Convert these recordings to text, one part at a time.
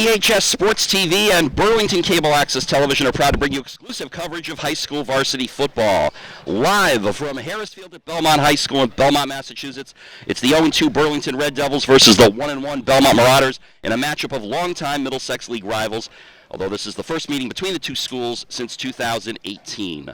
CHS Sports TV and Burlington Cable Access Television are proud to bring you exclusive coverage of high school varsity football. Live from Harris Field at Belmont High School in Belmont, Massachusetts, it's the 0-2 Burlington Red Devils versus the 1-1 Belmont Marauders in a matchup of longtime Middlesex League rivals, although this is the first meeting between the two schools since 2018.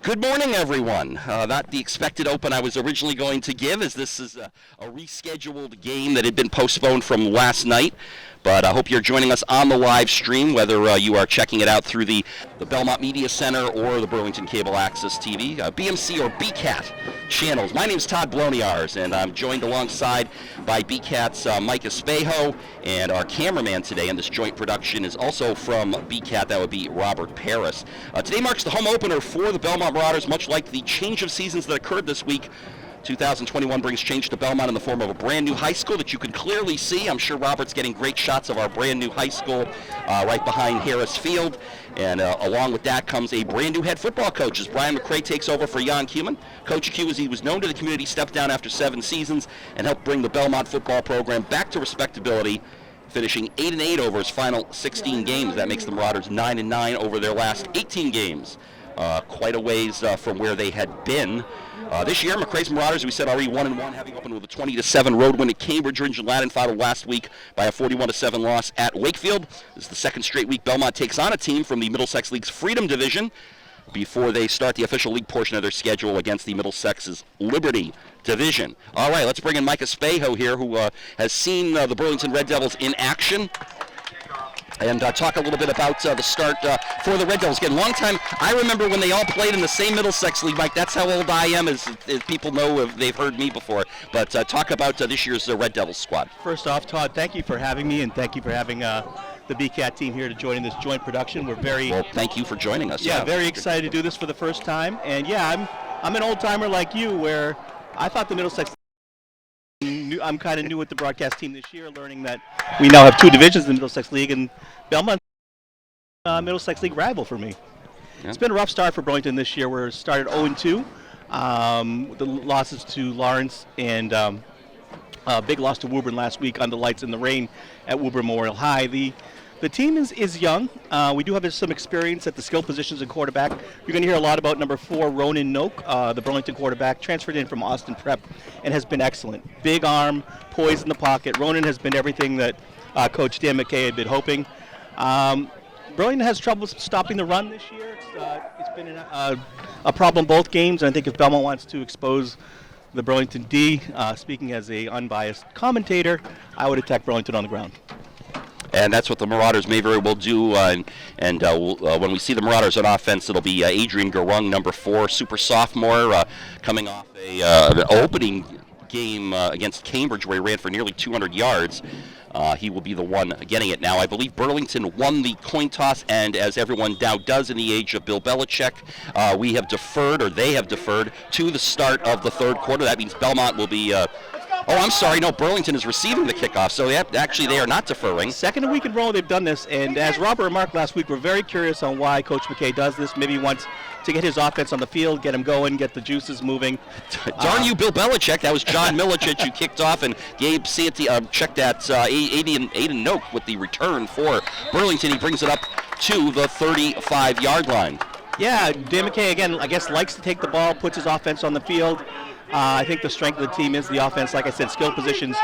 Good morning, everyone. Not the expected open I was originally going to give, as this is a rescheduled game that had been postponed from last night. But I hope you're joining us on the live stream, whether you are checking it out through the Belmont Media Center or the Burlington Cable Access TV, BMC or BCAT channels. My name is Todd Bloniarz, and I'm joined alongside by BCAT's Mike Espejo, and our cameraman today in this joint production is also from BCAT. That would be Robert Paris. Today marks the home opener for the Belmont Marauders, much like the change of seasons that occurred this week. 2021 brings change to Belmont in the form of a brand new high school that you can clearly see. I'm sure Robert's getting great shots of our brand new high school right behind Harris Field. And along with that comes a brand new head football coach as Brian McCray takes over for Jan Kuman. Coach Q, as he was known to the community, stepped down after 7 seasons and helped bring the Belmont football program back to respectability, finishing 8-8 over his final 16 games. That makes the Marauders 9-9 over their last 18 games. Quite a ways from where they had been. This year, McCray's Marauders, we said, already 1-1, having opened with a 20-7 road win at Cambridge. Ridge and Ladin followed last week by a 41-7 loss at Wakefield. This is the second straight week Belmont takes on a team from the Middlesex League's Freedom Division before they start the official league portion of their schedule against the Middlesex's Liberty Division. All right, let's bring in Mike Espejo here, who has seen the Burlington Red Devils in action, and talk a little bit about the start for the Red Devils. Again, long time. I remember when they all played in the same Middlesex League, Mike. That's how old I am, as people know if they've heard me before. But talk about this year's Red Devils squad. First off, Todd, thank you for having me, and thank you for having the BCAT team here to join in this joint production. We're very well. Thank you for joining us. Yeah, very excited to do this for the first time. And yeah, I'm an old timer like you, where I thought the Middlesex. I'm kind of new with the broadcast team this year, learning that we now have 2 divisions in the Middlesex League, and Belmont Middlesex League rival for me. Yeah. It's been a rough start for Burlington this year. We're started 0-2 with the losses to Lawrence and a big loss to Woburn last week under lights in the rain at Woburn Memorial High. The team is young. We do have some experience at the skill positions in quarterback. You're going to hear a lot about number 4, Ronan Noak, the Burlington quarterback, transferred in from Austin Prep and has been excellent. Big arm, poise in the pocket. Ronan has been everything that Coach Dan McKay had been hoping. Burlington has trouble stopping the run this year. It's been a problem both games. And I think if Belmont wants to expose the Burlington D, speaking as a unbiased commentator, I would attack Burlington on the ground. And that's what the Marauders may very well do. When we see the Marauders on offense, it'll be Adrian Garung, number 4, super sophomore, coming off an opening game against Cambridge where he ran for nearly 200 yards. He will be the one getting it now. I believe Burlington won the coin toss, and as everyone now does in the age of Bill Belichick, we have deferred, or they have deferred, to the start of the third quarter. That means Belmont will be... Burlington is receiving the kickoff, so actually they are not deferring. Second week in a row they've done this, and as Robert remarked last week, we're very curious on why Coach McKay does this. Maybe he wants to get his offense on the field, get him going, get the juices moving. Darn you, Bill Belichick. That was John Milicic who kicked off, and Gabe Santi checked that Aiden Noak with the return for Burlington. He brings it up to the 35-yard line. Yeah, Dan McKay, again, I guess likes to take the ball, puts his offense on the field. I think the strength of the team is the offense, like I said, skill positions,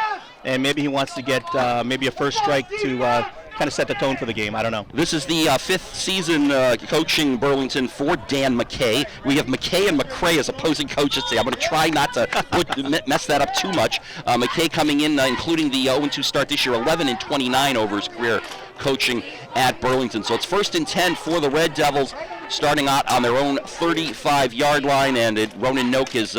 and maybe he wants to get maybe a first strike to kind of set the tone for the game. I don't know. This is the 5th season coaching Burlington for Dan McKay. We have McKay and McCray as opposing coaches today. I'm going to try not to mess that up too much. McKay coming in, including the 0-2 start this year, 11-29 over his career coaching at Burlington. So it's 1st and 10 for the Red Devils, starting out on their own 35-yard line, and Ronan Noak, as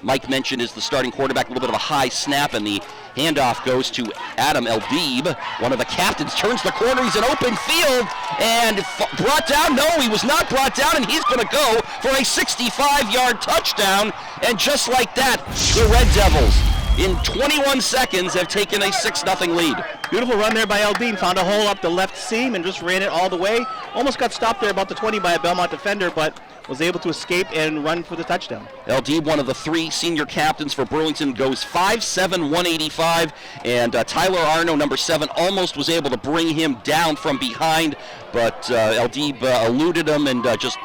Mike mentioned, is the starting quarterback. A little bit of a high snap, and the handoff goes to Adam Eldeeb, one of the captains. Turns the corner, he's in open field, and brought down. No, he was not brought down, and he's going to go for a 65-yard touchdown. And just like that, the Red Devils, in 21 seconds, have taken a 6-0 lead. Beautiful run there by Eldeeb. Found a hole up the left seam and just ran it all the way. Almost got stopped there about the 20 by a Belmont defender, but was able to escape and run for the touchdown. LD, one of the 3 senior captains for Burlington, goes 5'7", 185, and Tyler Arnold, number 7, almost was able to bring him down from behind, but LD eluded him and just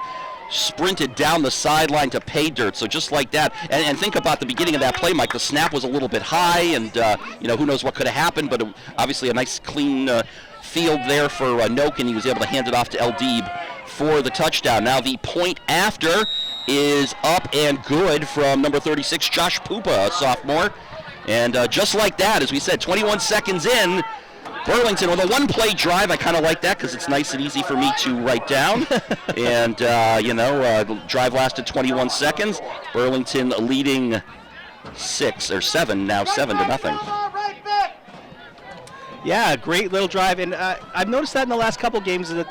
sprinted down the sideline to pay dirt. So just like that, and think about the beginning of that play, Mike. The snap was a little bit high, and who knows what could have happened, but obviously a nice clean field there for Noak, and he was able to hand it off to LD for the touchdown. Now the point after is up and good from number 36, Josh Pupa, a sophomore. And just like that, as we said, 21 seconds in, Burlington with a one-play drive. I kind of like that because it's nice and easy for me to write down. And, the drive lasted 21 seconds. Burlington leading 7 to nothing. Yeah, great little drive. And I've noticed that in the last couple games that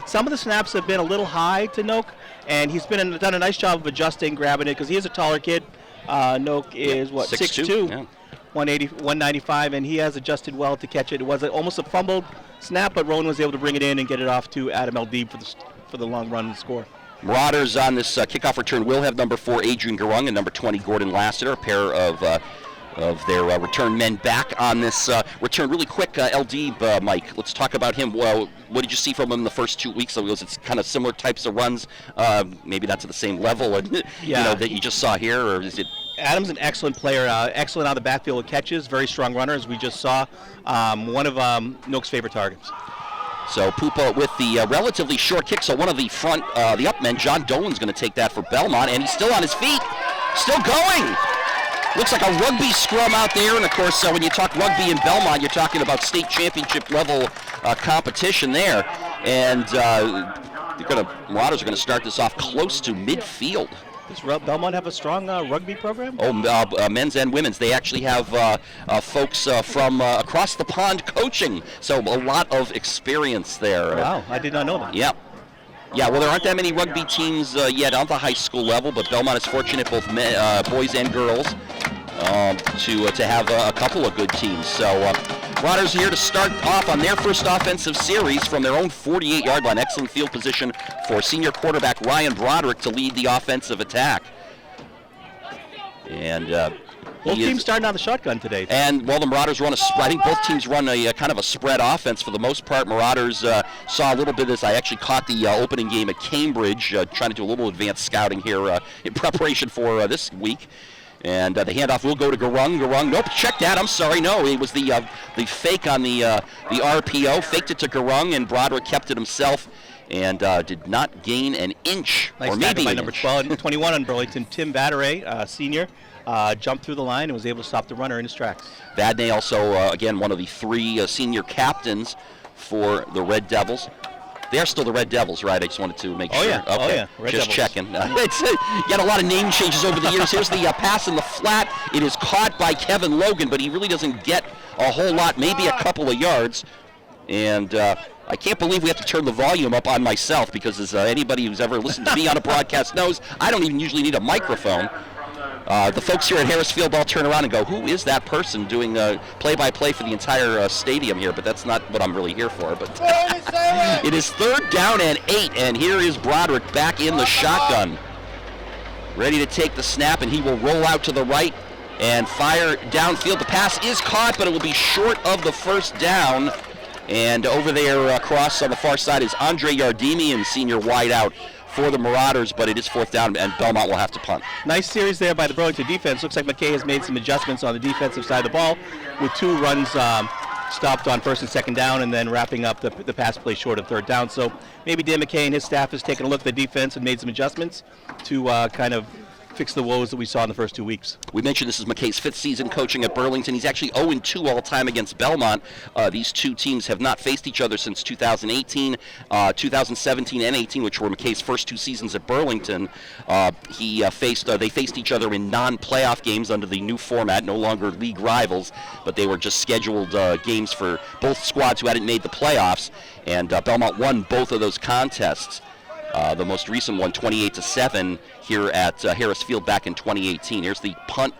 some of the snaps have been a little high to Noak, and he's done a nice job of adjusting, grabbing it, because he is a taller kid. Noak is, 6'2", yeah. 195, and he has adjusted well to catch it. It was almost a fumbled snap, but Rowan was able to bring it in and get it off to Adam LD for the long run and score. Marauders on this kickoff return will have number 4, Adrian Garung, and number 20, Gordon Lassiter, a pair of their return men back on this return. Really quick, LD, Mike, let's talk about him. Well, what did you see from him in the first 2 weeks? Was it kind of similar types of runs? Maybe not to the same level that you just saw here, or is it? Adam's an excellent player, excellent out of the backfield with catches, very strong runner, as we just saw. One of Noak's favorite targets. So Pupa with the relatively short kick. So one of the front, the up men, John Dolan's going to take that for Belmont, and he's still on his feet, still going. Looks like a rugby scrum out there, and of course, when you talk rugby in Belmont, you're talking about state championship level competition there. And Marauders are going to start this off close to midfield. Does Belmont have a strong rugby program? Oh, men's and women's. They actually have folks from across the pond coaching, so a lot of experience there. Wow, I did not know that. Yeah. Yeah, well, there aren't that many rugby teams yet on the high school level, but Belmont is fortunate, both boys and girls, to have a couple of good teams. So Marauders here to start off on their first offensive series from their own 48-yard line. Excellent field position for senior quarterback Ryan Broderick to lead the offensive attack. And both teams starting on the shotgun today. And, well, the Marauders run I think both teams run a kind of a spread offense for the most part. Marauders saw a little bit of this. I actually caught the opening game at Cambridge, trying to do a little advanced scouting here in preparation for this week. And the handoff will go to Garung. Nope, check that. I'm sorry. No, it was the fake on the RPO. Faked it to Garung, and Broderick kept it himself and did not gain an inch. Nice or maybe by number 12 and 21 on Burlington, Tim Vadere, senior. Jumped through the line and was able to stop the runner in his tracks. Vadney also, again, one of the 3 senior captains for the Red Devils. They are still the Red Devils, right? I just wanted to make sure. Yeah. Okay. Oh, yeah. Red just Devils. Checking. You got a lot of name changes over the years. Here's the pass in the flat. It is caught by Kevin Logan, but he really doesn't get a whole lot, maybe a couple of yards. And I can't believe we have to turn the volume up on myself because, as anybody who's ever listened to me on a broadcast knows, I don't even usually need a microphone. The folks here at Harris Field all turn around and go, who is that person doing play-by-play for the entire stadium here? But that's not what I'm really here for. But it is 3rd down and 8, and here is Broderick back in the shotgun. Ready to take the snap, and he will roll out to the right and fire downfield. The pass is caught, but it will be short of the first down. And over there across on the far side is Andre Yardemian, senior wideout for the Marauders, but it is 4th down, and Belmont will have to punt. Nice series there by the Burlington defense. Looks like McKay has made some adjustments on the defensive side of the ball with 2 runs stopped on 1st and 2nd down, and then wrapping up the pass play short of 3rd down. So maybe Dan McKay and his staff has taken a look at the defense and made some adjustments to kind of fix the woes that we saw in the first 2 weeks. We mentioned this is McKay's 5th season coaching at Burlington. He's actually 0-2 all-time against Belmont. These 2 teams have not faced each other since 2018, 2017 and 18, which were McKay's first 2 seasons at Burlington. They faced each other in non-playoff games under the new format, no longer league rivals, but they were just scheduled games for both squads who hadn't made the playoffs, and Belmont won both of those contests. The most recent one, 28-7, here at Harris Field back in 2018. Here's the punt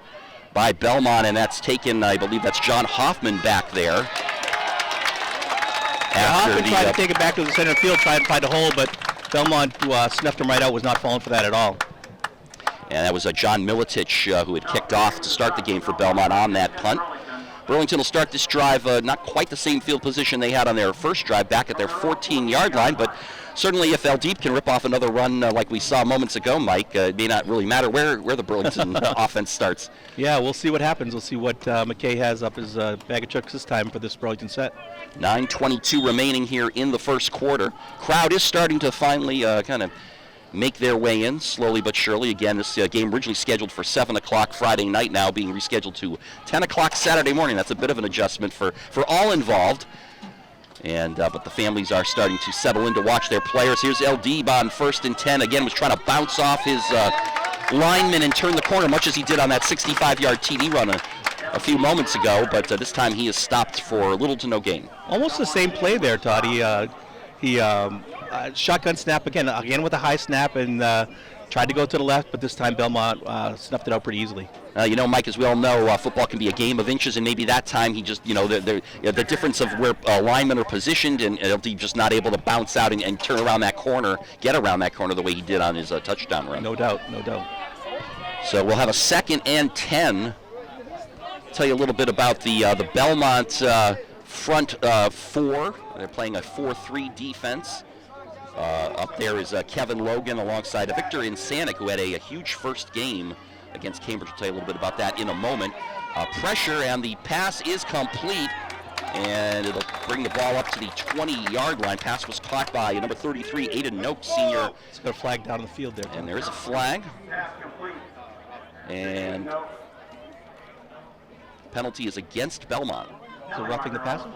by Belmont, and that's taken, I believe that's John Hoffman back there. Hoffman tried to take it back to the center field, tried to find a hole, but Belmont snuffed him right out, was not falling for that at all. And that was John Militich who had kicked off to start the game for Belmont on that punt. Burlington will start this drive not quite the same field position they had on their first drive back at their 14-yard line, but certainly if El Deep can rip off another run like we saw moments ago, Mike, it may not really matter where the Burlington offense starts. Yeah, we'll see what happens. We'll see what McKay has up his bag of tricks this time for this Burlington set. 9:22 remaining here in the first quarter. Crowd is starting to finally kind of make their way in, slowly but surely. Again, this game originally scheduled for 7 o'clock Friday night, now being rescheduled to 10 o'clock Saturday morning. That's a bit of an adjustment for all involved. And but the families are starting to settle in to watch their players. Here's El Deeb on 1st and 10. Again, was trying to bounce off his lineman and turn the corner, much as he did on that 65-yard TD run a few moments ago. But this time he is stopped for little to no gain. Almost the same play there, Todd. He shotgun snap again with a high snap, and tried to go to the left, but this time Belmont snuffed it out pretty easily. Mike, as we all know, football can be a game of inches, and maybe that time he just, the difference of where linemen are positioned, and he'll be just not able to bounce out and turn around that corner, get around that corner the way he did on his touchdown run. No doubt. So we'll have a 2nd and 10. Tell you a little bit about the Belmont front four. They're playing a 4-3 defense. Up there is Kevin Logan alongside Victor Insanik, who had a huge first game against Cambridge. We'll tell you a little bit about that in a moment. Pressure, and the pass is complete, and it'll bring the ball up to the 20-yard line. Pass was caught by number 33, Aiden Noak, senior. It's got a flag down the field there. And there is a flag. And penalty is against Belmont. So roughing the passer?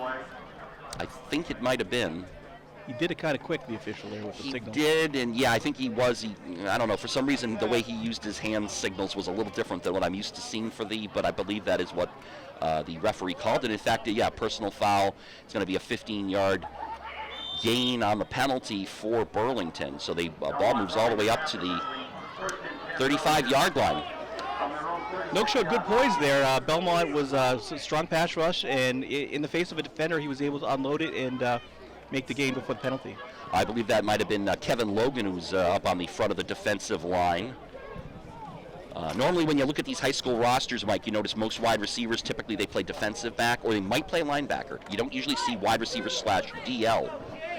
I think it might have been. He did it kind of quick, the official there with the signal. He did, and yeah, I think I don't know, for some reason the way he used his hand signals was a little different than what I'm used to seeing for but I believe that is what the referee called it. In fact, personal foul. It's going to be a 15-yard gain on the penalty for Burlington. So the ball moves all the way up to the 35-yard line. Noak showed good poise there. Belmont was a strong pass rush, and in the face of a defender, he was able to unload it and make the game before the penalty. I believe that might have been Kevin Logan, who's up on the front of the defensive line. Normally when you look at these high school rosters, Mike, you notice most wide receivers, typically they play defensive back, or they might play linebacker. You don't usually see wide receiver / DL.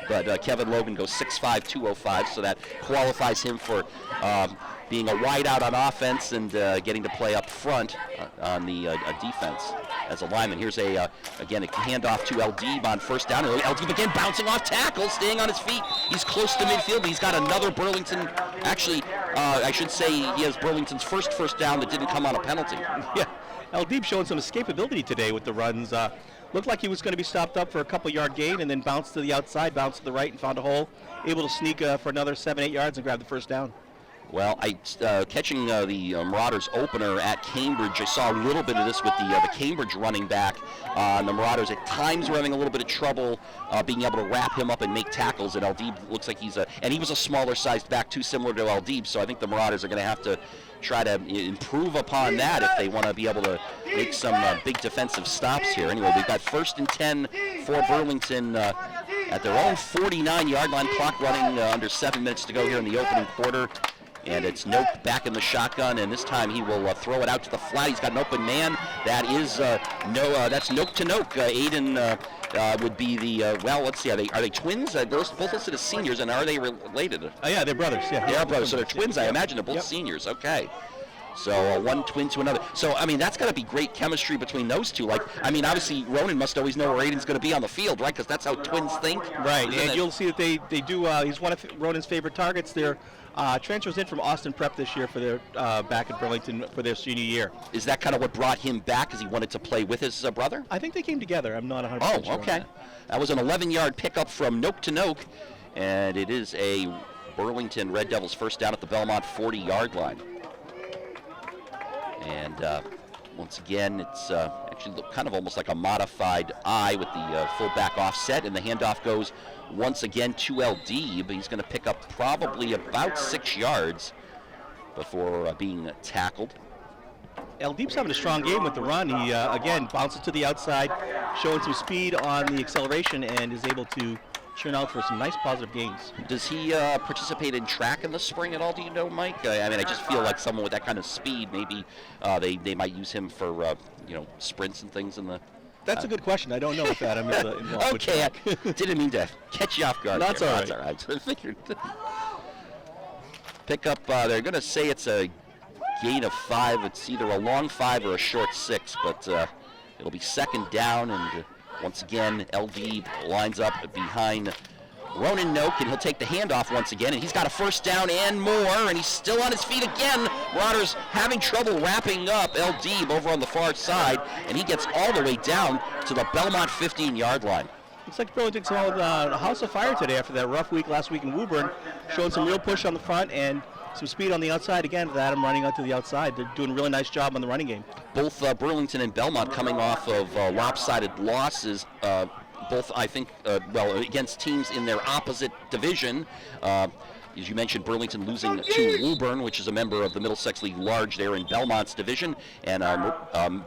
But Kevin Logan goes 6'5", 205, so that qualifies him for being a wideout on offense and getting to play up front on the defense as a lineman. Here's again a handoff to El Deeb on 1st down. El Deeb again bouncing off tackle, staying on his feet. He's close to midfield. He's got another Burlington. Actually, I should say he has Burlington's first down that didn't come on a penalty. Yeah, El Deeb showing some escapability today with the runs. Looked like he was going to be stopped up for a couple-yard gain and then bounced to the outside, bounced to the right, and found a hole. Able to sneak for another 7-8 yards and grab the 1st down. Well, catching the Marauders opener at Cambridge, I saw a little bit of this with the Cambridge running back. The Marauders at times were having a little bit of trouble being able to wrap him up and make tackles. And El Deeb looks like and he was a smaller-sized back, too similar to El Deeb. So I think the Marauders are going to have to try to improve upon that if they want to be able to make some big defensive stops here. Anyway, we've got 1st and 10 for Burlington at their own 49-yard line. Clock running under 7 minutes to go here in the opening quarter. And it's Noak back in the shotgun, and this time he will throw it out to the flat. He's got an open man. That is that's Noak to Noak. Aiden would be the let's see. Are they twins? They're both listed as seniors, and are they related? Yeah, they're brothers. Yeah, they are brothers. So they're twins. Yep. I imagine they're both seniors. Okay. So one twin to another. So, I mean, that's got to be great chemistry between those two. Like, I mean, obviously, Ronan must always know where Aiden's going to be on the field, right? Because that's how twins think. Right, and you'll see that they do, he's one of Ronan's favorite targets. They're transfers in from Austin Prep this year for their back in Burlington for their senior year. Is that kind of what brought him back, because he wanted to play with his brother? I think they came together. I'm not 100% sure. Oh, okay. That was an 11-yard pickup from Noak to Noak, and it is a Burlington Red Devils 1st down at the Belmont 40-yard line. And once again, it's actually kind of almost like a modified I with the fullback offset, and the handoff goes once again to El Deeb. He's going to pick up probably about 6 yards before being tackled. El Deeb's having a strong game with the run. He, again, bounces to the outside, showing some speed on the acceleration, and is able to churn out for some nice positive gains. Does he participate in track in the spring at all? Do you know, Mike? I mean, I just feel like someone with that kind of speed, maybe they might use him for sprints and things in the. That's a good question. I don't know if Adam is involved with Okay, track. I didn't mean to catch you off guard. That's all right. That's all right. I figured. Pick up. They're going to say it's a gain of 5. It's either a long 5 or a short 6, but it'll be second down, and once again, LV lines up behind Ronan Noak, and he'll take the handoff once again, and he's got a first down and more, and he's still on his feet again. Marauders having trouble wrapping up LD over on the far side, and he gets all the way down to the Belmont 15-yard line. Looks like Burlington came out with a house of fire today after that rough week last week in Woburn, showing some real push on the front and some speed on the outside again with Adam running out to the outside. They're doing a really nice job on the running game. Both Burlington and Belmont coming off of lopsided losses, both, I think, against teams in their opposite division. As you mentioned, Burlington losing to Woburn, which is a member of the Middlesex League Large there in Belmont's division, and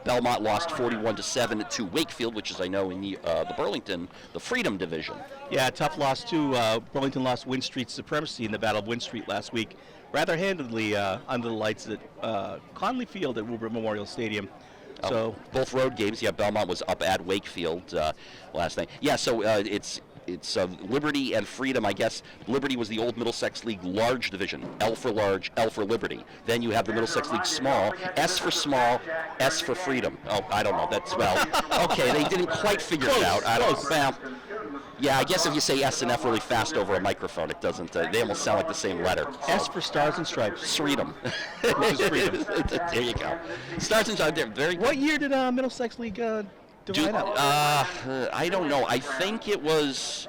Belmont lost 41-7 to Wakefield, which is, I know, in the Burlington, the Freedom division. Yeah, tough loss too. Burlington lost Wynn Street's supremacy in the Battle of Wynn Street last week, rather handedly under the lights at Conley Field at Woburn Memorial Stadium. So both road games. Yeah, Belmont was up at Wakefield last night. Yeah, so it's Liberty and Freedom, I guess. Liberty was the old Middlesex League Large division. L for Large, L for Liberty. Then you have the Middlesex League Small, S for Small, S for Freedom. Oh, I don't know. That's, okay, they didn't quite figure it out. Yeah, I guess if you say S and F really fast over a microphone, it doesn't. They almost sound like the same letter. So. S for Stars and Stripes. Freedom. Which is Freedom. There you go. Stars and Stripes. What year did Middlesex League divide up? I don't know. I think it was.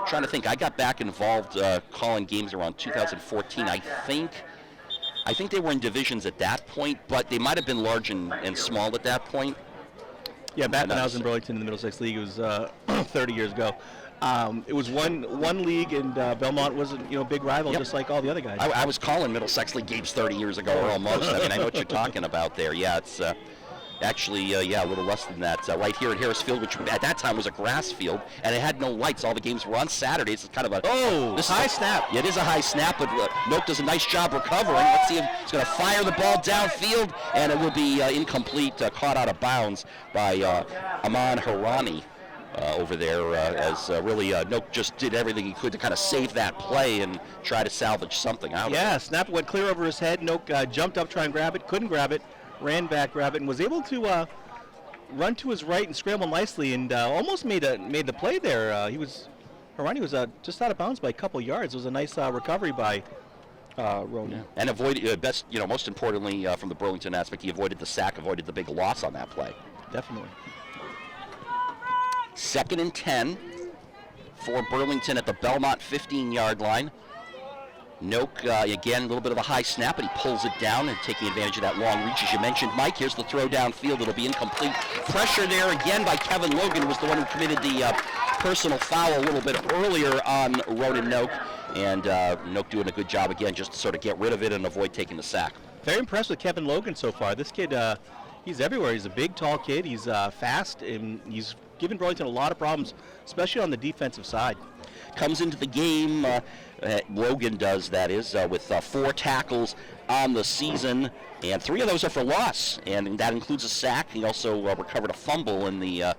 Trying to think. I got back involved calling games around 2014. I think they were in divisions at that point, but they might have been large and small at that point. Yeah, back when I was in Burlington in the Middlesex League, it was 30 years ago. It was one league, and Belmont was a big rival, just like all the other guys. I was calling Middlesex League games 30 years ago, or almost. I mean, I know what you're talking about there. Yeah, it's actually a little less than that. Right here at Harris Field, which at that time was a grass field, and it had no lights. All the games were on Saturdays. It's kind of a high snap. Yeah, it is a high snap, but Noak does a nice job recovering. Let's see if he's going to fire the ball downfield, and it will be incomplete, caught out of bounds by Aman Harani. Over there, as really Noak just did everything he could to kind of save that play and try to salvage something out of it. Yeah, snap went clear over his head. Noak jumped up, trying to grab it, couldn't grab it, ran back, grab it, and was able to run to his right and scramble nicely, and almost made the play there. Harani was just out of bounds by a couple yards. It was a nice recovery by Ronan. Yeah. And avoided most importantly from the Burlington aspect, he avoided the sack, avoided the big loss on that play. Definitely. 2nd and 10 for Burlington at the Belmont 15-yard line. Noak, again, a little bit of a high snap, but he pulls it down and taking advantage of that long reach, as you mentioned, Mike. Here's the throw downfield. It'll be incomplete. Pressure there again by Kevin Logan, who was the one who committed the personal foul a little bit earlier on Ronan Noak. And Noak doing a good job again just to sort of get rid of it and avoid taking the sack. Very impressed with Kevin Logan so far. This kid, he's everywhere. He's a big, tall kid. He's fast, and he's given Burlington a lot of problems, especially on the defensive side. Comes into the game, Logan does, that is, with 4 tackles on the season, and 3 of those are for loss, and that includes a sack. He also recovered a fumble in the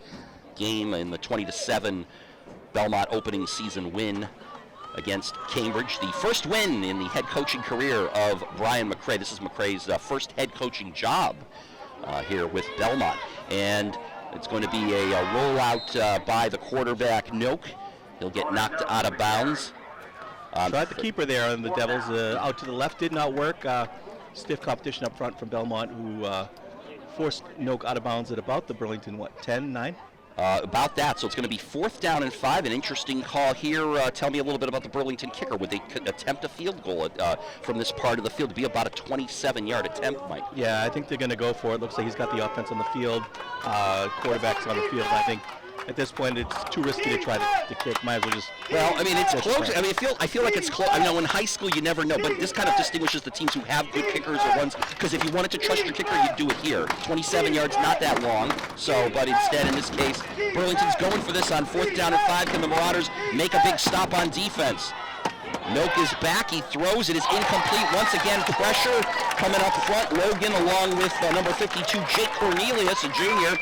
game in the 20-7 Belmont opening season win against Cambridge. The first win in the head coaching career of Brian McCray. This is McCray's first head coaching job here with Belmont, and it's going to be a rollout by the quarterback, Noak. He'll get knocked out of bounds. Tried the keeper there on the Devils. Out to the left did not work. Stiff competition up front from Belmont, who forced Noak out of bounds at about the Burlington, 10, 9? About that. So it's going to be 4th down and 5. An interesting call here. Tell me a little bit about the Burlington kicker. Would they attempt a field goal from this part of the field? To be about a 27-yard attempt, Mike. Yeah, I think they're going to go for it. Looks like he's got the offense on the field. Quarterback's on the field. I think at this point it's too risky to try to kick. Might as well just. Well, I mean, it's close. I mean, I feel like it's close. I know in high school you never know, but this kind of distinguishes the teams who have good kickers or ones. Because if you wanted to trust your kicker, you'd do it here. 27 yards, not that long. So, but instead, in this case, Burlington's going for this on 4th down and 5. Can the Marauders make a big stop on defense? Noak is back. He throws. It is incomplete. Once again, pressure coming up front. Logan along with number 52, Jake Cornelius, a junior,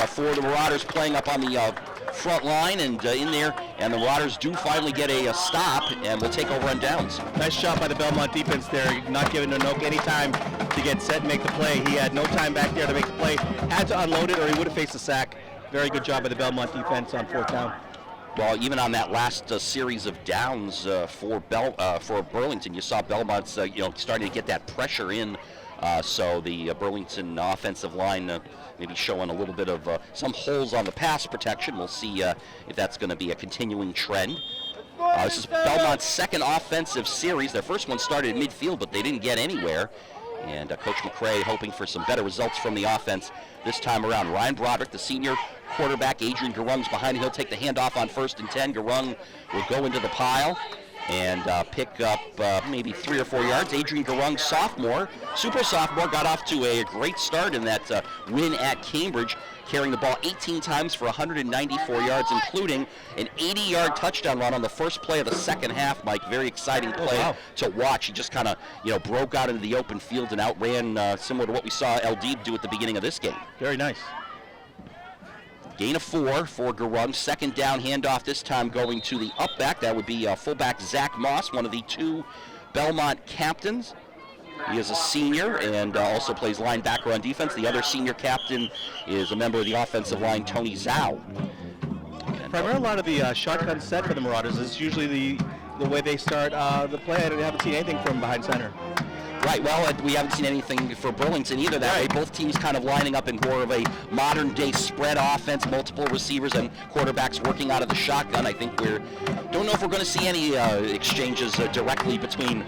for the Marauders playing up on the front line and in there. And the Marauders do finally get a stop and will take over on downs. Nice shot by the Belmont defense there, not giving Noak any time to get set and make the play. He had no time back there to make the play. Had to unload it or he would have faced a sack. Very good job by the Belmont defense on 4th down. Well, even on that last series of downs for Burlington, you saw Belmont's starting to get that pressure in. So the Burlington offensive line maybe showing a little bit of some holes on the pass protection. We'll see if that's going to be a continuing trend. This is Belmont's second offensive series. Their first one started at midfield, but they didn't get anywhere. And Coach McCray hoping for some better results from the offense this time around. Ryan Broderick, the senior quarterback. Adrian Garung's behind him. He'll take the handoff on 1st and 10. Garung will go into the pile and pick up maybe 3 or 4 yards. Adrian Garung, super sophomore, got off to a great start in that win at Cambridge, carrying the ball 18 times for 194 yards, including an 80-yard touchdown run on the first play of the second half, Mike. Very exciting play to watch. He just kind of, broke out into the open field and outran, similar to what we saw LD do at the beginning of this game. Very nice. Gain of 4 for Garung. 2nd down handoff, this time going to the up back. That would be fullback Zach Moss, one of the 2 Belmont captains. He is a senior and also plays linebacker on defense. The other senior captain is a member of the offensive line, Tony Zhao. Primarily, a lot of the shotgun set for the Marauders is usually the way they start the play. I haven't seen anything from behind center. Right, well, we haven't seen anything for Burlington either that way. Both teams kind of lining up in more of a modern-day spread offense, multiple receivers and quarterbacks working out of the shotgun. I think don't know if we're going to see any exchanges directly between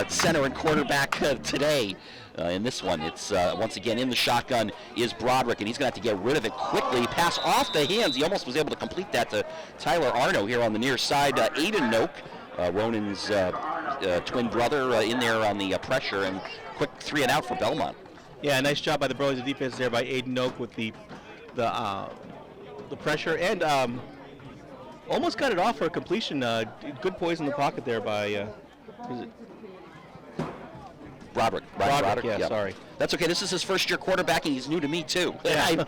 center and quarterback today. In this one, it's once again in the shotgun is Broderick, and he's going to have to get rid of it quickly. Pass off the hands. He almost was able to complete that to Tyler Arnold here on the near side. Aiden Noak, Ronan's twin brother, in there on the pressure, and quick 3 and out for Belmont. Yeah, nice job by the Burlington defense there by Aiden Noak with the pressure, and almost got it off for a completion. Good poise in the pocket there by is it Broderick. Yeah, sorry. That's okay. This is his first year quarterbacking. He's new to me too. Yeah.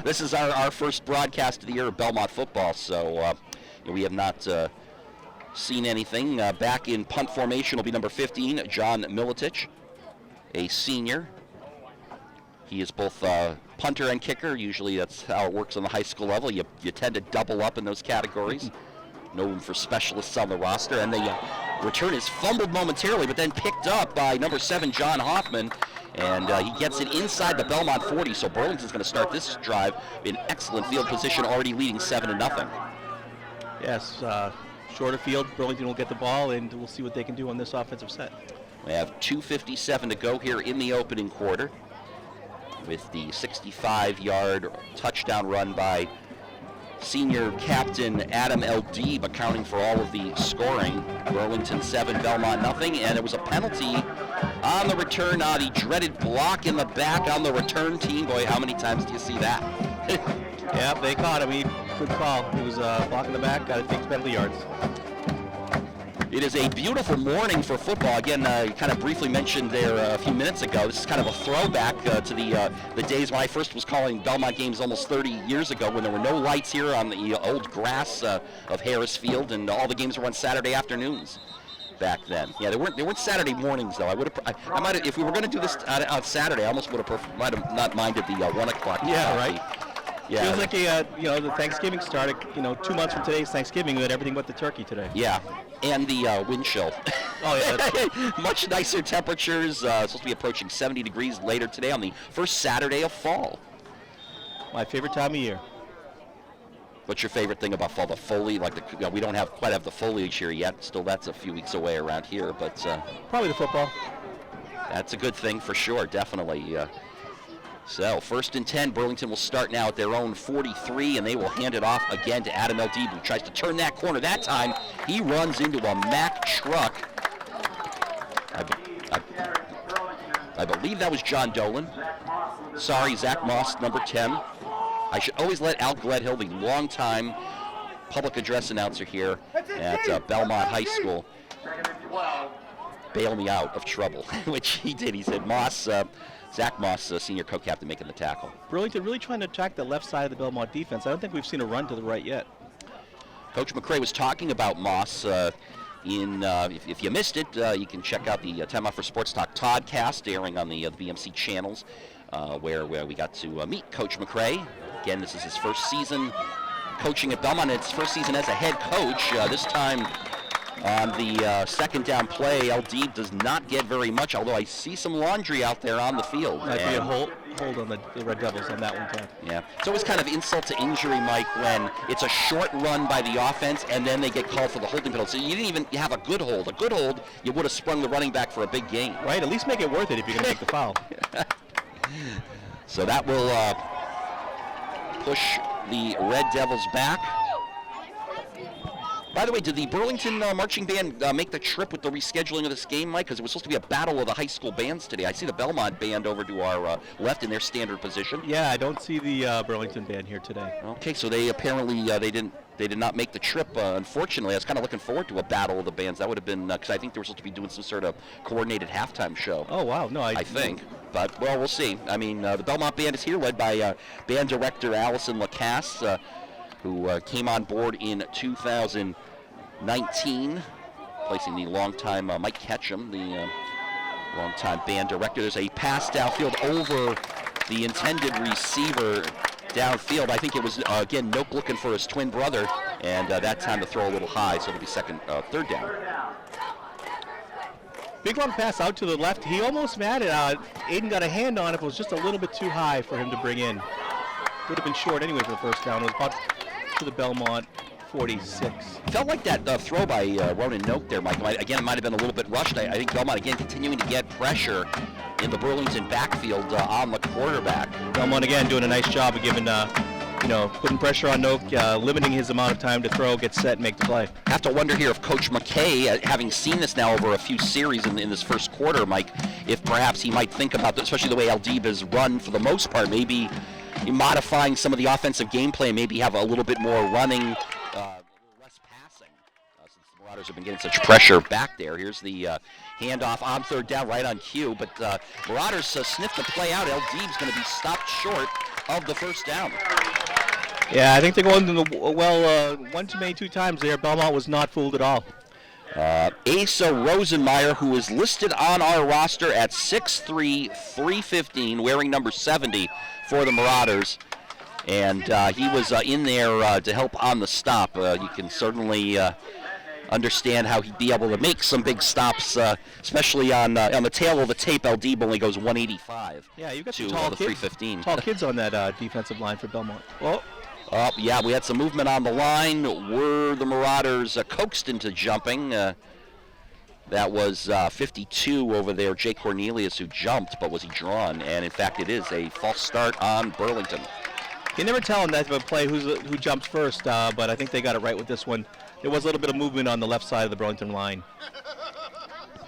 This is our first broadcast of the year of Belmont football, so we have not seen anything. Back in punt formation will be number 15, John Militich, a senior. He is both punter and kicker. Usually that's how it works on the high school level. You tend to double up in those categories. No room for specialists on the roster. And the return is fumbled momentarily, but then picked up by number 7, John Hoffman. And he gets it inside the Belmont 40. So Burlington's going to start this drive in excellent field position, already leading 7-0. Yes, shorter field. Burlington will get the ball, and we'll see what they can do on this offensive set. We have 2:57 to go here in the opening quarter, with the 65-yard touchdown run by senior captain Adam L.D. accounting for all of the scoring. Burlington 7, Belmont nothing, and there was a penalty on the return. The dreaded block in the back on the return team. Boy, how many times do you see that? Yeah, they caught him. Good call. He was blocking the back, got to take penalty yards. It is a beautiful morning for football. Again, you kind of briefly mentioned there a few minutes ago. This is kind of a throwback to the days when I first was calling Belmont games almost 30 years ago, when there were no lights here on the old grass of Harris Field, and all the games were on Saturday afternoons back then. Yeah, they weren't Saturday mornings though. I might have, if we were going to do this on Saturday, I almost might have not minded the 1 o'clock. Yeah, right. Yeah. Feels like the Thanksgiving started. 2 months from today's Thanksgiving, we had everything but the turkey today. Yeah, and the wind chill. Oh yeah, that's much nicer temperatures. Supposed to be approaching 70 degrees later today on the first Saturday of fall. My favorite time of year. What's your favorite thing about fall? The foliage, we don't quite have the foliage here yet. Still, that's a few weeks away around here, but probably the football. That's a good thing for sure, definitely. So 1st and 10, Burlington will start now at their own 43, and they will hand it off again to Adam Eldib, who tries to turn that corner. That time, he runs into a Mack truck. I believe that was John Dolan. Sorry, Zach Moss, number 10. I should always let Al Gledhill, the longtime public address announcer here at Belmont High School, bail me out of trouble, which he did. He said, Zach Moss, senior co-captain, making the tackle. Burlington really trying to attack the left side of the Belmont defense. I don't think we've seen a run to the right yet. Coach McRae was talking about Moss. If you missed it, you can check out the Time Out for Sports Talk Toddcast airing on the BMC channels, where we got to meet Coach McRae. Again, this is his first season coaching at Belmont. It's his first season as a head coach. This time on the second down play, Eldib does not get very much, although I see some laundry out there on the field. Might be a hold on the Red Devils on that one, Todd. Yeah. It's always kind of insult to injury, Mike, when it's a short run by the offense and then they get called for the holding penalty. So you didn't even have a good hold. A good hold, you would have sprung the running back for a big gain. Right, at least make it worth it if you're going to make the foul. So that will push the Red Devils back. By the way, did the Burlington marching band make the trip with the rescheduling of this game, Mike? Because it was supposed to be a battle of the high school bands today. I see the Belmont band over to our left in their standard position. Yeah, I don't see the Burlington band here today. Okay, so they apparently they did not make the trip. Unfortunately, I was kind of looking forward to a battle of the bands. That would have been because I think they were supposed to be doing some sort of coordinated halftime show. Oh wow, no, I think. But well, we'll see. I mean, the Belmont band is here, led by band director Allison Lacasse, who came on board in 2019, placing the longtime Mike Ketchum, the longtime band director. There's a pass downfield over the intended receiver downfield. I think it was, again, Noak looking for his twin brother, and that time to throw a little high, so it'll be third down. Big long pass out to the left. He almost had it. Aiden got a hand on it, but it was just a little bit too high for him to bring in. Would have been short anyway for the first down. It was about to the Belmont 46. Felt like that throw by Ronan Noak there, Mike. Again, it might have been a little bit rushed. I think Belmont, again, continuing to get pressure in the Burlington backfield on the quarterback. Belmont, again, doing a nice job of giving, putting pressure on Noak, limiting his amount of time to throw, get set, and make the play. I have to wonder here if Coach McKay, having seen this now over a few series in this first quarter, Mike, if perhaps he might think about, especially the way Eldib has run for the most part, maybe modifying some of the offensive gameplay, maybe have a little bit more running, less passing, since the Marauders have been getting such pressure back there. Here's the handoff on third down, right on cue, but Marauders sniffed the play out. Eldib's going to be stopped short of the first down. Yeah, I think they're going to one too many two times there. Belmont was not fooled at all. Asa Rosenmeyer, who is listed on our roster at 6'3", 315, wearing number 70 for the Marauders. And he was in there to help on the stop. You can certainly understand how he'd be able to make some big stops, especially on the tail of the tape. Eldib only goes 185. Yeah, you got to some tall the kids, 315. tall kids on that defensive line for Belmont. Well, yeah, we had some movement on the line. Were the Marauders coaxed into jumping? That was 52 over there, Jay Cornelius, who jumped, but was he drawn? And in fact, it is a false start on Burlington. You never tell in that type of play who jumps first, but I think they got it right with this one. There was a little bit of movement on the left side of the Burlington line.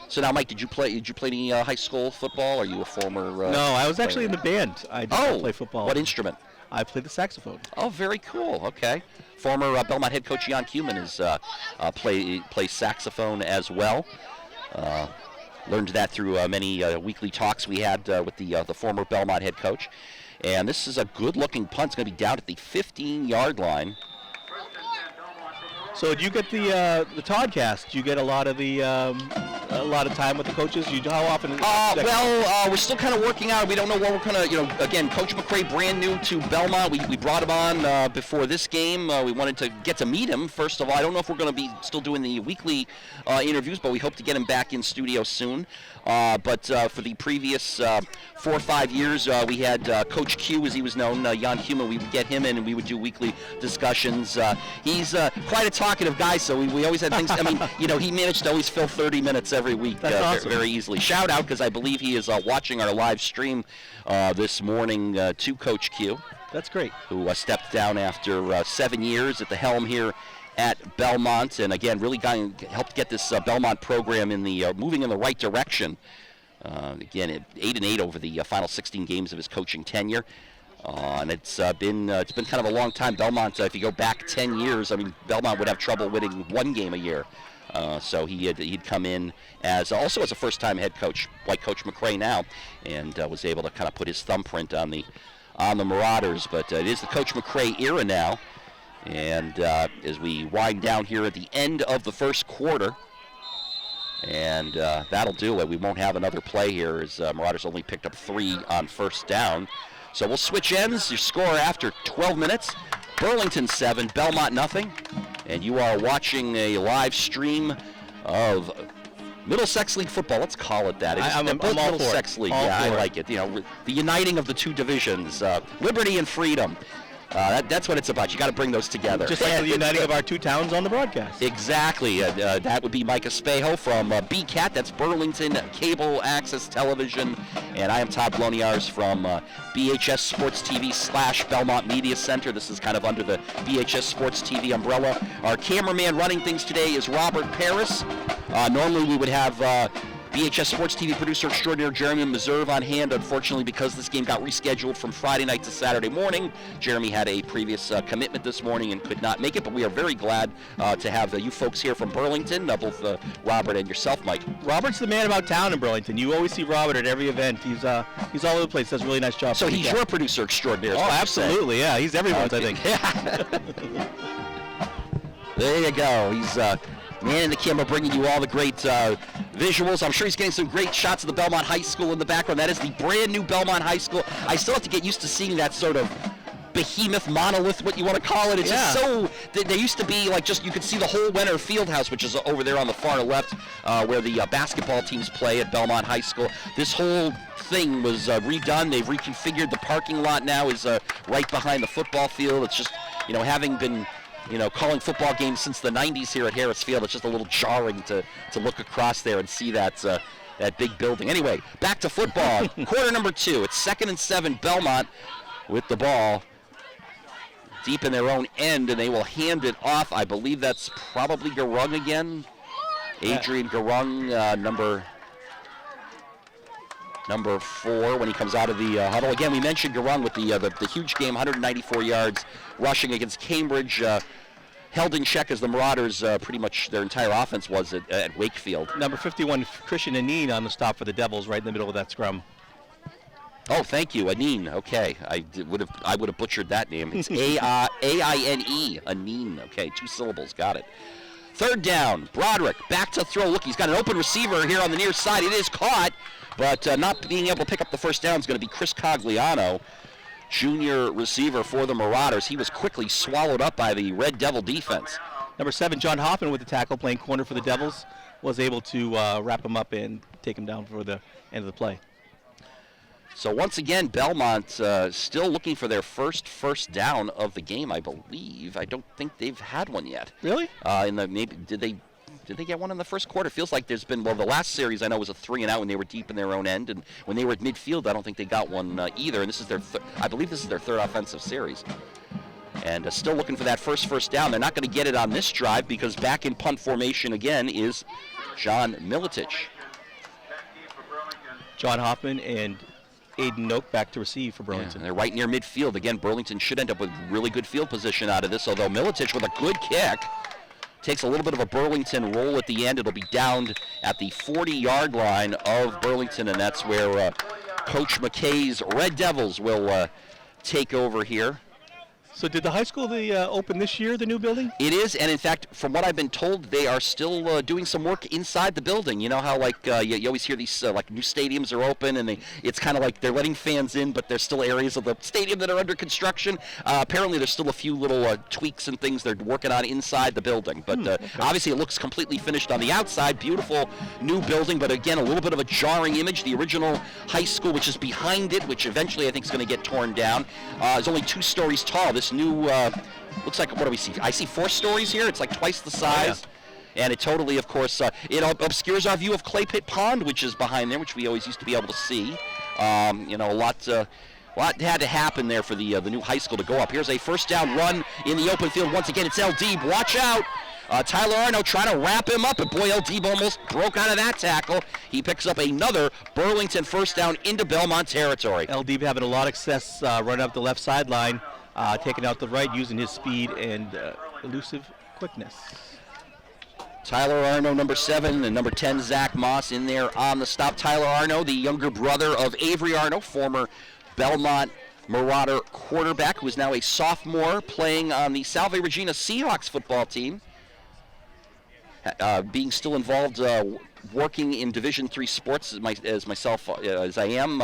So now, Mike, did you play any high school football? Are you a former? No, I was actually in the band. I did not play football. What instrument? I played the saxophone. Oh, very cool. Okay. Former Belmont head coach Jan Kuhlman is plays saxophone as well. Learned that through many weekly talks we had with the former Belmont head coach. And this is a good-looking punt. It's going to be down at the 15-yard line. So do you get the Toddcast? Do you get a lot of time with the coaches? How often? We're still kind of working out. We don't know what we're going to, again, Coach McRae, brand new to Belmont. We brought him on before this game. We wanted to get to meet him, first of all. I don't know if we're going to be still doing the weekly interviews, but we hope to get him back in studio soon. But for the previous 4 or 5 years, we had Coach Q, as he was known, Jan Kuhlman. We would get him in, and we would do weekly discussions. He's quite a talkative guy, so we always had things. I mean, he managed to always fill 30 minutes every week Awesome. very easily. Shout out, because I believe he is watching our live stream this morning to Coach Q. That's great. Who stepped down after 7 years at the helm here at Belmont, and again really helped get this Belmont program in the moving in the right direction. Again, 8-8 over the final 16 games of his coaching tenure. And it's been kind of a long time. Belmont, if you go back 10 years, I mean, Belmont would have trouble winning one game a year. So he'd come in as also as a first-time head coach, like Coach McRae now, and was able to kind of put his thumbprint on the Marauders. But it is the Coach McRae era now, and as we wind down here at the end of the first quarter, and that'll do it. We won't have another play here, as Marauders only picked up 3 on first down. So we'll switch ends. Your score after 12 minutes, Burlington 7, Belmont nothing. And you are watching a live stream of Middlesex League football. Let's call it that. I'm all for Middlesex League. All yeah, I for like it. You know, the uniting of the two divisions, liberty and freedom. That's what it's about. You got to bring those together. Just like the uniting of our two towns on the broadcast. Exactly. That would be Mike Espejo from BCAT. That's Burlington Cable Access Television. And I am Todd Bloniarz from BHS Sports TV / Belmont Media Center. This is kind of under the BHS Sports TV umbrella. Our cameraman running things today is Robert Paris. Normally we would have BHS Sports TV producer extraordinaire Jeremy Meserve on hand. Unfortunately, because this game got rescheduled from Friday night to Saturday morning, Jeremy had a previous commitment this morning and could not make it, but we are very glad to have you folks here from Burlington, both Robert and yourself, Mike. Robert's the man about town in Burlington. You always see Robert at every event. He's all over the place. Does a really nice job. So he's your producer extraordinaire. Oh, absolutely, yeah. He's everyone's, I think. There you go. He's man in the camera bringing you all the great visuals. I'm sure he's getting some great shots of the Belmont High School in the background. That is the brand new Belmont High School. I still have to get used to seeing that sort of behemoth, monolith, what you want to call it. It's just so, there used to be like just, you could see the whole Wenner Fieldhouse, which is over there on the far left where the basketball teams play at Belmont High School. This whole thing was redone. They've reconfigured. The parking lot now is right behind the football field. It's just, you know, having been calling football games since the 90s here at Harris Field, it's just a little jarring to look across there and see that big building. Anyway, back to football. Quarter number 2. It's 2nd and 7, Belmont with the ball deep in their own end, and they will hand it off. I believe that's probably Garung again. Adrian Garung, number 4, when he comes out of the huddle. Again, we mentioned Garung with the huge game, 194 yards rushing against Cambridge. Held in check as the Marauders pretty much their entire offense was at Wakefield. Number 51, Christian Anine on the stop for the Devils, right in the middle of that scrum. Oh, thank you, Anine. Okay, I would have butchered that name. It's A-I-N-E, Anine. Okay, 2 syllables. Got it. 3rd down. Broderick back to throw. Look, he's got an open receiver here on the near side. It is caught, but not being able to pick up the first down is going to be Chris Cogliano, junior receiver for the Marauders. He was quickly swallowed up by the Red Devil defense. Number 7, John Hoffman with the tackle, playing corner for the Devils, was able to wrap him up and take him down for the end of the play. So once again, Belmont still looking for their first down of the game, I believe. I don't think they've had one yet. Really? Did they get one in the first quarter? Feels like there's been, well, the last series I know was a 3-and-out when they were deep in their own end, and when they were at midfield, I don't think they got one either. And this is their, I believe this is their 3rd offensive series. And still looking for that first down. They're not going to get it on this drive because back in punt formation again is John Milicic. John Hoffman and Aiden Noak back to receive for Burlington. Yeah, they're right near midfield. Again, Burlington should end up with really good field position out of this, although Milicic with a good kick takes a little bit of a Burlington roll at the end. It'll be down at the 40-yard line of Burlington, and that's where Coach McKay's Red Devils will take over here. So did the high school open this year, the new building? It is, and in fact, from what I've been told, they are still doing some work inside the building. You know how like you always hear these like new stadiums are open, and it's kind of like they're letting fans in, but there's still areas of the stadium that are under construction. Apparently, there's still a few little tweaks and things they're working on inside the building. But obviously, it looks completely finished on the outside. Beautiful new building, but again, a little bit of a jarring image. The original high school, which is behind it, which eventually I think is going to get torn down, is only 2 stories tall. This new looks like, what do we see? I see 4 stories here. It's like twice the size. And it totally, of course, it obscures our view of Clay Pit Pond, which is behind there, which we always used to be able to see. A lot had to happen there for the new high school to go up. Here's a first down run in the open field. Once again, it's El Deeb. Watch out. Tyler Arnold trying to wrap him up, and boy, El Deeb almost broke out of that tackle. He picks up another Burlington first down into Belmont territory. El Deeb having a lot of success running up the left sideline, taking out the right, using his speed and elusive quickness. Tyler Arno, number 7, and number 10, Zach Moss, in there on the stop. Tyler Arno, the younger brother of Avery Arno, former Belmont Marauder quarterback, who is now a sophomore playing on the Salve Regina Seahawks football team. Being still involved working in Division III sports as I am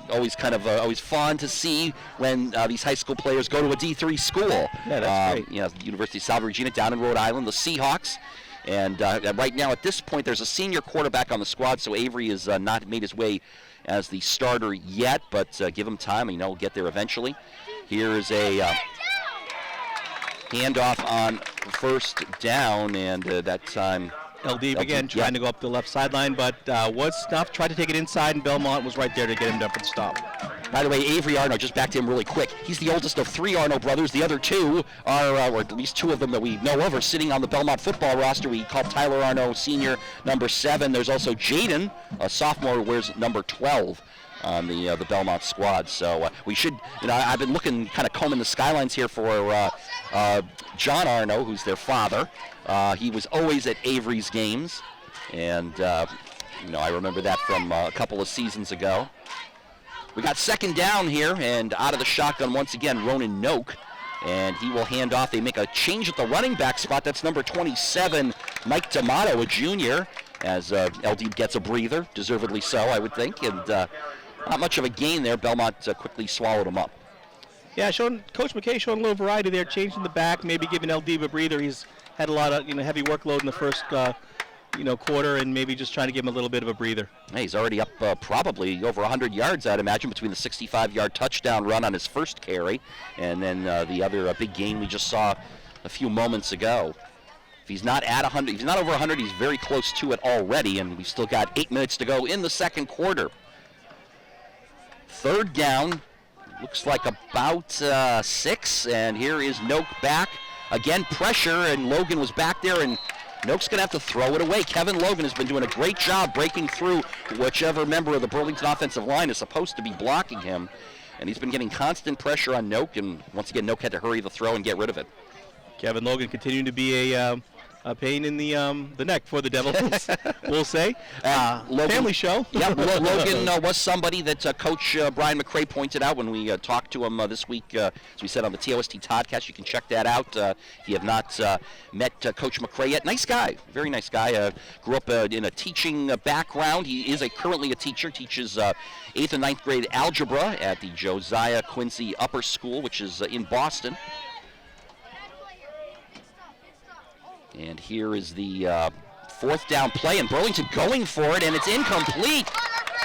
always fond to see when these high school players go to a D3 school. Yeah, that's great. The University of Salve Regina down in Rhode Island, the Seahawks. And right now at this point there's a senior quarterback on the squad, so Avery has not made his way as the starter yet, but give him time, he'll get there eventually. Here is a handoff on first down, and that time El Deeb again trying to go up the left sideline, but was snuffed, tried to take it inside, and Belmont was right there to get him done for the stop. By the way, Avery Arno, just back to him really quick, he's the oldest of 3 Arno brothers. The other 2 are, or at least 2 of them that we know of, are sitting on the Belmont football roster. We call Tyler Arno senior, number 7. There's also Jaden, a sophomore, who wears number 12 on the Belmont squad. So we should, I've been looking, kind of combing the skylines here for John Arno, who's their father. He was always at Avery's games, and I remember that from a couple of seasons ago. We got second down here, and out of the shotgun once again, Ronan Noak, and he will hand off. They make a change at the running back spot. That's number 27, Mike D'Amato, a junior, as El Deeb gets a breather, deservedly so, I would think, and not much of a gain there. Belmont quickly swallowed him up. Yeah, Coach McKay showing a little variety there, changing the back, maybe giving El Deeb a breather. He's had a lot of heavy workload in the first quarter, and maybe just trying to give him a little bit of a breather. Hey, he's already up probably over 100 yards, I'd imagine, between the 65-yard touchdown run on his first carry and then the other big gain we just saw a few moments ago. If he's not at 100, if he's not over 100, he's very close to it already, and we've still got 8 minutes to go in the second quarter. Third down, looks like about 6, and here is Noak back. Again, pressure, and Logan was back there, and Noak's going to have to throw it away. Kevin Logan has been doing a great job breaking through whichever member of the Burlington offensive line is supposed to be blocking him, and he's been getting constant pressure on Noak, and once again, Noak had to hurry the throw and get rid of it. Kevin Logan continuing to be a pain in the neck for the Devils, we'll say. Logan, family show. Yeah, Logan was somebody that Coach Brian McCray pointed out when we talked to him this week. As we said on the TOST Toddcast, you can check that out. If you have not met Coach McCray yet, nice guy, very nice guy. Grew up in a teaching background. He is currently a teacher, teaches 8th and 9th grade algebra at the Josiah Quincy Upper School, which is in Boston. And here is the fourth down play, and Burlington going for it, and it's incomplete.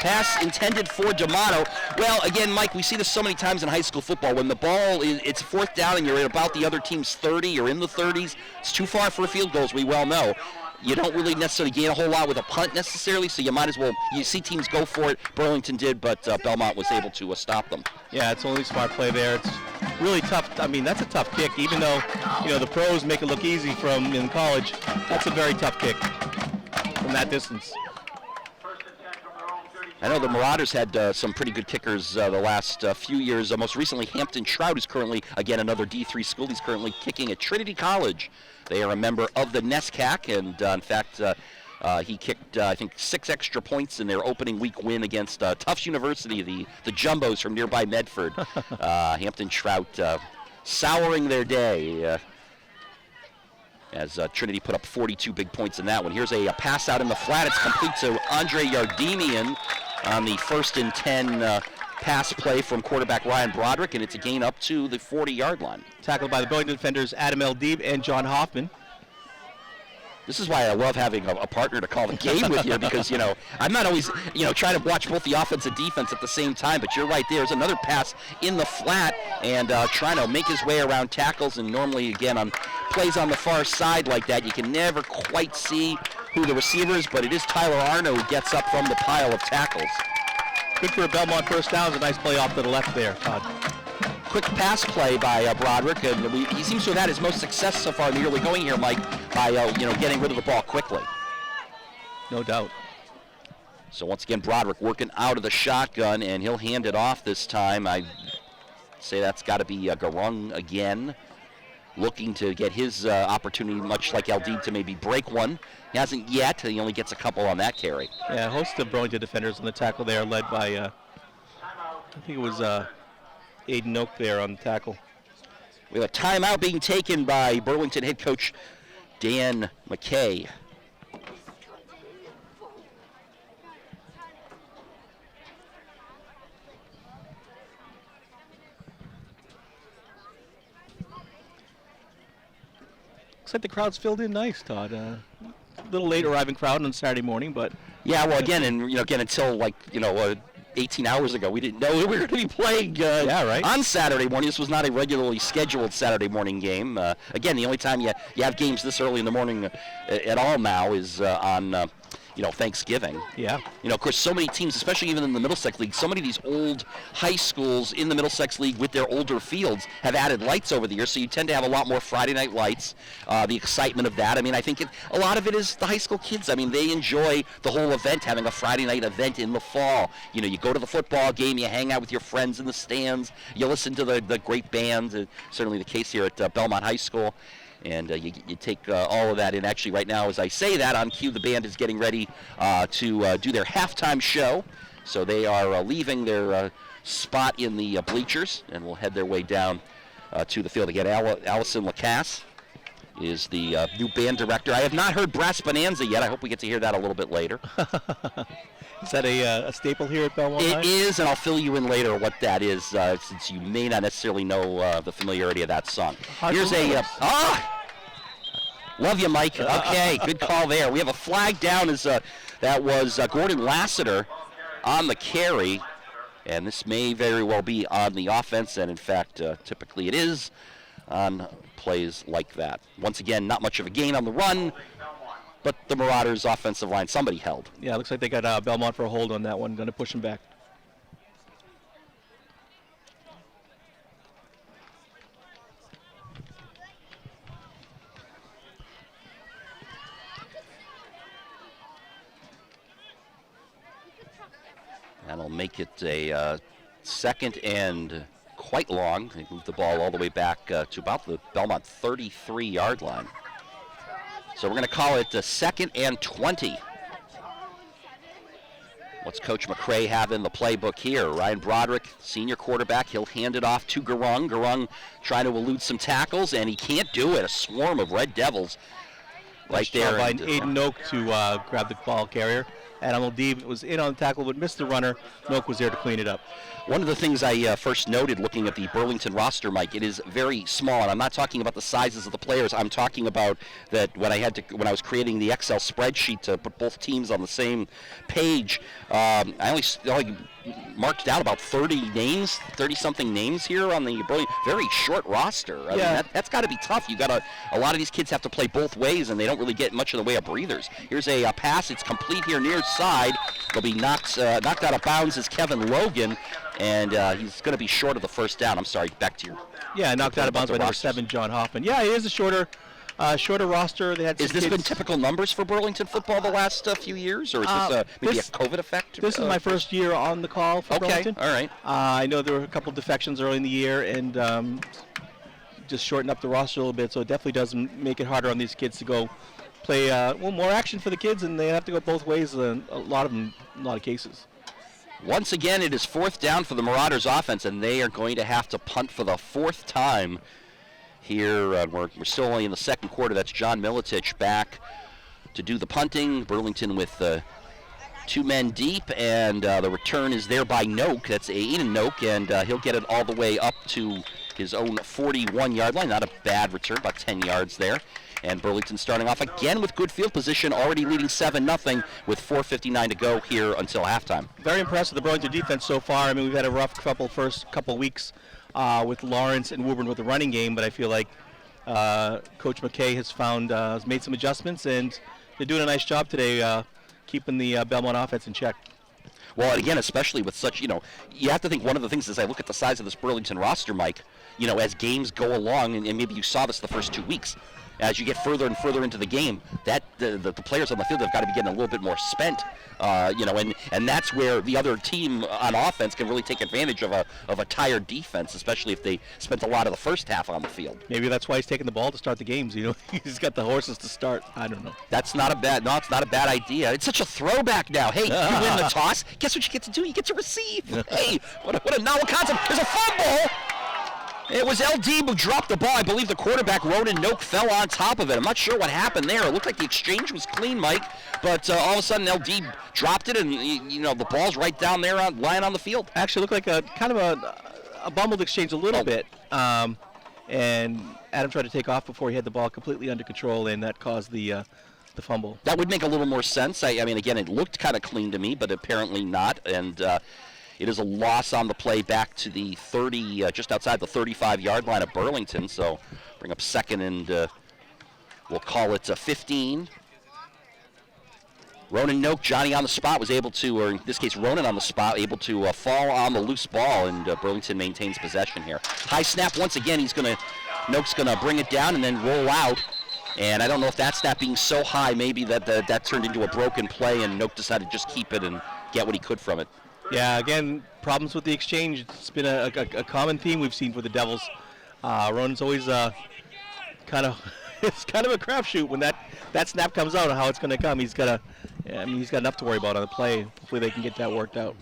Pass intended for D'Amato. Well, again, Mike, we see this so many times in high school football. When the ball it's fourth down and you're at about the other team's 30, you're in the 30s, it's too far for a field goal, as we well know. You don't really necessarily gain a whole lot with a punt necessarily, so you might as well, you see teams go for it. Burlington did, but Belmont was able to stop them. Yeah, it's only smart play there. It's really tough. I mean, that's a tough kick, even though, the pros make it look easy from in college. That's a very tough kick from that distance. I know the Marauders had some pretty good kickers the last few years. Most recently, Hampton Trout is currently, again, another D3 school. He's currently kicking at Trinity College. They are a member of the NESCAC, and in fact, he kicked, I think, 6 extra points in their opening week win against Tufts University, the Jumbos from nearby Medford. Hampton Trout souring their day as Trinity put up 42 big points in that one. Here's a pass out in the flat. It's complete to Andre Yardemian on the 1st and 10 pass play from quarterback Ryan Broderick, and it's a gain up to the 40-yard line. Tackled by the Burlington defenders Adam L. Deeb and John Hoffman. This is why I love having a partner to call the game with you, because, I'm not always, trying to watch both the offense and defense at the same time, but you're right. There's another pass in the flat and trying to make his way around tackles, and normally, again, on plays on the far side like that, you can never quite see who the receiver is, but it is Tyler Arnold who gets up from the pile of tackles. Good for a Belmont first down. It was a nice play off to the left there, Todd. Quick pass play by Broderick, and he seems to have had his most success so far in the early going here, Mike, by getting rid of the ball quickly. No doubt. So once again, Broderick working out of the shotgun, and he'll hand it off this time. I say that's got to be Garung again, looking to get his opportunity, much like Aldeed, to maybe break one. He hasn't yet. He only gets a couple on that carry. Yeah, a host of Burlington defenders on the tackle there, led by, I think it was Aiden Oak there on the tackle. We have a timeout being taken by Burlington head coach Dan McKay. Looks like the crowd's filled in nice, Todd. A little late arriving crowd on Saturday morning, but yeah, well, again, until 18 hours ago, we didn't know we were going to be playing on Saturday morning. This was not a regularly scheduled Saturday morning game. Again, the only time you have games this early in the morning at all now is on Thanksgiving. Yeah. Of course, so many teams, especially even in the Middlesex League, so many of these old high schools in the Middlesex League with their older fields have added lights over the years, so you tend to have a lot more Friday night lights, the excitement of that. I mean, I think a lot of it is the high school kids. I mean, they enjoy the whole event, having a Friday night event in the fall. You go to the football game, you hang out with your friends in the stands, you listen to the great bands, certainly the case here at Belmont High School. And you take all of that in. Actually, right now, as I say that, on cue, the band is getting ready to do their halftime show. So they are leaving their spot in the bleachers and will head their way down to the field. Again, Allison Lacasse is the new band director. I have not heard Brass Bonanza yet. I hope we get to hear that a little bit later. Is that a staple here at Belmont? It is, and I'll fill you in later what that is, since you may not necessarily know the familiarity of that song. Here's love you, Mike. Okay, good call there. We have a flag down as that was Gordon Lassiter on the carry, and this may very well be on the offense, and in fact, typically it is on plays like that. Once again, not much of a gain on the run, but the Marauders' offensive line, somebody held. Yeah, looks like they got Belmont for a hold on that one. Going to push him back. That'll make it a second and quite long. They moved the ball all the way back to about the Belmont 33-yard line. So we're going to call it second and 20. What's Coach McCray have in the playbook here? Ryan Broderick, senior quarterback, he'll hand it off to Garung. Garung trying to elude some tackles, and he can't do it. A swarm of Red Devils right there. By Aiden Oak to grab the ball carrier. And Aldeed was in on the tackle but missed the runner. Oak was there to clean it up. One of the things I first noted looking at the Burlington roster, Mike, it is very small, and I'm not talking about the sizes of the players. I'm talking about that when I was creating the Excel spreadsheet to put both teams on the same page, I only marked down about 30-something names here on the Burlington. Very short roster. I mean, that's got to be tough. A lot of these kids have to play both ways, and they don't really get much in the way of breathers. Here's a pass. It's complete here near side. They'll be knocked out of bounds as Kevin Logan, and he's going to be short of the first down. I'm sorry, back to you. Yeah, knocked out of bounds by number 7, John Hoffman. Yeah, it is a shorter roster. They had Has this been typical numbers for Burlington football the last few years, or is this maybe a COVID effect? This is my first year on the call for Burlington. Okay, all right. I know there were a couple defections early in the year, and just shortened up the roster a little bit, so it definitely does make it harder on these kids to go play more action for the kids, and they have to go both ways in a lot of cases. Once again, it is fourth down for the Marauders offense, and they are going to have to punt for the fourth time here. We're still only in the second quarter. That's John Militich back to do the punting. Burlington with 2 men deep, and the return is there by Noak. That's Aiden Noak, and he'll get it all the way up to his own 41-yard line. Not a bad return, about 10 yards there. And Burlington starting off again with good field position, already leading 7-0 with 4:59 to go here until halftime. Very impressed with the Burlington defense so far. I mean, we've had a rough first couple weeks with Lawrence and Woburn with the running game, but I feel like Coach McKay has made some adjustments, and they're doing a nice job today keeping the Belmont offense in check. Well, again, especially with such, you have to think one of the things as I look at the size of this Burlington roster, Mike, as games go along, and maybe you saw this the first 2 weeks, as you get further and further into the game, that the players on the field have got to be getting a little bit more spent, and that's where the other team on offense can really take advantage of a tired defense, especially if they spent a lot of the first half on the field. Maybe that's why he's taking the ball to start the games. He's got the horses to start. I don't know. It's not a bad idea. It's such a throwback now. Hey, you win the toss. Guess what you get to do? You get to receive. Hey, what a novel concept. There's a fumble. It was LD who dropped the ball. I believe the quarterback, Ronan Noak, fell on top of it. I'm not sure what happened there. It looked like the exchange was clean, Mike, but all of a sudden LD dropped it, and the ball's right down there lying on the field. Actually looked like a kind of a bumbled exchange a little bit, and Adam tried to take off before he had the ball completely under control, and that caused the fumble. That would make a little more sense. I mean, again, it looked kind of clean to me, but apparently not, and it is a loss on the play back to the 30, just outside the 35-yard line of Burlington. So bring up second and we'll call it 15. Ronan Noak, Johnny on the spot, was able to, or in this case Ronan on the spot, able to fall on the loose ball, and Burlington maintains possession here. High snap once again. Noak's going to bring it down and then roll out. And I don't know if that snap being so high, maybe that turned into a broken play, and Noak decided to just keep it and get what he could from it. Yeah, again, problems with the exchange. It's been a common theme we've seen for the Devils. Ronan's always kind of it's kind of a crapshoot when that snap comes out, how it's going to come. He's got enough to worry about on the play. Hopefully they can get that worked out.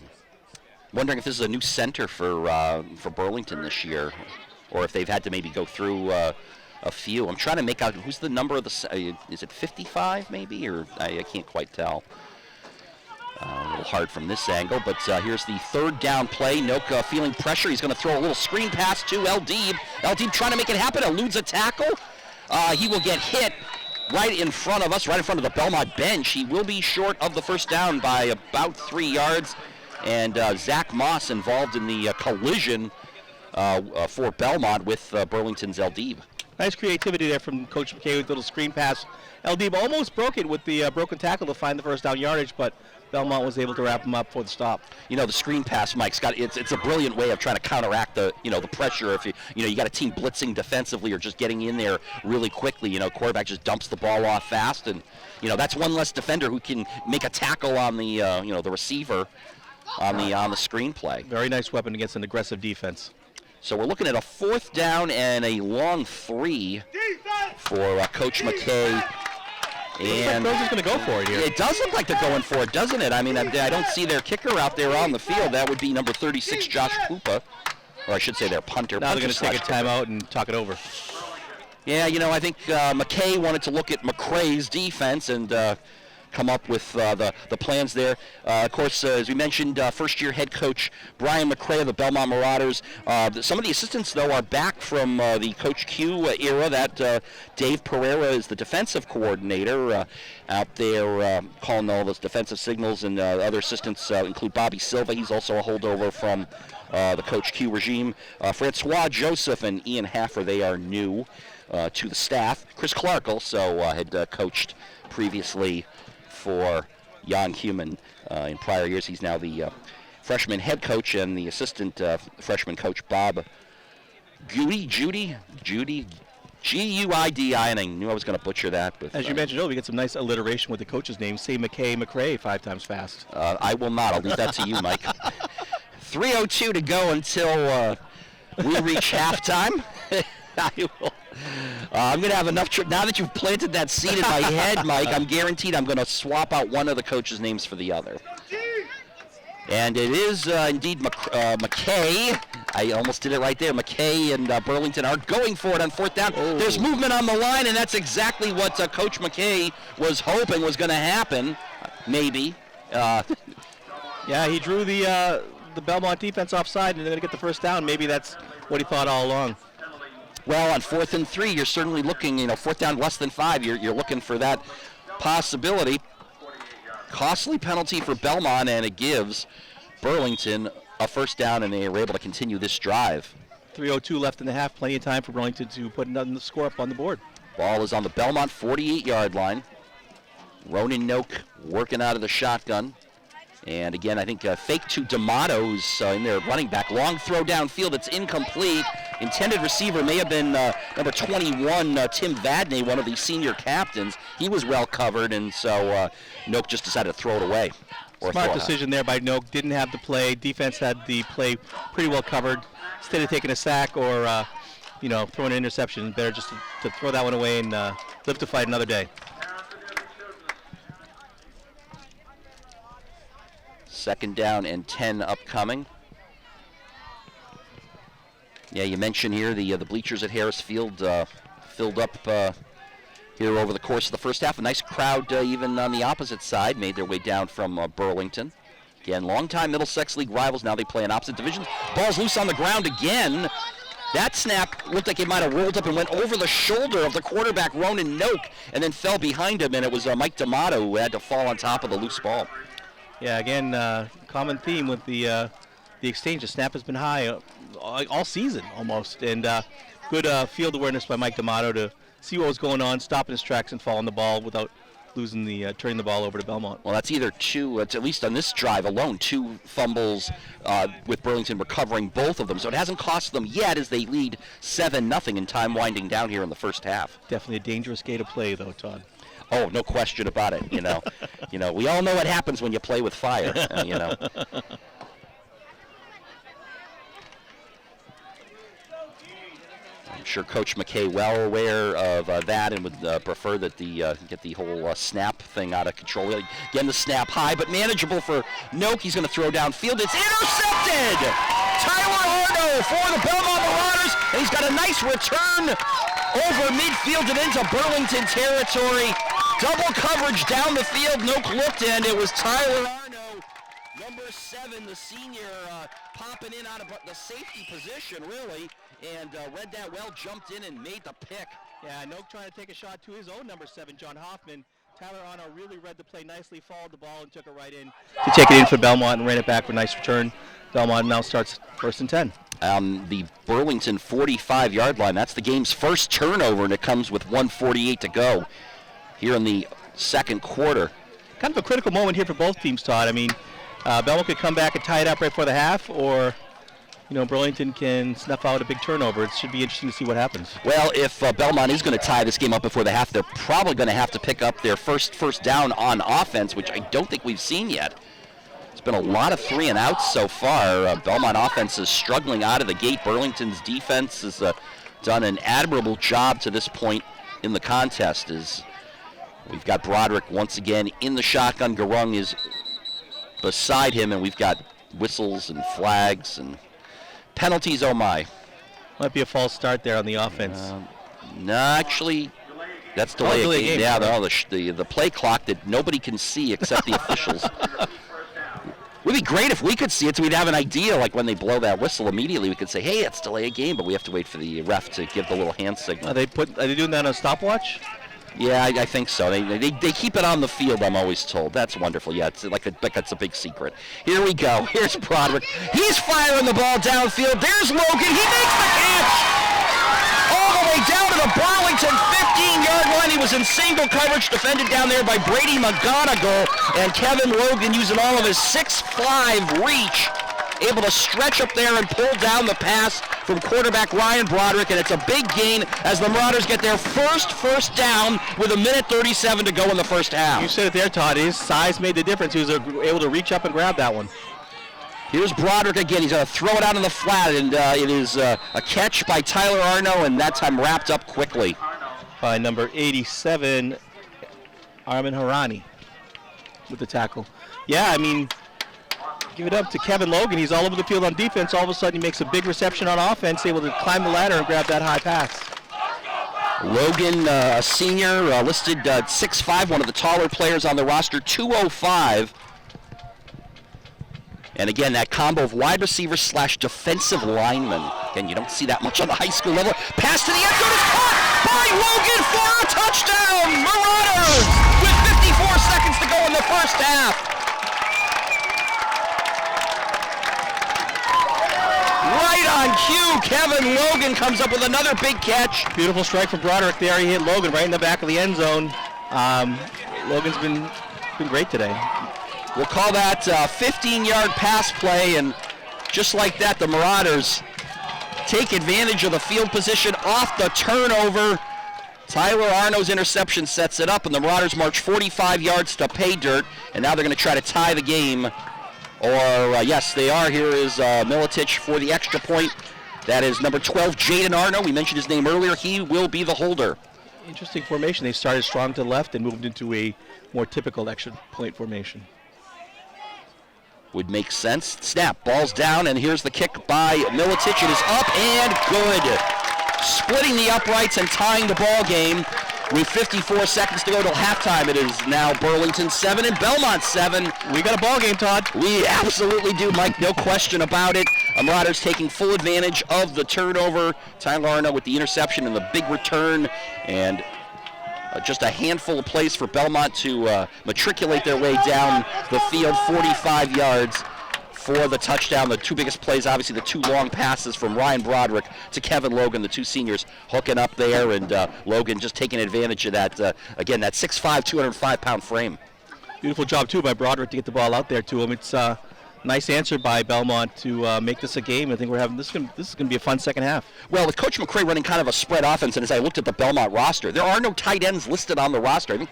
Wondering if this is a new center for Burlington this year, or if they've had to maybe go through a few. I'm trying to make out who's the number of the. Is it 55 maybe, or I can't quite tell. A little hard from this angle, but here's the third down play. Noak feeling pressure. He's going to throw a little screen pass to Eldib. Eldib trying to make it happen. Eludes a tackle. He will get hit right in front of us, right in front of the Belmont bench. He will be short of the first down by about 3 yards. And Zach Moss involved in the collision for Belmont with Burlington's Eldib. Nice creativity there from Coach McKay with a little screen pass. Eldib almost broke it with the broken tackle to find the first down yardage, but Belmont was able to wrap him up for the stop. The screen pass, Mike, it's a brilliant way of trying to counteract the pressure. If you got a team blitzing defensively or just getting in there really quickly, quarterback just dumps the ball off fast, and that's one less defender who can make a tackle on the the receiver on the screen play. Very nice weapon against an aggressive defense. So we're looking at a 4th down and a long 3 for Coach McKay. And they're just going to go for it here. It does look like they're going for it, doesn't it? I mean, I don't see their kicker out there on the field. That would be number 36, Josh Pupa. Or I should say their punter. Now they're going to take a timeout and talk it over. Yeah, I think McKay wanted to look at McRae's defense and come up with the plans there. Of course, as we mentioned, first-year head coach Brian McRae of the Belmont Marauders. Some of the assistants, though, are back from the Coach Q era. That Dave Pereira is the defensive coordinator out there calling all those defensive signals, and other assistants include Bobby Silva. He's also a holdover from the Coach Q regime. Francois Joseph and Ian Haffer, they are new to the staff. Chris Clark also had coached previously for Jan Human in prior years. He's now the freshman head coach, and the assistant freshman coach Bob Judy, G-U-I-D-I, and I knew I was going to butcher that. As you mentioned, we get some nice alliteration with the coach's name. Say McRae 5 times fast. I will not. I'll leave that to you, Mike. 3:02 to go until we reach halftime. I'm going to have enough now that you've planted that seed in my head, Mike. I'm guaranteed I'm going to swap out one of the coaches' names for the other. And it is indeed McKay. I almost did it right there. McKay and Burlington are going for it on 4th down. Oh. There's movement on the line, and that's exactly what Coach McKay was hoping was going to happen, maybe. Yeah, he drew the Belmont defense offside, and they're going to get the first down. Maybe that's what he thought all along. Well, on 4th and 3, you're certainly looking, 4th down less than 5, you're looking for that possibility. Costly penalty for Belmont, and it gives Burlington a first down, and they are able to continue this drive. 3:02 left in the half, plenty of time for Burlington to put another score up on the board. Ball is on the Belmont 48-yard line. Ronan Noak working out of the shotgun. And again, I think fake to D'Amato's in their running back. Long throw downfield, it's incomplete. Intended receiver may have been number 21, Tim Vadney, one of the senior captains. He was well covered, and so Noak just decided to throw it away. Smart decision there by Noak. Didn't have the play. Defense had the play pretty well covered. Instead of taking a sack or throwing an interception, better just to throw that one away and live to fight another day. Second down and 10 upcoming. Yeah, you mentioned here the bleachers at Harris Field filled up here over the course of the first half. A nice crowd even on the opposite side made their way down from Burlington. Again, longtime Middlesex League rivals. Now they play in opposite divisions. Ball's loose on the ground again. That snap looked like it might have rolled up and went over the shoulder of the quarterback, Ronan Noak, and then fell behind him, and it was Mike D'Amato who had to fall on top of the loose ball. Yeah, again, common theme with the exchange. The snap has been high all season almost, and good field awareness by Mike D'Amato to see what was going on, stop in his tracks and fall on the ball without losing turning the ball over to Belmont. Well, that's either two, at least on this drive alone, 2 fumbles with Burlington recovering both of them. So it hasn't cost them yet as they lead 7-0 in time winding down here in the first half. Definitely a dangerous game to play, though, Todd. Oh, no question about it. We all know what happens when you play with fire. I'm sure Coach McKay well aware of that and would prefer that get the whole snap thing out of control. Again, the snap high, but manageable for Noak. He's going to throw downfield. It's intercepted! Tyler Arnold for the Belmont Marauders, and he's got a nice return over midfield and into Burlington territory. Double coverage down the field. Noak looked, and it was Tyler Arnold, number 7, the senior, popping in out of the safety position, really, and read that well, jumped in and made the pick. Yeah, Noak trying to take a shot to his own number 7, John Hoffman. Tyler Arnold really read the play nicely, followed the ball, and took it right in to take it in for Belmont and ran it back with a nice return. Belmont now starts 1st and 10. The Burlington 45-yard line. That's the game's first turnover, and it comes with 1:48 to go here in the second quarter. Kind of a critical moment here for both teams, Todd. I mean, Belmont could come back and tie it up right before the half, or Burlington can snuff out a big turnover. It should be interesting to see what happens. Well, if Belmont is going to tie this game up before the half, they're probably going to have to pick up their first down on offense, which I don't think we've seen yet. It's been a lot of 3 and outs so far. Belmont offense is struggling out of the gate. Burlington's defense has done an admirable job to this point in the contest. We've got Broderick once again in the shotgun. Garung is beside him, and we've got whistles and flags and penalties. Oh my! Might be a false start there on the offense. No, actually, that's delay a game. Yeah, the play clock that nobody can see except the officials. Would be great if we could see it, so we'd have an idea. Like when they blow that whistle, immediately we could say, "Hey, it's delay a game," but we have to wait for the ref to give the little hand signal. Are they doing that on a stopwatch? Yeah, I think so. They keep it on the field, I'm always told. That's wonderful. Yeah, it's like it's a big secret. Here we go. Here's Broderick. He's firing the ball downfield. There's Logan. He makes the catch! All the way down to the Burlington 15-yard line. He was in single coverage, defended down there by Brady McGonigal, and Kevin Logan using all of his 6'5" reach, able to stretch up there and pull down the pass from quarterback Ryan Broderick, and it's a big gain as the Marauders get their first down with 1:37 to go in the first half. You said it there, Todd. His size made the difference. He was able to reach up and grab that one. Here's Broderick again. He's going to throw it out on the flat, and it is a catch by Tyler Arno, and that time wrapped up quickly. By number 87, Armin Harani with the tackle. Yeah, I mean, give it up to Kevin Logan. He's all over the field on defense. All of a sudden, he makes a big reception on offense, able to climb the ladder and grab that high pass. Logan, a senior, listed 6'5", one of the taller players on the roster, 205. And again, that combo of wide receiver / defensive lineman. Again, you don't see that much on the high school level. Pass to the end zone is caught by Logan for a touchdown! Marauders with 54 seconds to go in the first half. Right on cue, Kevin Logan comes up with another big catch. Beautiful strike from Broderick there. He hit Logan right in the back of the end zone. Logan's been great today. We'll call that a 15-yard pass play, and just like that, the Marauders take advantage of the field position off the turnover. Tyler Arnold's interception sets it up, and the Marauders march 45 yards to pay dirt, and now they're going to try to tie the game. Or, yes, they are. Here is Milicic for the extra point. That is number 12, Jaden Arnold. We mentioned his name earlier. He will be the holder. Interesting formation. They started strong to the left and moved into a more typical extra point formation. Would make sense. Snap, ball's down, and here's the kick by Milicic. It is up and good. Splitting the uprights and tying the ball game. With 54 seconds to go till halftime, it is now Burlington 7 and Belmont 7. We got a ball game, Todd. We absolutely do, Mike. No question about it. Marauders taking full advantage of the turnover. Tyler Arnold with the interception and the big return, and just a handful of plays for Belmont to matriculate their way down the field, 45 yards for the touchdown. The two biggest plays, obviously, the two long passes from Ryan Broderick to Kevin Logan, the two seniors hooking up there, and Logan just taking advantage of that, again, that 6'5", 205-pound frame. Beautiful job, too, by Broderick to get the ball out there to him. It's nice answer by Belmont to make this a game. I think we're having this is going to be a fun second half. Well, with Coach McCray running kind of a spread offense, and as I looked at the Belmont roster, there are no tight ends listed on the roster. I think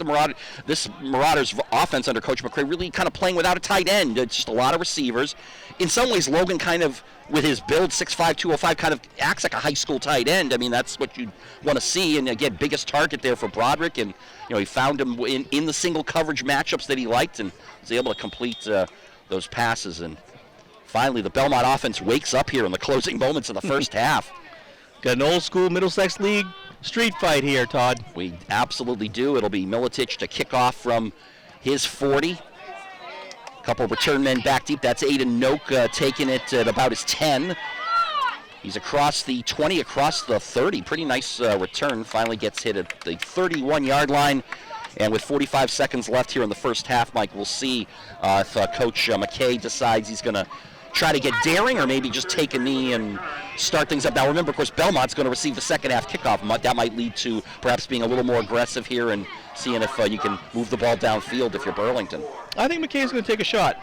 this Marauders offense under Coach McCray really kind of playing without a tight end. It's just a lot of receivers. In some ways, Logan kind of, with his build, 6'5", 205, kind of acts like a high school tight end. I mean, that's what you want to see. And again, biggest target there for Broderick, and he found him in the single coverage matchups that he liked, and was able to complete those passes. And finally, the Belmont offense wakes up here in the closing moments of the first half. Got an old school Middlesex League street fight here, Todd. We absolutely do. It'll be Milicic to kick off from his 40. A couple of return men back deep. That's Aiden Noak taking it at about his 10. He's across the 20, across the 30. Pretty nice return. Finally gets hit at the 31-yard line. And with 45 seconds left here in the first half, Mike, we'll see if Coach McKay decides he's going to try to get daring or maybe just take a knee and start things up. Now, remember, of course, Belmont's going to receive the second half kickoff. That might lead to perhaps being a little more aggressive here and seeing if you can move the ball downfield if you're Burlington. I think McKay's going to take a shot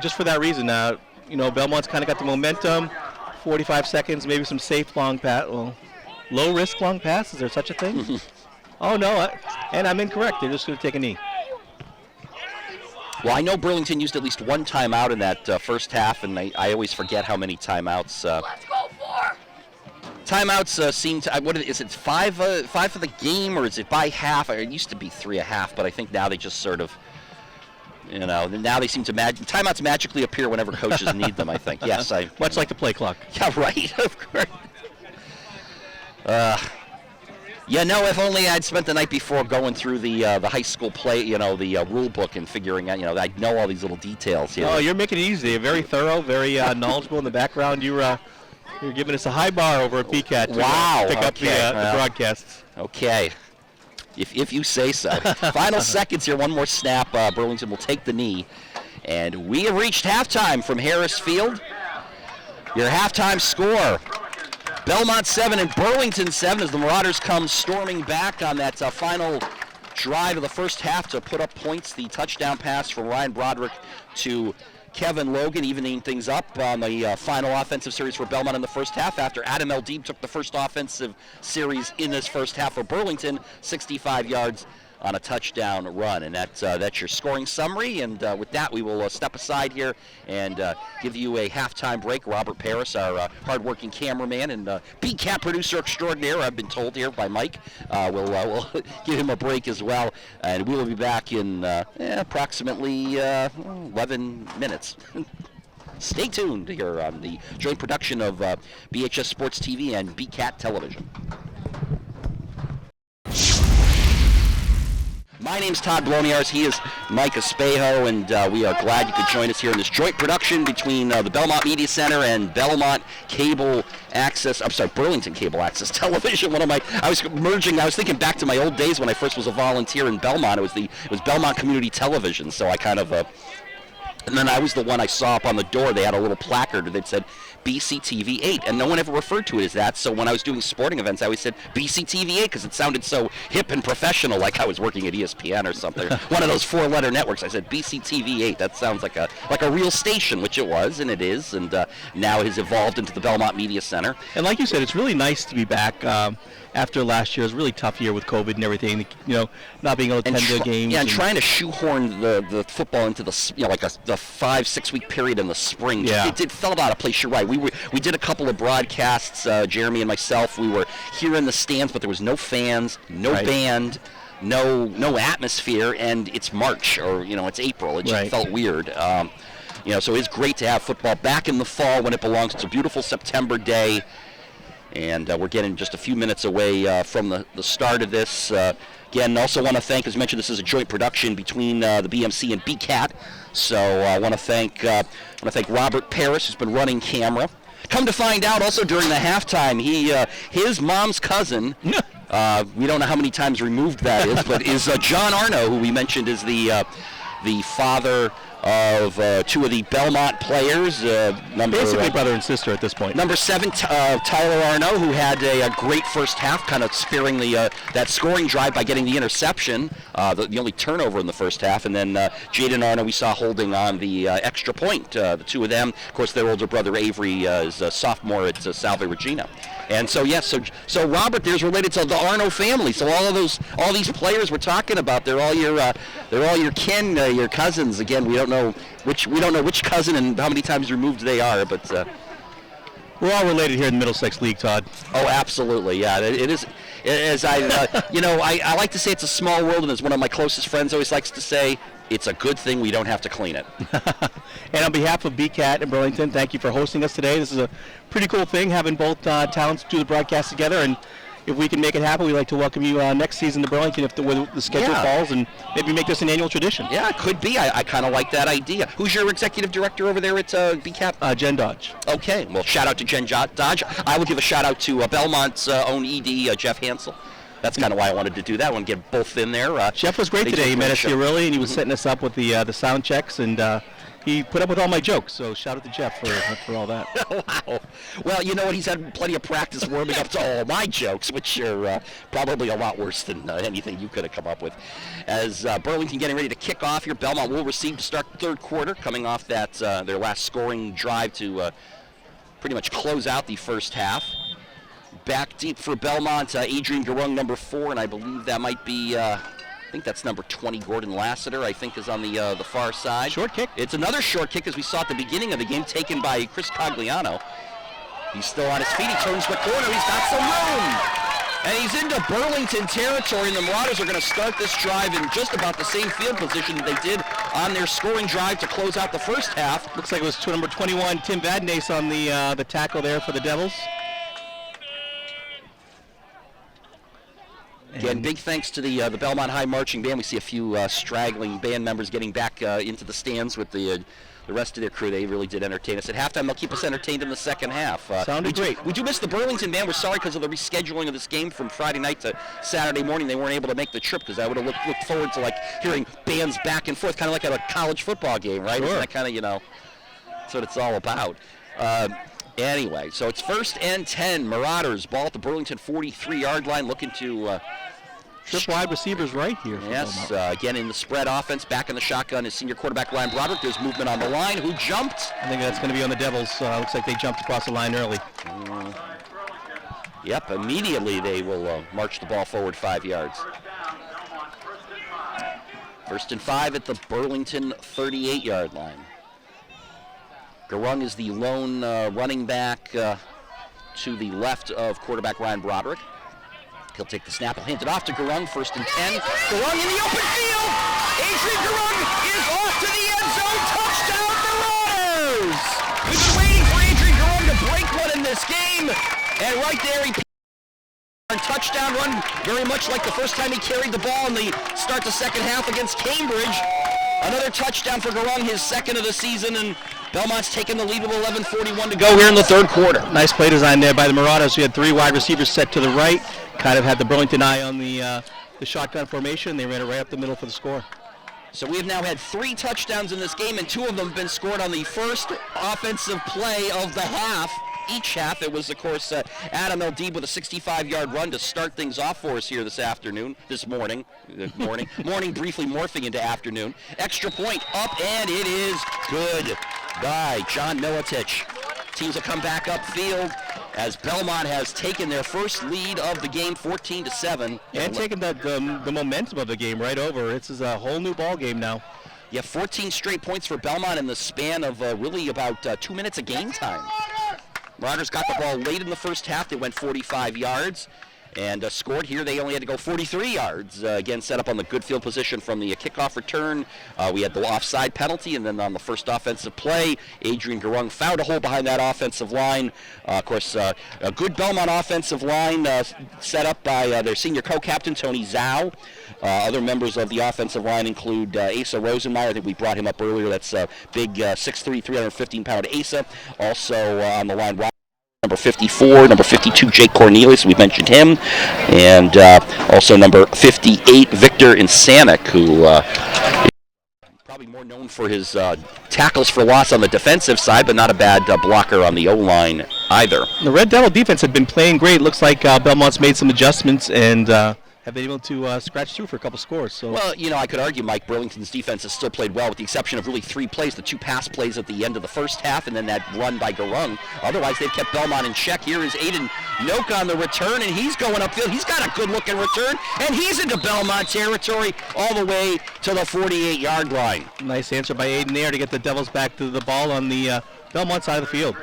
just for that reason. Belmont's kind of got the momentum, 45 seconds, maybe some safe long pass. Well, low-risk long pass, is there such a thing? Oh, no, and I'm incorrect. They're just going to take a knee. Well, I know Burlington used at least one timeout in that first half, and I always forget how many timeouts. Let's go for. Timeouts seem to, is it five for the game, or is it by half? It used to be 3.5, but I think now they just sort of, now they seem to, timeouts magically appear whenever coaches need them, I think. Yes, Much like the play clock. Yeah, right, of course. If only I'd spent the night before going through the high school play, the rule book and figuring out, I know all these little details. Oh, you're making it easy. You're very thorough, very knowledgeable in the background. You're giving us a high bar over at BCAT to pick up the broadcasts. Okay, if you say so. Final seconds here, one more snap. Burlington will take the knee. And we have reached halftime from Harris Field. Your halftime score. Belmont 7 and Burlington 7 as the Marauders come storming back on that final drive of the first half to put up points. The touchdown pass from Ryan Broderick to Kevin Logan, evening things up on the final offensive series for Belmont in the first half after Adam Eldeeb took the first offensive series in this first half for Burlington, 65 yards on a touchdown run. And that's your scoring summary. And with that, we will step aside here and give you a halftime break. Robert Paris, our hardworking cameraman and BCAT producer extraordinaire, I've been told here by Mike, we'll give him a break as well. And we will be back in approximately 11 minutes. Stay tuned here on the joint production of BHS Sports TV and BCAT Television. My name's Todd Bloniarz. He is Mike Espejo, and we are glad you could join us here in this joint production between the Belmont Media Center and Belmont Cable Access. I'm sorry, Burlington Cable Access Television. I was thinking back to my old days when I first was a volunteer in Belmont. It was Belmont Community Television, so I kind of. And then I was the one I saw up on the door. They had a little placard that said BCTV 8, and no one ever referred to it as that. So when I was doing sporting events, I always said BCTV 8 because it sounded so hip and professional, like I was working at ESPN or something. One of those four-letter networks. I said BCTV 8. That sounds like a real station, which it was, and it is, and now it has evolved into the Belmont Media Center. And like you said, it's really nice to be back. After last year, it was a really tough year with COVID and everything, not being able to attend the games. Yeah, and trying to shoehorn the football into the 5-6 week period in the spring. Yeah. It felt out of place. You're right. We did a couple of broadcasts, Jeremy and myself. We were here in the stands, but there was no fans, no band, no atmosphere, and it's March or it's April. It just felt weird. So it's great to have football back in the fall when it belongs. It's a beautiful September day. And we're getting just a few minutes away from the start of this. Again, also want to thank, as mentioned, this is a joint production between the BMC and BCAT. So I want to thank Robert Paris, who's been running camera. Come to find out, also during the halftime, his mom's cousin. We don't know how many times removed that is, but is John Arnold, who we mentioned is the father of two of the Belmont players. Basically brother and sister at this point. Number 7, Tyler Arnold, who had a great first half, kind of sparing that scoring drive by getting the interception, the only turnover in the first half. And then Jaden Arnold we saw holding on the extra point. The two of them, of course, their older brother Avery is a sophomore at Salve Regina. And so so Robert there's related to the Arnold family. So all these players we're talking about, they're all your kin, your cousins. Again, we don't know which cousin and how many times removed they are, but we're all related here in the Middlesex League, Todd. Oh, absolutely, yeah. It is. As I like to say, it's a small world, and as one of my closest friends always likes to say, it's a good thing we don't have to clean it. And on behalf of BCAT and Burlington, thank you for hosting us today. This is a pretty cool thing, having both talents do the broadcast together, and if we can make it happen, we'd like to welcome you next season to Burlington if the schedule falls, and maybe make this an annual tradition. Yeah, it could be. I kind of like that idea. Who's your executive director over there at BCAT? Jen Dodge. Okay, well, shout out to Jen Dodge. I will give a shout out to Belmont's own ED, Jeff Hansel. That's kind of why I wanted to do that. I want to get both in there. Jeff was great today. He met us here early, and he was setting us up with the sound checks, and he put up with all my jokes. So shout out to Jeff for all that. Wow. Well, you know what? He's had plenty of practice warming up to all my jokes, which are probably a lot worse than anything you could have come up with. As Burlington getting ready to kick off here, Belmont will receive to start the third quarter, coming off that their last scoring drive to pretty much close out the first half. Back deep for Belmont, Adrian Garung, number 4, and I believe that might be, I think that's number 20, Gordon Lassiter, I think is on the far side. Short kick. It's another short kick, as we saw at the beginning of the game, taken by Chris Cogliano. He's still on his feet. He turns the corner. He's got some room. And he's into Burlington territory, and the Marauders are going to start this drive in just about the same field position that they did on their scoring drive to close out the first half. Looks like it was number 21, Tim Vadnais on the tackle there for the Devils. Again, big thanks to the Belmont High Marching Band. We see a few straggling band members getting back into the stands with the rest of their crew. They really did entertain us. At halftime, they'll keep us entertained in the second half. Sounded great. We do miss the Burlington band. We're sorry because of the rescheduling of this game from Friday night to Saturday morning. They weren't able to make the trip because I would have looked forward to hearing bands back and forth, kind of like at a college football game, right? Sure. Isn't that kind of, that's what it's all about. Anyway, so it's 1st and 10. Marauders, ball at the Burlington 43-yard line, looking to... Trip wide receivers right here. Yes, again in the spread offense, back in the shotgun is senior quarterback Ryan Broderick. There's movement on the line. Who jumped? I think that's going to be on the Devils. Looks like they jumped across the line early. Yep, immediately they will march the ball forward 5 yards. 1st and 5 at the Burlington 38-yard line. Garung is the lone running back to the left of quarterback Ryan Broderick. He'll take the snap. He'll hand it off to Garung. 1st and 10. Garung in the open field. Adrian Garung is off to the end zone. Touchdown, Marauders! We've been waiting for Adrian Garung to break one in this game. And right there, he touchdown run, very much like the first time he carried the ball in the start the second half against Cambridge. Another touchdown for Garung, his second of the season, and Belmont's taken the lead with 11:41 to go here in the third quarter. Nice play design there by the Marauders. We had 3 wide receivers set to the right, kind of had the Burlington eye on the shotgun formation. They ran it right up the middle for the score. So we have now had 3 touchdowns in this game, and 2 of them have been scored on the first offensive play of the half. Each half, it was, of course, Adam Eldib with a 65-yard run to start things off for us here this morning, briefly morphing into afternoon. Extra point up, and it is good by John Milicic. Teams will come back upfield as Belmont has taken their first lead of the game, 14-7. And taken the momentum of the game right over. This is a whole new ball game now. Yeah, 14 straight points for Belmont in the span of really about 2 minutes of game time. Marauders got the ball late in the first half. They went 45 yards and scored here. They only had to go 43 yards. Again, set up on the good field position from the kickoff return. We had the offside penalty, and then on the first offensive play, Adrian Garung found a hole behind that offensive line. Of course, a good Belmont offensive line set up by their senior co-captain, Tony Zhao. Other members of the offensive line include Asa Rosenmeyer. I think we brought him up earlier. That's big 6'3", 315-pound Asa. Also on the line, number 54, number 52, Jake Cornelius, we mentioned him, and also number 58, Victor Insanik, who is probably more known for his tackles for loss on the defensive side, but not a bad blocker on the O-line either. The Red Devil defense had been playing great. Looks like Belmont's made some adjustments and have been able to scratch through for a couple scores. So. Well, you know, I could argue Mike Burlington's defense has still played well with the exception of really 3 plays, the 2 pass plays at the end of the first half and then that run by Garung. Otherwise, they've kept Belmont in check. Here is Aiden Noak on the return, and he's going upfield. He's got a good-looking return, and he's into Belmont territory all the way to the 48-yard line. Nice answer by Aiden there to get the Devils back to the ball on the Belmont side of the field.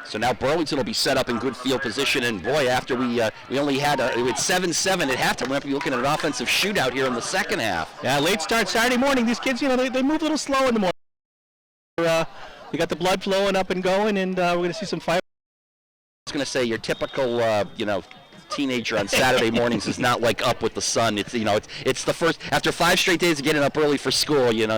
So now Burlington will be set up in good field position, and boy, after we only had it's 7-7 at halftime, we'll be looking at an offensive shootout here in the second half. Yeah, late start Saturday morning. These kids, you know, they move a little slow in the morning. They got the blood flowing up and going, and we're going to see some fire. I was going to say your typical, teenager on Saturday mornings is not like up with the sun. It's it's the first after 5 straight days of getting up early for school. You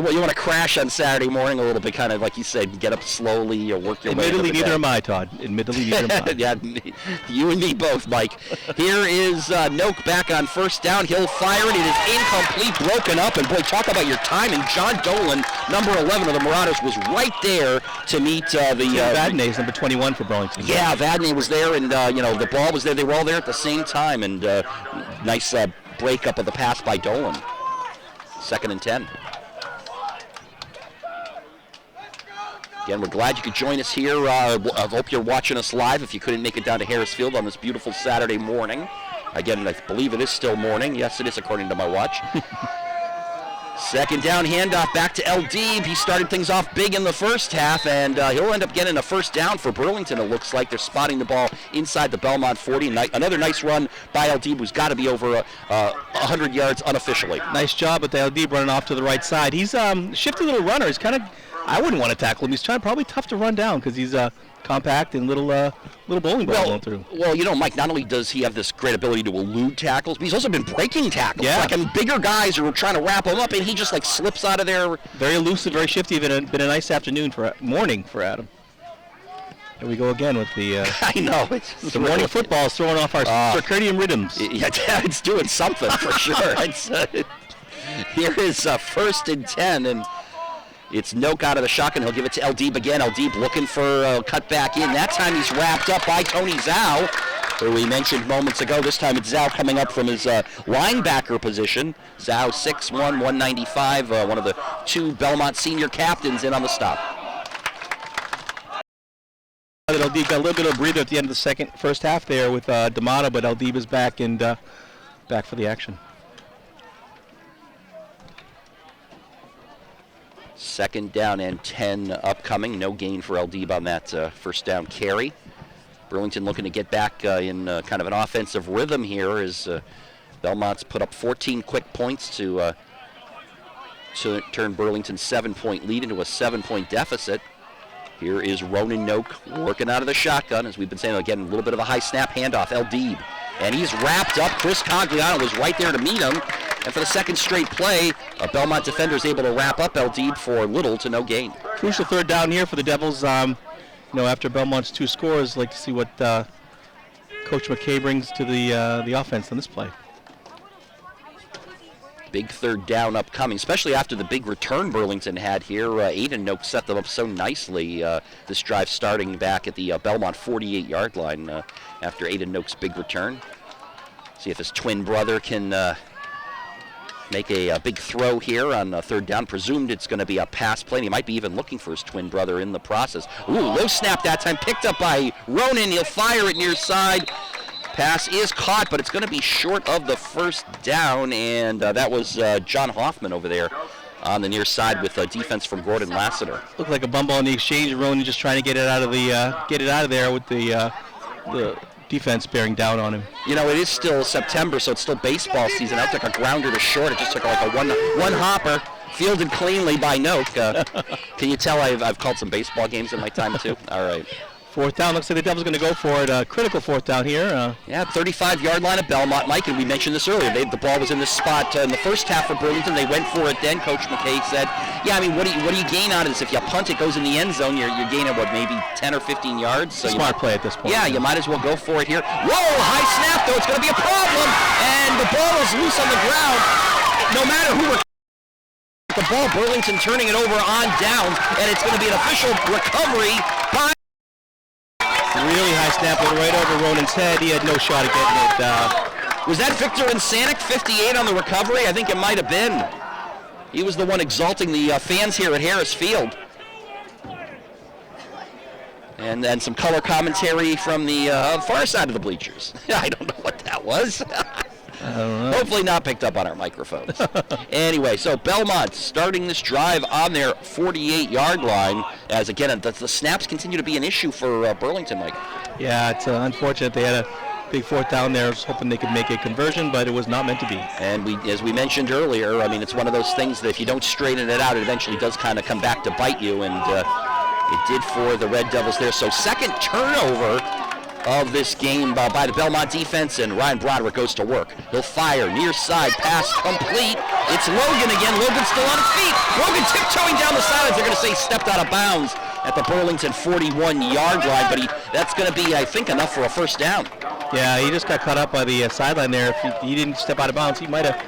want to crash on Saturday morning a little bit, kind of like you said, get up slowly or work your way. Admittedly, neither am I, Todd. Admittedly, neither am I. Yeah, you and me both, Mike. Here is Noak back on first down. He'll fire it. It is incomplete, broken up, and boy, talk about your timing. John Dolan, number 11 of the Marauders, was right there to meet Vadnais, number 21 for Burlington. Yeah, Vadnais was there, and the ball was there. They were all there at the same time, and nice breakup of the pass by Dolan. 2nd and 10. Again, we're glad you could join us here. I hope you're watching us live if you couldn't make it down to Harris Field on this beautiful Saturday morning. Again, I believe it is still morning. Yes, it is according to my watch. 2nd down handoff back to Eldib. He started things off big in the first half, and he'll end up getting a first down for Burlington, it looks like. They're spotting the ball inside the Belmont 40. Another nice run by Eldib, who's got to be over 100 yards unofficially. Nice job with Eldib running off to the right side. He's shifty little runner. He's kind of, I wouldn't want to tackle him. He's probably tough to run down because he's compact and little bowling ball going through. Well, Mike, not only does he have this great ability to elude tackles, but he's also been breaking tackles. Yeah. Like, bigger guys are trying to wrap him up, and he just slips out of there. Very elusive, very shifty. Been a nice morning for Adam. Here we go again with the. I know. The morning football is throwing off our circadian rhythms. Yeah, it's doing something for sure. Here is 1st and 10, and it's Noak out of the shotgun. He'll give it to Eldib again. Eldib looking for a cut back in. That time he's wrapped up by Tony Zhao, who we mentioned moments ago. This time it's Zhao coming up from his linebacker position. Zhao 6'1", 195, one of the 2 Belmont senior captains in on the stop. Eldib got a little bit of a breather at the end of the first half there with D'Amato, but Eldib is back and back for the action. 2nd down and 10 upcoming. No gain for Eldib on that first down carry. Burlington looking to get back in kind of an offensive rhythm here as Belmont's put up 14 quick points to turn Burlington's 7-point lead into a 7-point deficit. Here is Ronan Noak working out of the shotgun, as we've been saying, again, a little bit of a high snap handoff, El Deeb. And he's wrapped up. Chris Cogliano was right there to meet him. And for the second straight play, a Belmont defender is able to wrap up El Deeb for little to no gain. Crucial third down here for the Devils. After Belmont's 2 scores, like to see what Coach McKay brings to the offense on this play. Big third down upcoming, especially after the big return Burlington had here. Aiden Noak set them up so nicely. This drive starting back at the Belmont 48-yard line after Aiden Noak's big return. See if his twin brother can make a big throw here on third down. Presumed it's going to be a pass play. And he might be even looking for his twin brother in the process. Ooh, low snap that time, picked up by Ronan. He'll fire it near side. Pass is caught, but it's going to be short of the first down, and that was John Hoffman over there on the near side with defense from Gordon Lassiter. Looked like a bumble on the exchange. Ronan just trying to get it out of there with the defense bearing down on him. You know, it is still September, so it's still baseball season. That took a grounder to short. It just took like a one hopper, fielded cleanly by Noak. Can you tell I've called some baseball games in my time too? All right. Fourth down. Looks like the Devils going to go for it. Critical fourth down here. 35-yard line of Belmont, Mike, and we mentioned this earlier. The ball was in this spot in the first half for Burlington. They went for it then. Coach McKay said, yeah, I mean, what do you gain out of this? If you punt, it goes in the end zone. You're gaining, maybe 10 or 15 yards? So Smart play at this point. Yeah, you might as well go for it here. Whoa, high snap, though. It's going to be a problem. And the ball is loose on the ground. No matter who the ball, Burlington turning it over on downs, and it's going to be an official recovery by... Really high snap went right over Ronan's head. He had no shot at getting it. Was that Victor Insanic, 58 on the recovery? I think it might have been. He was the one exalting the fans here at Harris Field. And then some color commentary from the far side of the bleachers. I don't know what that was. I don't know. Hopefully not picked up on our microphones. Anyway, so Belmont starting this drive on their 48-yard line, as again, the snaps continue to be an issue for Burlington, Mike. Yeah, it's unfortunate. They had a big fourth down there. I was hoping they could make a conversion, but it was not meant to be. And as we mentioned earlier, I mean, it's one of those things that if you don't straighten it out, it eventually does kind of come back to bite you, and it did for the Red Devils there. So second turnover of this game by the Belmont defense, and Ryan Broderick goes to work. He'll fire, near side, pass complete. It's Logan again. Logan's still on his feet. Logan tiptoeing down the sidelines. They're going to say stepped out of bounds at the Burlington 41-yard line, but that's going to be, I think, enough for a first down. Yeah, he just got caught up by the sideline there. If he didn't step out of bounds, he might have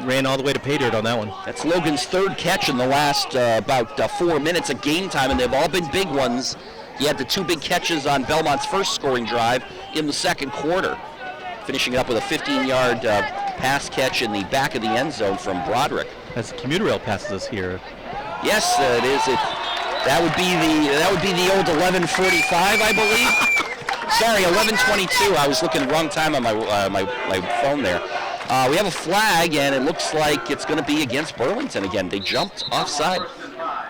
ran all the way to pay dirt on that one. That's Logan's third catch in the last about 4 minutes of game time, and they've all been big ones. He had the 2 big catches on Belmont's first scoring drive in the second quarter, finishing it up with a 15-yard pass catch in the back of the end zone from Broderick. As the commuter rail passes us here. Yes, it is. That would be the old 11:45, I believe. Sorry, 11:22. I was looking wrong time on my phone there. We have a flag, and it looks like it's going to be against Burlington again. They jumped offside.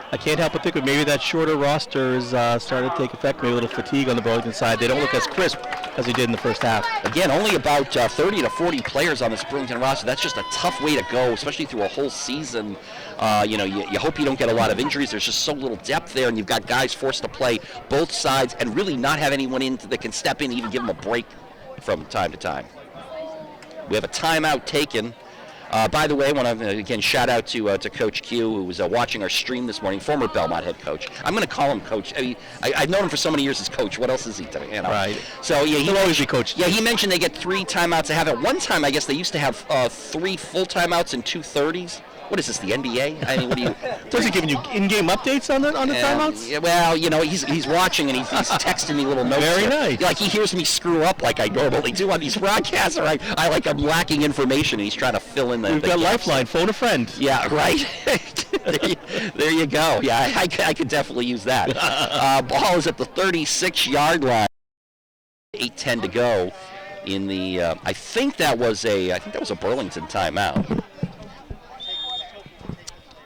I can't help but think that maybe that shorter roster is starting to take effect, maybe a little fatigue on the Burlington side. They don't look as crisp as they did in the first half. Again, only about 30 to 40 players on this Burlington roster. That's just a tough way to go, especially through a whole season. You hope you don't get a lot of injuries. There's just so little depth there, and you've got guys forced to play both sides and really not have anyone in that can step in and even give them a break from time to time. We have a timeout taken. By the way, I want to again shout out to Coach Q, who was watching our stream this morning, former Belmont head coach. I'm going to call him Coach. I mean, I've known him for so many years as Coach. What else is he doing? You know? Right. So yeah, he'll always be Coach. Yeah, he mentioned they get 3 timeouts. They have at one time, I guess they used to have 3 full timeouts and 2 30s. What is this, the NBA? I mean, what do you? So is he giving you in-game updates on the timeouts? Yeah, well, he's watching and he's texting me little notes. Very here. nice. Like he hears me screw up like I normally do on these broadcasts, or I'm lacking information and he's trying to fill in the. We've got gaps. Lifeline. Phone a friend. Yeah, right. there you go. Yeah, I could definitely use that. Ball is at the 36-yard line. 8:10 to go in the. I think that was a Burlington timeout.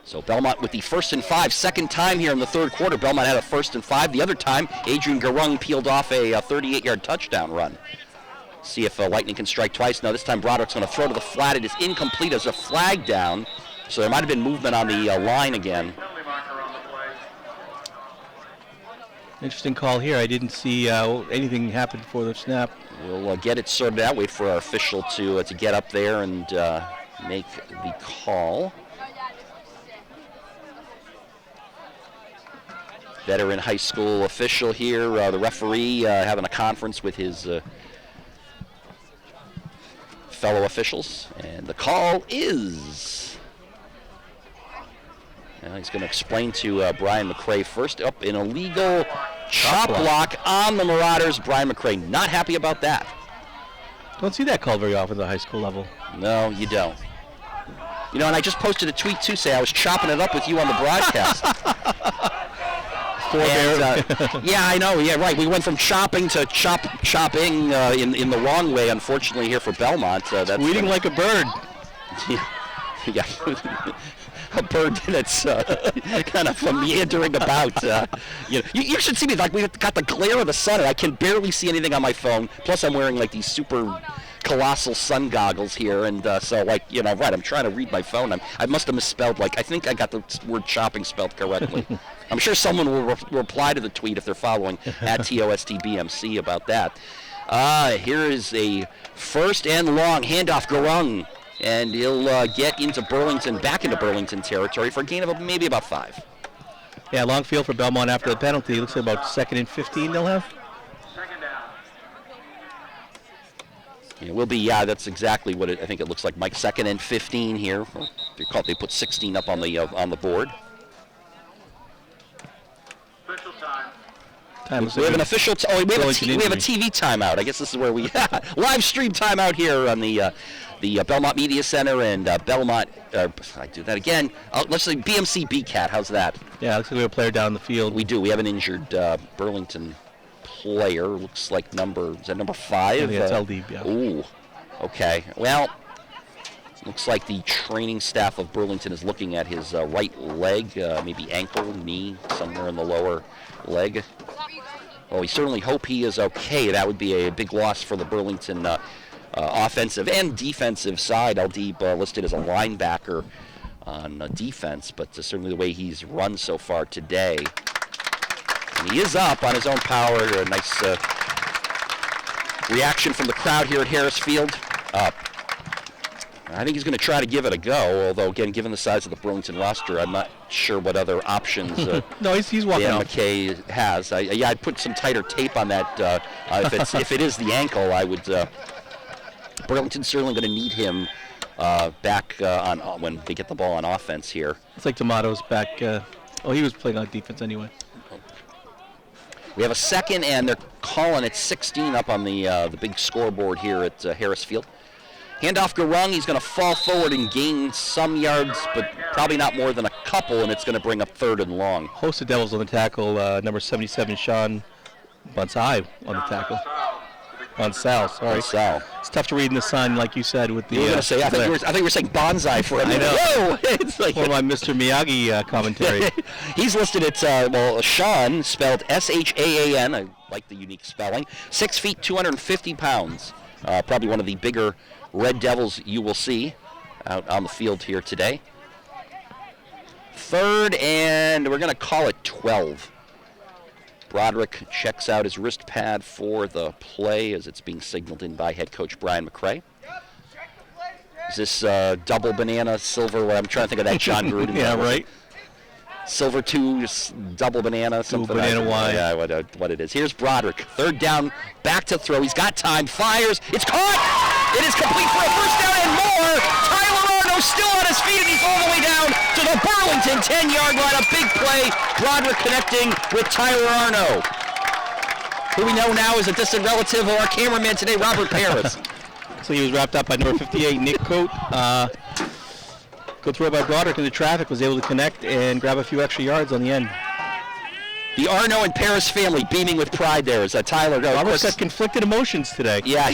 So Belmont with the 1st and 5, second time here in the third quarter. Belmont had a 1st and 5. The other time, Adrian Garung peeled off a 38-yard touchdown run. See if Lightning can strike twice. No, this time Broderick's going to throw to the flat. It is incomplete as a flag down. So there might have been movement on the line again. Interesting call here. I didn't see anything happen before the snap. We'll get it sorted out. Wait for our official to get up there and make the call. Veteran high school official here, the referee having a conference with his fellow officials, and the call is. Now he's going to explain to Brian McCray first up an illegal chop block on the Marauders. Brian McCray not happy about that. Don't see that call very often at the high school level. No, you don't. You know, and I just posted a tweet too, say I was chopping it up with you on the broadcast. And, yeah, I know. Yeah, right. We went from chopping to chopping in the wrong way. Unfortunately, here for Belmont, that's tweeting like a bird. Yeah, a bird that's kind of meandering about. You should see me. Like, we've got the glare of the sun, and I can barely see anything on my phone. Plus, I'm wearing like these super colossal sun goggles here, and so right, I'm trying to read my phone. I must have misspelled. Like, I think I got the word chopping spelled correctly. I'm sure someone will reply to the tweet if they're following at TOSTBMC about that. Here is a first and long handoff, Garung, and he'll get into Burlington, back into Burlington territory for a gain of maybe about 5. Yeah, long field for Belmont after the penalty. Looks like about 2nd and 15 they'll have. It will be, yeah, that's exactly what I think it looks like. Mike, 2nd and 15 here. They put 16 up on the board. Time. We have an official. We have a TV timeout. I guess this is where we live stream timeout here on the Belmont Media Center and Belmont. I do that again. Let's say BMC BCAT. How's that? Yeah, looks like we have a player down the field. We do. We have an injured Burlington player. Looks like number 5. I think that's LD. Yeah. Ooh. Okay. Well, looks like the training staff of Burlington is looking at his right leg, maybe ankle, knee, somewhere in the lower leg. Well, we certainly hope he is okay. That would be a big loss for the Burlington offensive and defensive side. LD listed as a linebacker on defense, but certainly the way he's run so far today. And he is up on his own power. A nice reaction from the crowd here at Harris Field. I think he's going to try to give it a go, although, again, given the size of the Burlington roster, I'm not sure what other options no, he's walking Dan out. McKay has. I'd put some tighter tape on that. If it is the ankle, I would. Burlington's certainly going to need him back on when they get the ball on offense here. It's like Tomato's back. He was playing on defense anyway. We have a 2nd, and they're calling it 16 up on the big scoreboard here at Harris Field. Handoff Garung, he's going to fall forward and gain some yards, but probably not more than a couple, and it's going to bring up 3rd and long. Host of Devils on the tackle, number 77, Sean Bonsai on the tackle. Bonsal, sorry. Bonsal. It's tough to read in the sun, like you said, with the... You were going to say, I think you were saying bonsai for a minute. I know. Whoa! It's like for my Mr. Miyagi commentary. He's listed at, Sean, spelled S-H-A-A-N. I like the unique spelling. 6 feet, 250 pounds. Probably one of the bigger Red Devils you will see out on the field here today. 3rd, and we're going to call it 12. Broderick checks out his wrist pad for the play as it's being signaled in by head coach Brian McCray. Is this double banana, silver? Well, I'm trying to think of that John Gruden. Yeah, right. Silver 2, double banana, something. Banana wine. Yeah, what it is. Here's Broderick. 3rd down, back to throw. He's got time, fires. It's caught! It is complete for a first down and more. Tyler Arnold still on his feet, and he's all the way down to the Burlington 10-yard line. A big play. Broderick connecting with Tyler Arnold, who we know now is a distant relative of our cameraman today, Robert Paris. So he was wrapped up by number 58, Nick Coate. Good throw by Broderick into traffic, was able to connect and grab a few extra yards on the end. The Arno and Paris family beaming with pride there as Tyler goes. Robert's got conflicted emotions today. Yeah,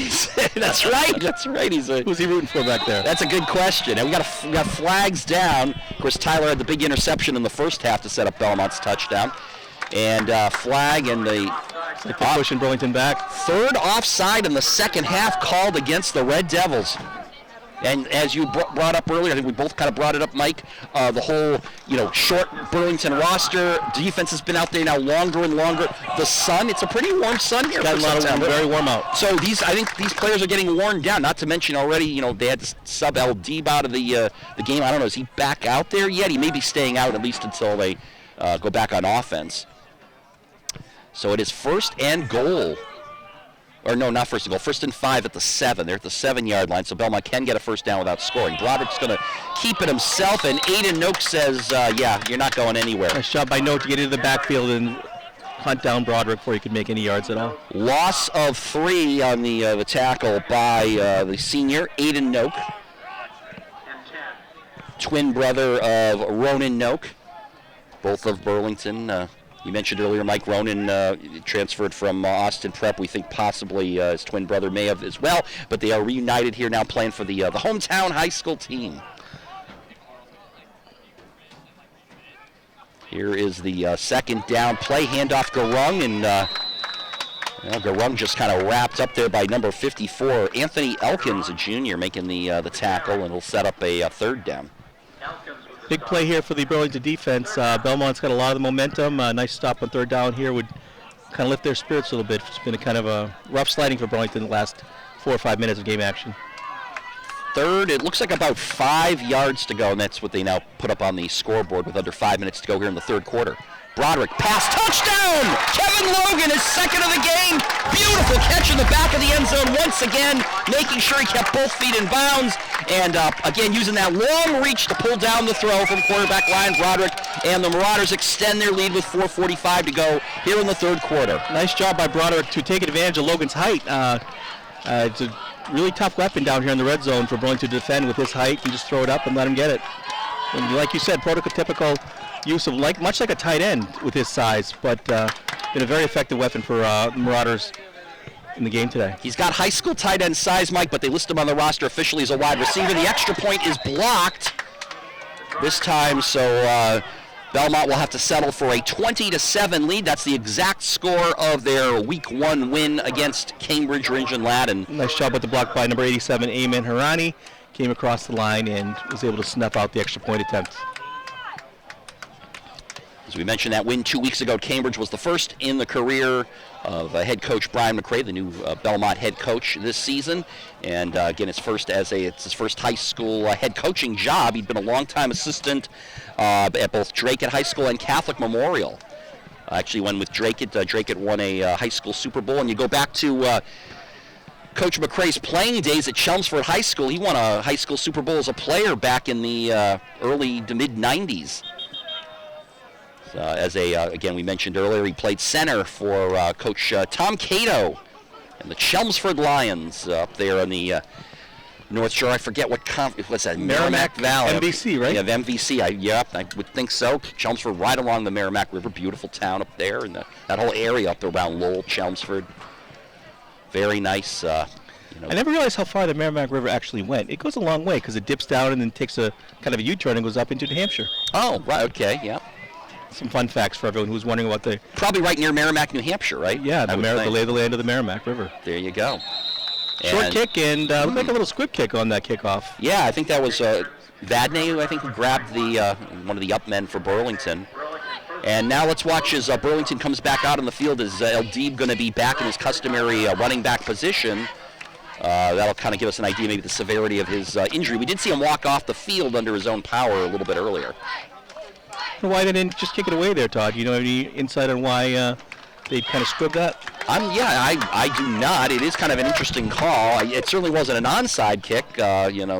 that's right. That's right. Who's he rooting for back there? That's a good question. And we got flags down. Of course, Tyler had the big interception in the first half to set up Belmont's touchdown. And flag and the like they're pushing Burlington back. 3rd offside in the second half called against the Red Devils. And as you brought up earlier, I think we both kind of brought it up, Mike, the whole, short Burlington roster. Defense has been out there now longer and longer. The sun, it's a pretty warm sun here. Got a lot of very warm out. So I think these players are getting worn down, not to mention already, they had to sub LD out of the game. I don't know, is he back out there yet? He may be staying out at least until they go back on offense. So it is first and goal. Or no, not first and goal. 1st and 5 at the 7. They're at the 7-yard line, so Belmont can get a first down without scoring. Broderick's going to keep it himself, and Aiden Noak says, you're not going anywhere. Nice job by Noak to get into the backfield and hunt down Broderick before he could make any yards at all. Loss of 3 on the tackle by the senior, Aiden Noak. Twin brother of Ronan Noak, both of Burlington. You mentioned earlier Mike Ronan transferred from Austin Prep. We think possibly his twin brother may have as well, but they are reunited here now playing for the hometown high school team. Here is the second down play, handoff Garung, and Garung just kind of wrapped up there by number 54, Anthony Elkins, a junior, making the tackle, and will set up a third down. Big play here for the Burlington defense. Belmont's got a lot of the momentum. Nice stop on third down here would kind of lift their spirits a little bit. It's been a kind of a rough sliding for Burlington the last 4 or 5 minutes of game action. Third, it looks like about 5 yards to go, and that's what they now put up on the scoreboard with under 5 minutes to go here in the third quarter. Broderick, pass, touchdown! Kevin Logan is second of the game. Beautiful catch in the back of the end zone once again, making sure he kept both feet in bounds. And again, using that long reach to pull down the throw from quarterback Ryan Broderick. And the Marauders extend their lead with 4:45 to go here in the third quarter. Nice job by Broderick to take advantage of Logan's height. It's a really tough weapon down here in the red zone for Burlington to defend with his height and just throw it up and let him get it. And like you said, prototypical use of much like a tight end with his size, but been a very effective weapon for Marauders in the game today. He's got high school tight end size, Mike, but they list him on the roster officially as a wide receiver. The extra point is blocked this time, so Belmont will have to settle for a 20-7 lead. That's the exact score of their Week 1 win against Cambridge Ridge and Ladden. Nice job with the block by number 87, Ayman Harani. Came across the line and was able to snuff out the extra point attempt. As we mentioned, that win 2 weeks ago, Cambridge was the first in the career of head coach Brian McRae, the new Belmont head coach this season. And again, it's his first high school head coaching job. He'd been a longtime assistant at both Drake High School and Catholic Memorial. Actually, when with Drake won a high school Super Bowl. And you go back to Coach McRae's playing days at Chelmsford High School. He won a high school Super Bowl as a player back in the early to mid-'90s. Again, we mentioned earlier, he played center for Coach Tom Cato and the Chelmsford Lions up there on the North Shore. I forget what what's that? Merrimack Valley. MVC, right? Yeah, the MVC. I would think so. Chelmsford, right along the Merrimack River. Beautiful town up there, and that whole area up there around Lowell, Chelmsford. Very nice. I never realized how far the Merrimack River actually went. It goes a long way because it dips down and then takes a kind of a U-turn and goes up into New Hampshire. Oh, right. Okay. Yeah. Some fun facts for everyone who's wondering about the... Probably right near Merrimack, New Hampshire, right? Yeah, the lay of the land of the Merrimack River. There you go. Short kick and looked like a little squib kick on that kickoff. Yeah, I think that was Vadney, who I think grabbed the one of the up men for Burlington. And now let's watch as Burlington comes back out on the field. Is Eldeeb going to be back in his customary running back position? That'll kind of give us an idea maybe the severity of his injury. We did see him walk off the field under his own power a little bit earlier. Why they didn't just kick it away there, Todd? You know any insight on why they kind of scribbed that? I do not. It is kind of an interesting call. It certainly wasn't an onside kick,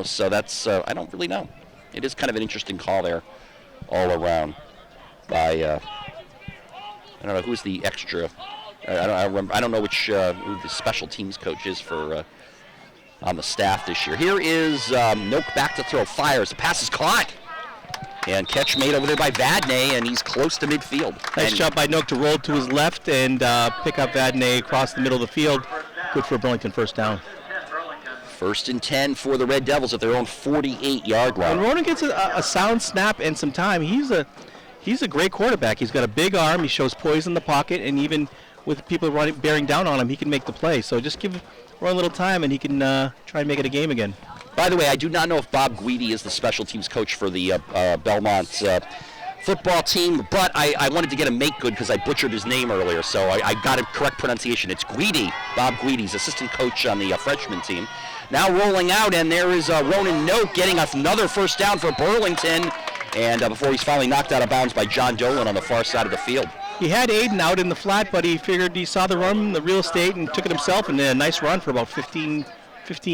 so that's, I don't really know. It is kind of an interesting call there all around by, I don't know, who's the extra, I don't know which, who the special teams coach is for, on the staff this year. Here is Noak back to throw, fires, the pass is caught. And catch made over there by Vadney, and he's close to midfield. Nice job by Noak to roll to his left and pick up Vadney across the middle of the field. Good for Burlington first down. 1st and 10 for the Red Devils at their own 48-yard line. When Ronan gets a sound snap and some time, he's a great quarterback. He's got a big arm. He shows poise in the pocket, and even with people bearing down on him, he can make the play. So just give Ronan a little time, and he can try and make it a game again. By the way, I do not know if Bob Guidi is the special teams coach for the Belmont football team, but I wanted to get him make good because I butchered his name earlier, so I got a correct pronunciation. It's Guidi, Bob Guidi's assistant coach on the freshman team. Now rolling out, and there is Ronan Noak getting another first down for Burlington, and before he's finally knocked out of bounds by John Dolan on the far side of the field. He had Aiden out in the flat, but he figured he saw the run, the real estate, and took it himself, and a nice run for about 15,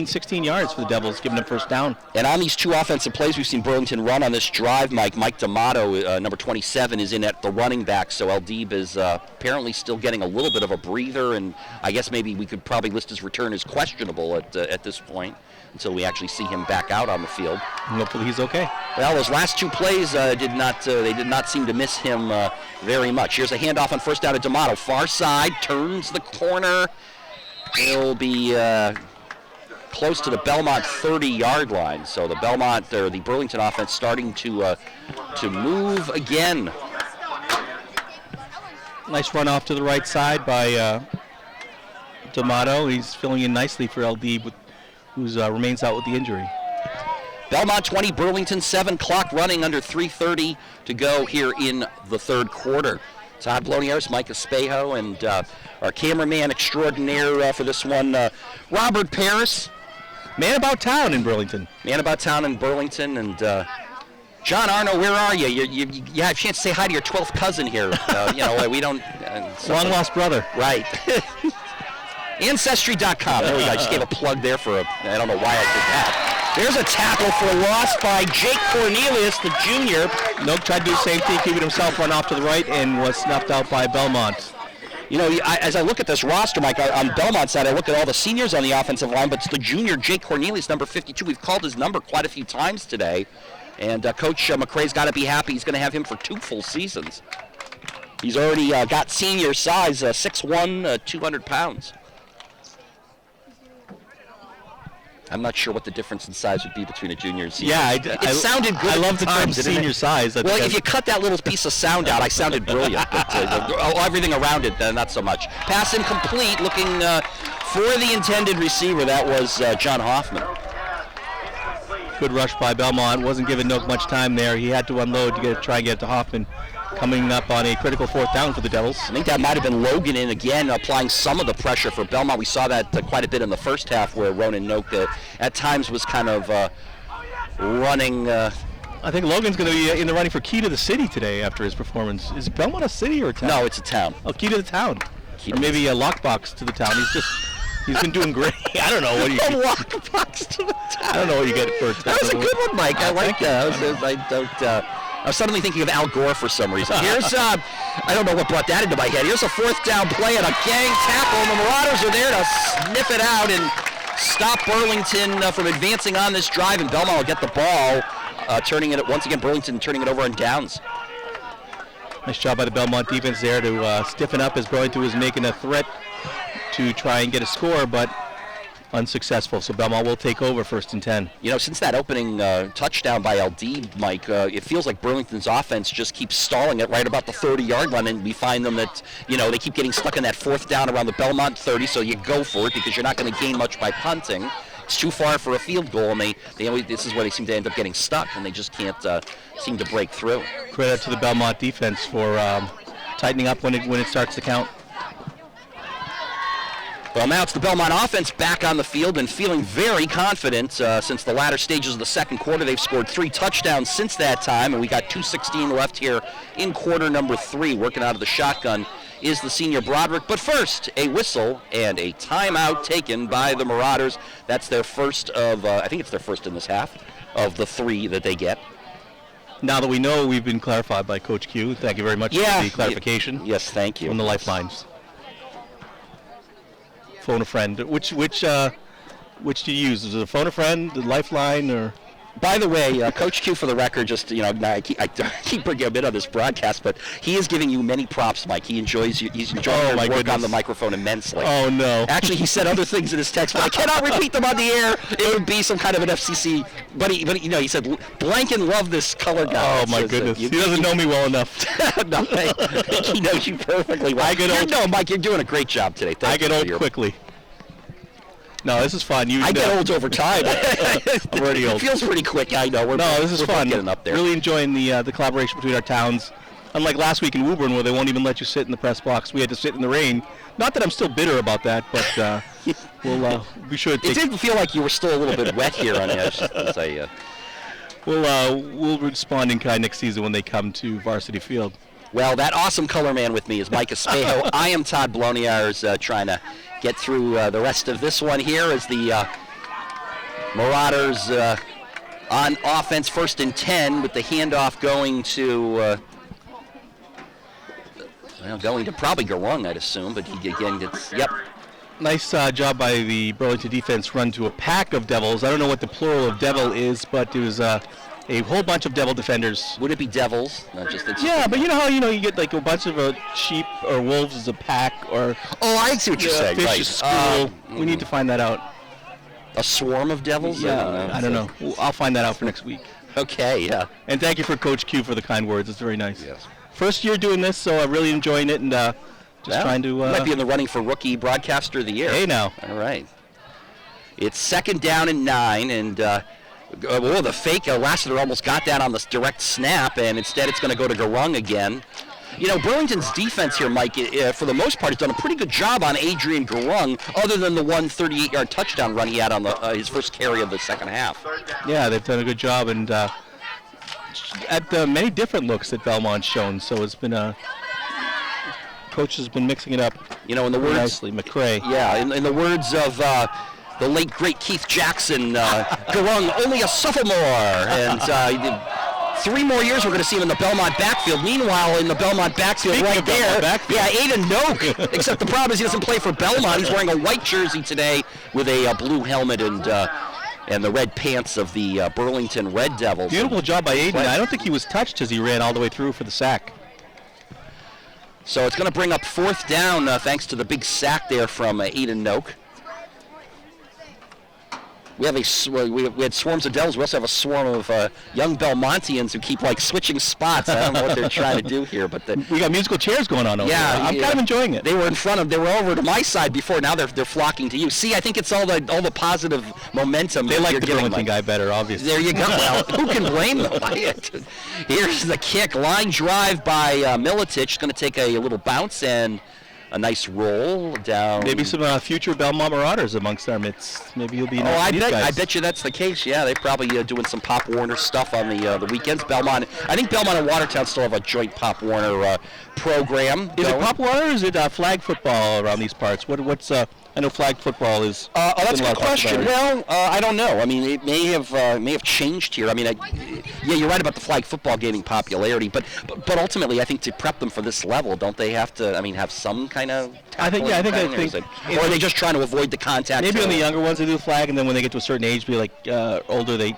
16 yards for the Devils, giving them first down. And on these two offensive plays, we've seen Burlington run on this drive. Mike D'Amato, number 27, is in at the running back, so Aldib is apparently still getting a little bit of a breather, and I guess maybe we could probably list his return as questionable at this point until we actually see him back out on the field. And hopefully he's okay. Well, those last two plays did not seem to miss him very much. Here's a handoff on first down to D'Amato. Far side, turns the corner. It'll be close to the Belmont 30-yard line. So the the Burlington offense starting to move again. Nice run off to the right side by D'Amato. He's filling in nicely for Aldib, who remains out with the injury. Belmont 20, Burlington 7, clock running under 3:30 to go here in the third quarter. Todd Bloniarz, Mike Espejo, and our cameraman extraordinaire for this one, Robert Paris. Man about town in Burlington. Man about town in Burlington, and John Arnold, where are you? You have a chance to say hi to your 12th cousin here. We don't... Long lost brother. Right. Ancestry.com. There we go. I just gave a plug there for I don't know why I did that. There's a tackle for a loss by Jake Cornelius, the junior. Noak tried to do the same thing, keeping himself run off to the right, and was snuffed out by Belmont. You know, as I look at this roster, Mike, on Belmont's side, I look at all the seniors on the offensive line, but it's the junior, Jake Cornelius, number 52. We've called his number quite a few times today, and Coach McRae's got to be happy. He's going to have him for 2 full seasons. He's already got senior size, 6'1", 200 pounds. I'm not sure what the difference in size would be between a junior and senior. Yeah, it sounded good. I love the term senior size. Well, if you cut that little piece of sound out, I sounded brilliant. But everything around it, not so much. Pass incomplete, looking for the intended receiver. That was John Hoffman. Good rush by Belmont. Wasn't giving Noak much time there. He had to unload to try and get it to Hoffman. Coming up on a critical fourth down for the Devils. I think that might have been Logan in again, applying some of the pressure for Belmont. We saw that quite a bit in the first half, where Ronan Noak at times was kind of running. I think Logan's going to be in the running for Key to the City today after his performance. Is Belmont a city or a town? No, it's a town. Oh, Key to the town. Or maybe a lockbox to the town. He's been doing great. I don't know what you get. A lockbox to the town. I don't know what you get for a town. That was a good one, Mike. I like that. I was suddenly thinking of Al Gore for some reason. Here's, I don't know what brought that into my head. Here's a fourth down play and a gang tackle, and the Marauders are there to sniff it out and stop Burlington from advancing on this drive, and Belmont will get the ball, turning it, once again, Burlington turning it over on downs. Nice job by the Belmont defense there to stiffen up as Burlington was making a threat to try and get a score, but unsuccessful. So Belmont will take over 1st and 10. You know, since that opening touchdown by Aldib, Mike, it feels like Burlington's offense just keeps stalling it right about the 30-yard line, and we find them that, they keep getting stuck in that fourth down around the Belmont 30, so you go for it because you're not going to gain much by punting. It's too far for a field goal, and this is where they seem to end up getting stuck, and they just can't seem to break through. Credit to the Belmont defense for tightening up when it starts to count. Well, now it's the Belmont offense back on the field and feeling very confident since the latter stages of the second quarter. They've scored 3 touchdowns since that time, and we got 2:16 left here in quarter number 3. Working out of the shotgun is the senior Broderick. But first, a whistle and a timeout taken by the Marauders. That's their first of, I think it's their first in this half, of the 3 that they get. Now that we know, we've been clarified by Coach Q. Thank you very much for the clarification. Yes, thank you. On the lifelines. Phone a friend. Which do you use? Is it a phone a friend, the lifeline, or? By the way, Coach Q, for the record, just, I keep bringing him in on this broadcast, but he is giving you many props, Mike. He's enjoying your work on the microphone immensely. Oh, no. Actually, he said other things in his text, but I cannot repeat them on the air. It would be some kind of an FCC. But he said, Blanken loved this color guy. Oh, my goodness. He doesn't know me well enough. No, I think he knows you perfectly well. Mike, you're doing a great job today. I get old quickly. No, this is fun. I get old over time. I'm already old. It feels pretty quick, I know. This is fun. Getting up there. Really enjoying the collaboration between our towns. Unlike last week in Woburn, where they won't even let you sit in the press box, we had to sit in the rain. Not that I'm still bitter about that, but we'll be sure to take... It didn't feel like you were still a little bit wet here on the edge. As I, We'll respond in kind next season when they come to Varsity Field. Well, that awesome color man with me is Mike Espejo. I am Todd Bloniarz, trying to get through the rest of this one here as the Marauders on offense, 1st and 10, with the handoff going to probably Garung, I'd assume, but he again gets, yep. Nice job by the Burlington defense, run to a pack of Devils. I don't know what the plural of Devil is, but it was a whole bunch of Devil defenders. Would it be Devils? Not just yeah, but you know how you get like a bunch of sheep or wolves as a pack, or I see what you're saying. Fish Right. is school. We need to find that out. A swarm of Devils? Yeah, I don't know. I'll find that out for next week. Okay, yeah. And thank you for Coach Q for the kind words. It's very nice. Yes. First year doing this, so I'm really enjoying it, and just trying to... might be in the running for Rookie Broadcaster of the Year. Hey, now. All right. It's 2nd down and 9, and the fake Lassiter almost got that on the direct snap, and instead it's going to go to Garung again. You know, Burlington's defense here, Mike, for the most part, has done a pretty good job on Adrian Garung, other than the 38-yard touchdown run he had on his first carry of the second half. Yeah, they've done a good job, and at many different looks that Belmont's shown, so it's been coach has been mixing it up. You know, in the words nicely, McCrae. Yeah, in the words of the late great Keith Jackson, Garung only a sophomore, and 3 more years we're going to see him in the Belmont backfield. Meanwhile, in the Belmont backfield, Speaking there, backfield. yeah, Aiden Noak. Except the problem is he doesn't play for Belmont. He's wearing a white jersey today with a blue helmet and the red pants of the Burlington Red Devils. Beautiful job by Aiden. I don't think he was touched as he ran all the way through for the sack. So it's going to bring up 4th down thanks to the big sack there from Aiden Noak. We have we had swarms of Devils. We also have a swarm of young Belmontians who keep switching spots. I don't know what they're trying to do here, but we got musical chairs going on over there. I'm kind of enjoying it. They were over to my side before. Now they're flocking to you. See, I think it's all the positive momentum. They like the Burlington guy better, obviously. There you go. Well, who can blame them? Here's the kick. Line drive by Milicic. Going to take a little bounce and a nice roll down. Maybe some future Belmont Marauders amongst our midst. Maybe you'll be. I bet you that's the case. Yeah, they're probably doing some Pop Warner stuff on the weekends. Belmont, I think Belmont and Watertown still have a joint Pop Warner program. Is it Pop Warner or is it flag football around these parts? What's I know flag football is. That's a good question. Well, I don't know. I mean, it may have changed here. I mean, yeah, you're right about the flag football gaining popularity, but ultimately, I think to prep them for this level, don't they have to? I mean, have some kind of. I think. Or are they just trying to avoid the contact? Maybe on the younger ones they do the flag, and then when they get to a certain age, be older, they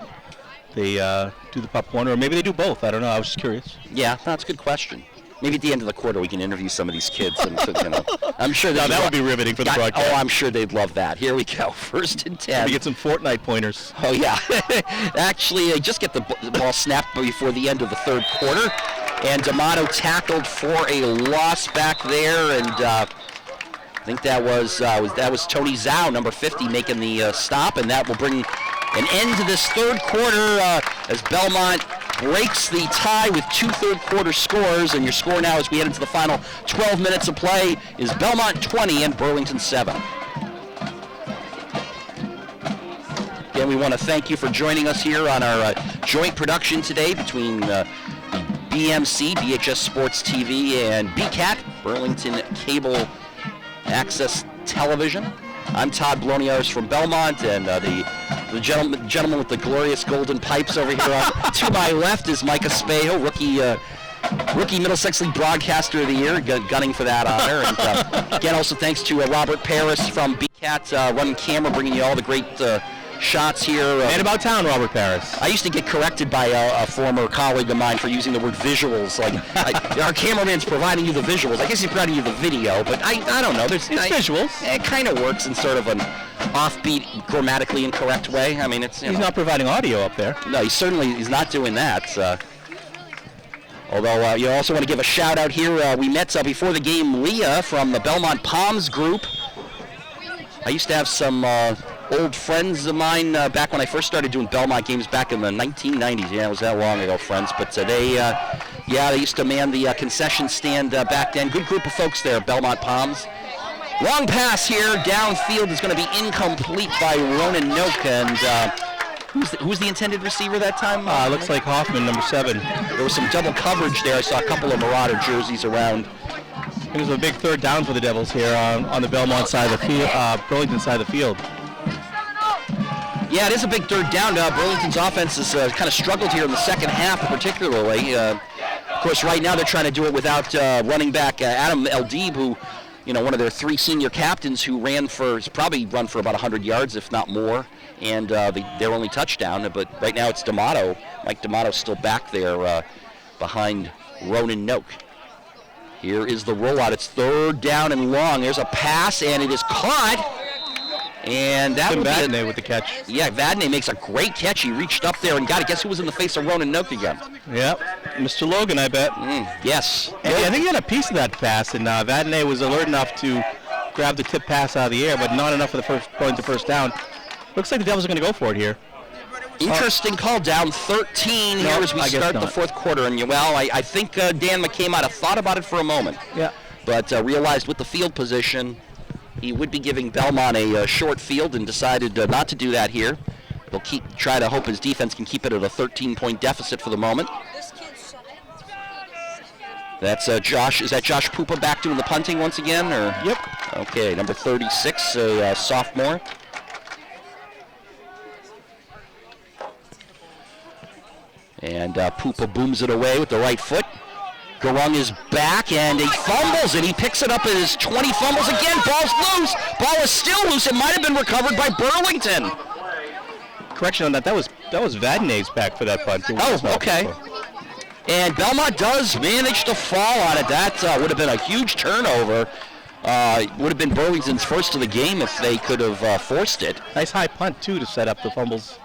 do the Pop Warner, or maybe they do both. I don't know. I was just curious. Yeah, that's a good question. Maybe at the end of the quarter we can interview some of these kids. And, I'm sure that would be riveting for the broadcast. Oh, I'm sure they'd love that. Here we go. 1st and 10. We get some Fortnite pointers. Oh, yeah. Actually, they just get the ball snapped before the end of the 3rd quarter. And D'Amato tackled for a loss back there. And I think that was Tony Zhao, number 50, making the stop. And that will bring an end to this 3rd quarter as Belmont breaks the tie with 2 third-quarter scores, and your score now as we head into the final 12 minutes of play is Belmont 20 and Burlington 7. Again, we want to thank you for joining us here on our joint production today between BMC, BHS Sports TV, and BCAT, Burlington Cable Access Television. I'm Todd Bloniarz from Belmont, and the gentleman with the glorious golden pipes over here to my left is Mike Espejo, rookie Middlesex League Broadcaster of the Year, gunning for that honor. And again, also thanks to Robert Paris from BCAT, running camera, bringing you all the great shots here. And about town, Robert Paris. I used to get corrected by a former colleague of mine for using the word visuals. Our cameraman's providing you the visuals. I guess he's providing you the video, but I don't know. It's visuals. It kind of works in sort of an offbeat, grammatically incorrect way. I mean, he's not providing audio up there. No, he's not doing that. Although you also want to give a shout out here. We met before the game Leah from the Belmont Palms group. I used to have some old friends of mine back when I first started doing Belmont games back in the 1990s. Yeah, it was that long ago, friends. But they used to man the concession stand back then. Good group of folks there, Belmont Palms. Long pass here, downfield is going to be incomplete by Ronan Noak, and who's the intended receiver that time? Looks like Hoffman, number 7. There was some double coverage there. I saw a couple of Marauder jerseys around. It was a big third down for the Devils here on the Belmont side of the field, Burlington side of the field. Yeah, it is a big third down. Burlington's offense has kind of struggled here in the second half, particularly. Of course, right now they're trying to do it without running back Adam Eldib, who, one of their 3 senior captains who probably run for about 100 yards, if not more, and their only touchdown. But right now it's D'Amato. Mike D'Amato's still back there behind Ronan Noak. Here is the rollout. It's third down and long. There's a pass, and it is caught. And that would be Vadnais with the catch. Yeah, Vadnais makes a great catch. He reached up there and got it. Guess who was in the face of Ronan Noak again? Yep, Mr. Logan, I bet. Yes. And I think he had a piece of that pass, and Vadnais was alert enough to grab the tip pass out of the air, but not enough for the first down. Looks like the Devils are going to go for it here. Interesting call. Down 13 here as we start the fourth quarter. And I think Dan McKay might have thought about it for a moment. Yeah. But realized with the field position, he would be giving Belmont a short field and decided not to do that here. He'll try to hope his defense can keep it at a 13-point deficit for the moment. That's Josh. Is that Josh Pupa back doing the punting once again? Or? Yep. Okay, number 36, a sophomore. And Pupa booms it away with the right foot. Garung is back, and he fumbles it. He picks it up at his 20, fumbles again. Ball's loose. Ball is still loose. It might have been recovered by Burlington. Correction on that. That was Vadnais back for that punt. Oh, okay. And Belmont does manage to fall on it. That would have been a huge turnover. Would have been Burlington's first of the game if they could have forced it. Nice high punt, too, to set up the bumbles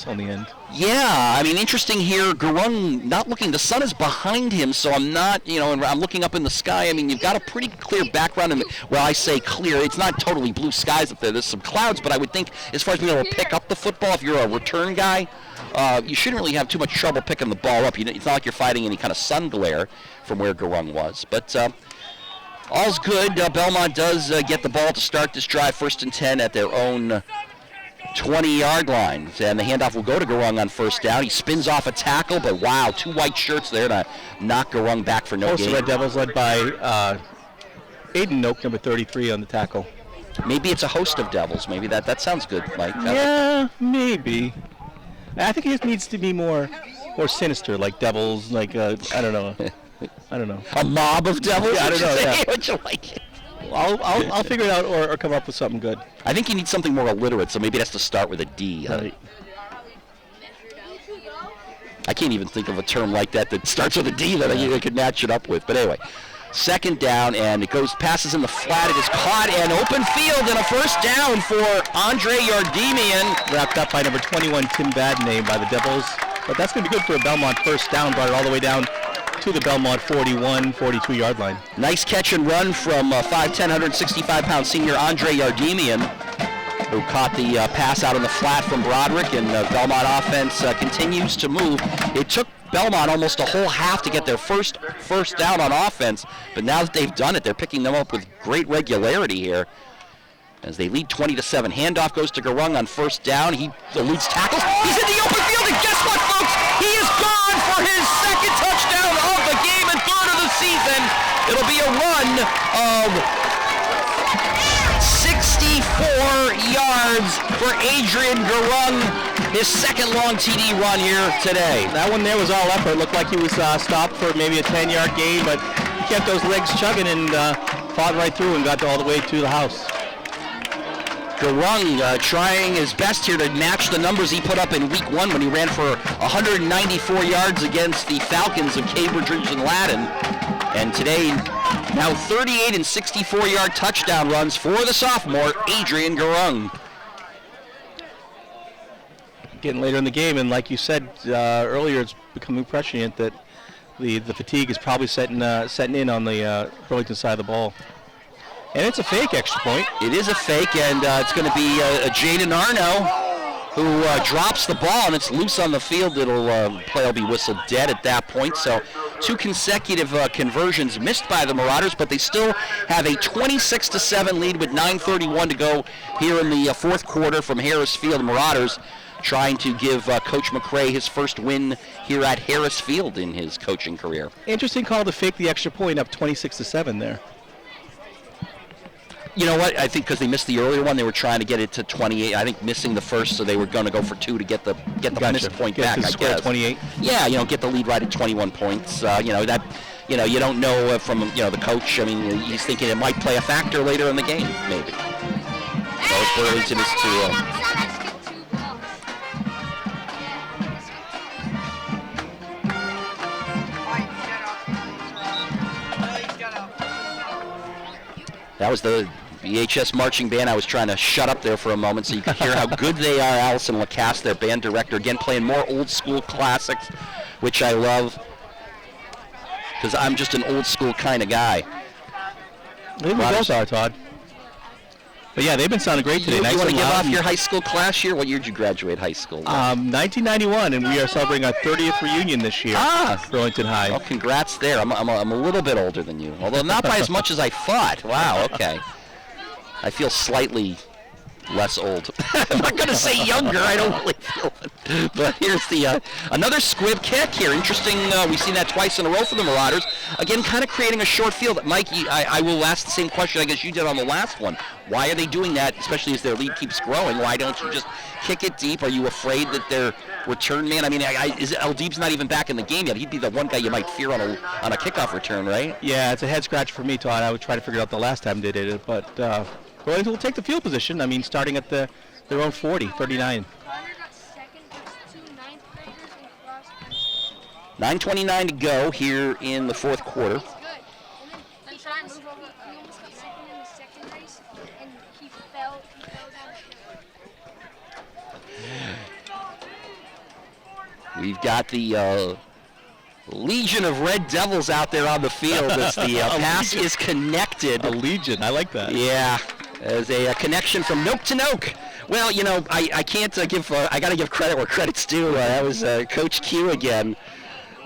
on the end. Yeah, I mean, interesting here. Garung not looking. The sun is behind him, so I'm not, and I'm looking up in the sky. I mean, you've got a pretty clear background. And well, I say clear. It's not totally blue skies up there. There's some clouds, but I would think as far as being able to pick up the football, if you're a return guy, you shouldn't really have too much trouble picking the ball up. It's not like you're fighting any kind of sun glare from where Garung was. But all's good. Belmont does get the ball to start this drive, 1st and 10 at their own 20-yard line, and the handoff will go to Garung on first down. He spins off a tackle, but wow, 2 white shirts there to knock Garung back for no gain. Red Devils led by Aiden Noak, number 33 on the tackle. Maybe it's a host of Devils. Maybe that sounds good, Mike. Yeah, maybe. I think it just needs to be more sinister, like Devils, like I don't know. A mob of Devils? Yeah, I don't know. Yeah. Would you like it? I'll figure it out or come up with something good. I think you need something more illiterate, so maybe it has to start with a D. Right. I can't even think of a term like that starts with a D that I could match it up with. But anyway, 2nd down, and it passes in the flat. It is caught, and open field, and a first down for Andre Yardemian. Wrapped up by number 21, Tim Vadnais by the Devils. But that's going to be good for a Belmont first down, brought it all the way down to the Belmont 41, 42-yard line. Nice catch and run from 5'10", 165-pound senior Andre Yardemian, who caught the pass out in the flat from Broderick, and the Belmont offense continues to move. It took Belmont almost a whole half to get their first down on offense, but now that they've done it, they're picking them up with great regularity here. As they lead 20-7, handoff goes to Garung on first down. He eludes tackles. He's in the open field, and guess what, folks? He is gone for his 2nd touchdown of the game and 3rd of the season. It'll be a run of 64 yards for Adrian Garung, his 2nd long TD run here today. That one there was all effort. Looked like he was stopped for maybe a 10-yard gain, but he kept those legs chugging and fought right through and got all the way to the house. Garung trying his best here to match the numbers he put up in week 1 when he ran for 194 yards against the Falcons of Cambridge and Ladden. And today, now 38 and 64-yard touchdown runs for the sophomore, Adrian Garung. Getting later in the game, and like you said earlier, it's becoming prescient that the fatigue is probably setting in on the Burlington side of the ball. And it's a fake extra point. It is a fake, and it's going to be Jaden Arno who drops the ball, and it's loose on the field. Play will be whistled dead at that point. So 2 consecutive conversions missed by the Marauders, but they still have a 26-7 lead with 9:31 to go here in the fourth quarter from Harris Field. The Marauders trying to give Coach McCray his first win here at Harris Field in his coaching career. Interesting call to fake the extra point up 26-7 there. You know what? I think because they missed the earlier one, they were trying to get it to 28. I think missing the first, so they were going to go for 2 to get the missed point back. I guess 28. Yeah, get the lead right at 21 points. You don't know from the coach. I mean, he's thinking it might play a factor later in the game, maybe. So Burlington is too. That was the BHS marching band. I was trying to shut up there for a moment so you could hear how good they are. Allison Lacasse, their band director, again playing more old school classics, which I love because I'm just an old school kind of guy. I think we both are, Todd. But yeah, they've been sounding great today. You want to give off your high school class year? What year did you graduate high school? 1991, and we are celebrating our 30th reunion this year. Burlington High. Well, congrats there. I'm a little bit older than you, although not by as much as I thought. Wow, okay. I feel slightly less old. I'm not going to say younger. I don't really feel it. But here's the another squib kick here. Interesting. We've seen that twice in a row for the Marauders. Again, kind of creating a short field. Mike, I will ask the same question I guess you did on the last one. Why are they doing that, especially as their lead keeps growing? Why don't you just kick it deep? Are you afraid that their return man? I mean, Aldeeb's not even back in the game yet. He'd be the one guy you might fear on a kickoff return, right? Yeah, it's a head scratch for me, Todd. I would try to figure it out the last time they did it, but Burlington will take the field position. I mean, starting at their own 40, 39. 9:29 to go here in the fourth quarter. We've got the Legion of Red Devils out there on the field as the pass is connected. A legion, I like that. Yeah, as a connection from Noke to Noke. Well, I can't I got to give credit where credit's due. That was Coach Q again.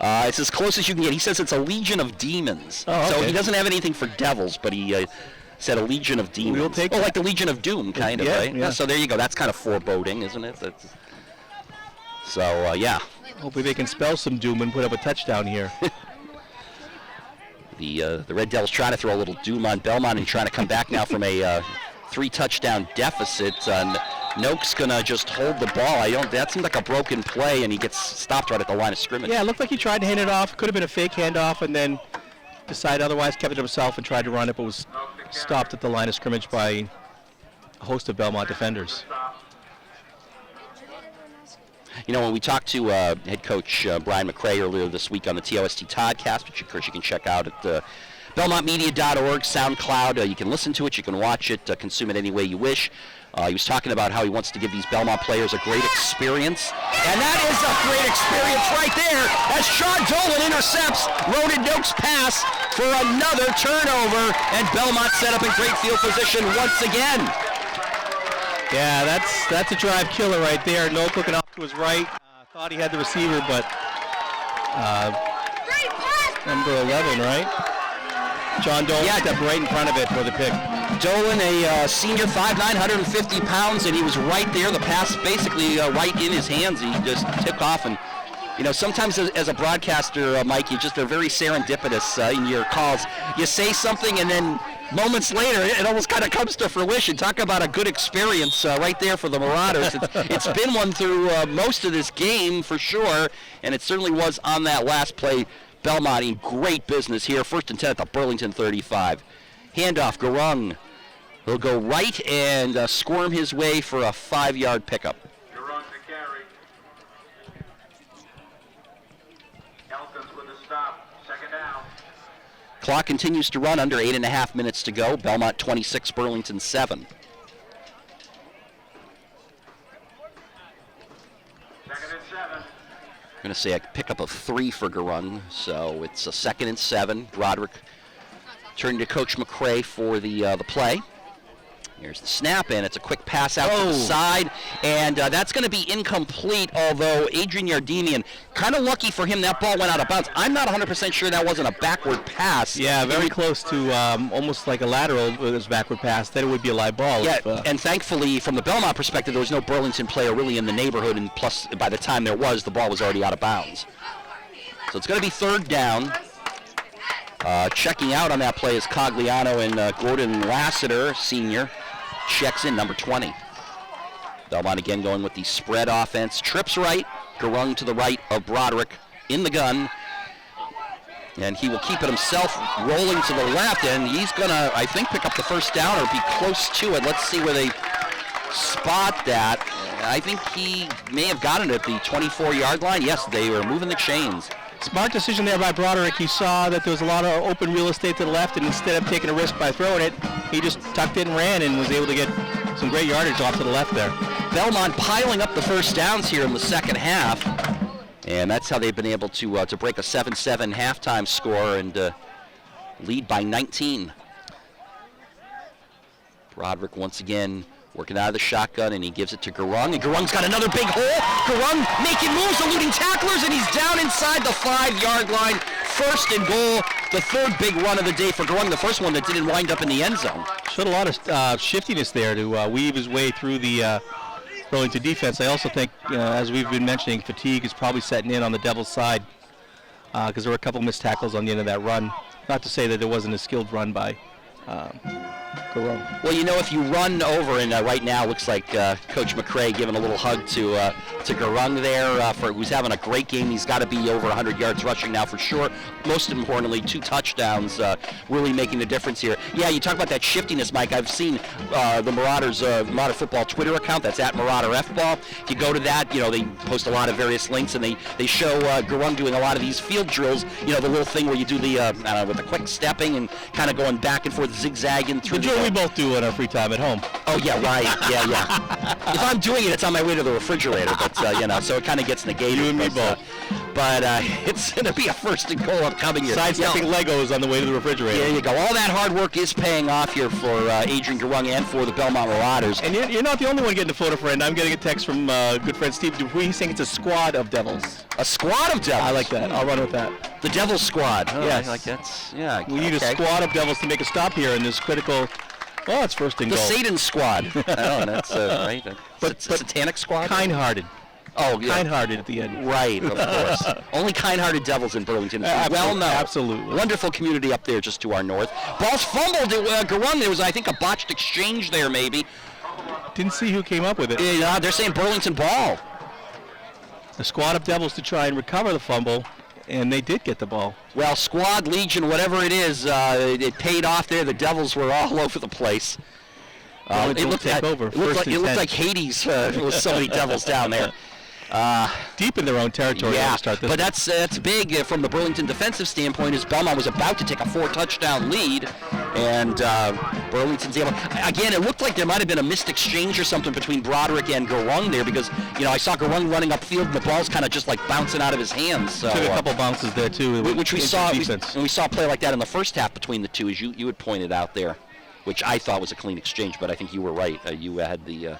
It's as close as you can get. He says it's a legion of demons. Oh, okay. So he doesn't have anything for devils, but he said a legion of demons. We'll take like the Legion of Doom, kind of, right? Yeah. So there you go. That's kind of foreboding, isn't it? Yeah. Hopefully they can spell some doom and put up a touchdown here. The Red Devils trying to throw a little doom on Belmont and trying to come back now from a 3-touchdown deficit. Noke's going to just hold the ball. That seemed like a broken play, and he gets stopped right at the line of scrimmage. Yeah, it looked like he tried to hand it off. Could have been a fake handoff, and then decided otherwise, kept it himself and tried to run it, but was stopped at the line of scrimmage by a host of Belmont defenders. When we talked to head coach Brian McCray earlier this week on the TOST Toddcast, which of course you can check out at BelmontMedia.org, SoundCloud. You can listen to it, you can watch it, consume it any way you wish. He was talking about how he wants to give these Belmont players a great experience. And that is a great experience right there as Sean Dolan intercepts Ronan Noke's pass for another turnover. And Belmont set up in great field position once again. Yeah, that's a drive killer right there. Noke looking off to his right. Thought he had the receiver, but number 11, right? John Dolan stepped right in front of it for the pick. Dolan, a senior, 5'9", 150 pounds, and he was right there. The pass basically right in his hands. He just took off. And, sometimes as a broadcaster, Mike, they're very serendipitous in your calls. You say something, and then moments later, it almost kind of comes to fruition. Talk about a good experience right there for the Marauders. It's been one through most of this game for sure, and it certainly was on that last play. Belmont in great business here. 1st and 10 at the Burlington 35. Handoff, Garung. He'll go right and squirm his way for a 5-yard pickup. Garung to carry. Elkins with a stop. 2nd down. Clock continues to run, under 8.5 minutes to go. Belmont 26, Burlington 7. 2nd and 7. I'm going to say a pickup of 3 for Garung, so it's a 2nd and 7. Roderick Turning to Coach McCray for the play. Here's the snap, and it's a quick pass out to the side, and that's going to be incomplete, although Adrian Yardemian, kind of lucky for him, that ball went out of bounds. I'm not 100% sure that wasn't a backward pass. Yeah, very close to almost like a lateral with his backward pass. Then it would be a live ball. Yeah, and thankfully, from the Belmont perspective, there was no Burlington player really in the neighborhood, and plus, by the time there was, the ball was already out of bounds. So it's going to be third down. Checking out on that play is Cogliano and Gordon Lassiter, senior. Checks in, number 20. Belmont again going with the spread offense. Trips right, Garung to the right of Broderick in the gun. And he will keep it himself, rolling to the left, and he's going to, I think, pick up the first down or be close to it. Let's see where they spot that. I think he may have gotten it at the 24-yard line. Yes, they were moving the chains. Smart decision there by Broderick. He saw that there was a lot of open real estate to the left, and instead of taking a risk by throwing it, he just tucked it and ran and was able to get some great yardage off to the left there. Belmont piling up the first downs here in the second half, and that's how they've been able to break a 7-7 halftime score and lead by 19. Broderick once again working out of the shotgun, and he gives it to Garung, and Garung's got another big hole. Garung making moves, eluding tacklers, and he's down inside the 5-yard line. First and goal, the third big run of the day for Garung, the first one that didn't wind up in the end zone. Showed a lot of shiftiness there to weave his way through the Burlington defense. I also think, as we've been mentioning, fatigue is probably setting in on the Devils' side because there were a couple missed tackles on the end of that run. Not to say that it wasn't a skilled run by Garung. Well, you know, if you run over, and right now looks like Coach McCray giving a little hug to Garung there, for who's having a great game. He's got to be over 100 yards rushing now for sure. Most importantly, 2 touchdowns really making the difference here. Yeah, you talk about that shiftiness, Mike. I've seen the Marauders, Marauder Football Twitter account. That's at Marauder F-Ball. If you go to that, you know, they post a lot of various links, and they show Garung doing a lot of these field drills. You know, the little thing where you do the, with the quick stepping and kind of going back and forth, zigzagging through the drill we both do in our free time at home. Oh, yeah, right. Yeah. If I'm doing it, it's on my way to the refrigerator, but, you know, so it kind of gets negated. You and me both. But it's going to be a first and goal upcoming here. Sidestepping Legos on the way to the refrigerator. There you go. All that hard work is paying off here for Adrian Garung and for the Belmont Marauders. And you're not the only one getting a photo friend. I'm getting a text from good friend Steve Dupuis saying it's a squad of Devils. A squad of Devils? I like that. I'll run with that. The Devils squad. Oh, yes. Like that's, yeah. We need a squad of Devils to make a stop here in this critical. Well, it's first and goal. The Satan squad. Oh, that's right. But satanic squad. Kind-hearted. Oh, yeah. Kind-hearted at the end. Right, of course. Only kind-hearted Devils in Burlington. Well known. Absolutely. Wonderful community up there just to our north. Ball's fumbled. Garung, there was, I think, a botched exchange there, maybe. Didn't see who came up with it. Yeah, they're saying Burlington ball. A squad of Devils to try and recover the fumble, and they did get the ball. Well, squad, legion, whatever it is, it paid off there. The Devils were all over the place. It looked like Hades with so many Devils down there. Deep in their own territory. Yeah, to start this but that's big from the Burlington defensive standpoint, as Belmont was about to take a 4-touchdown lead, and Burlington's able. Again, it looked like there might have been a missed exchange or something between Broderick and Garung there, because I saw Garung running upfield and the ball's kind of just like bouncing out of his hands. So, took a couple bounces there too, which we saw. We saw a play like that in the first half between the two, as you had pointed out there, which I thought was a clean exchange, but I think you were right. You had the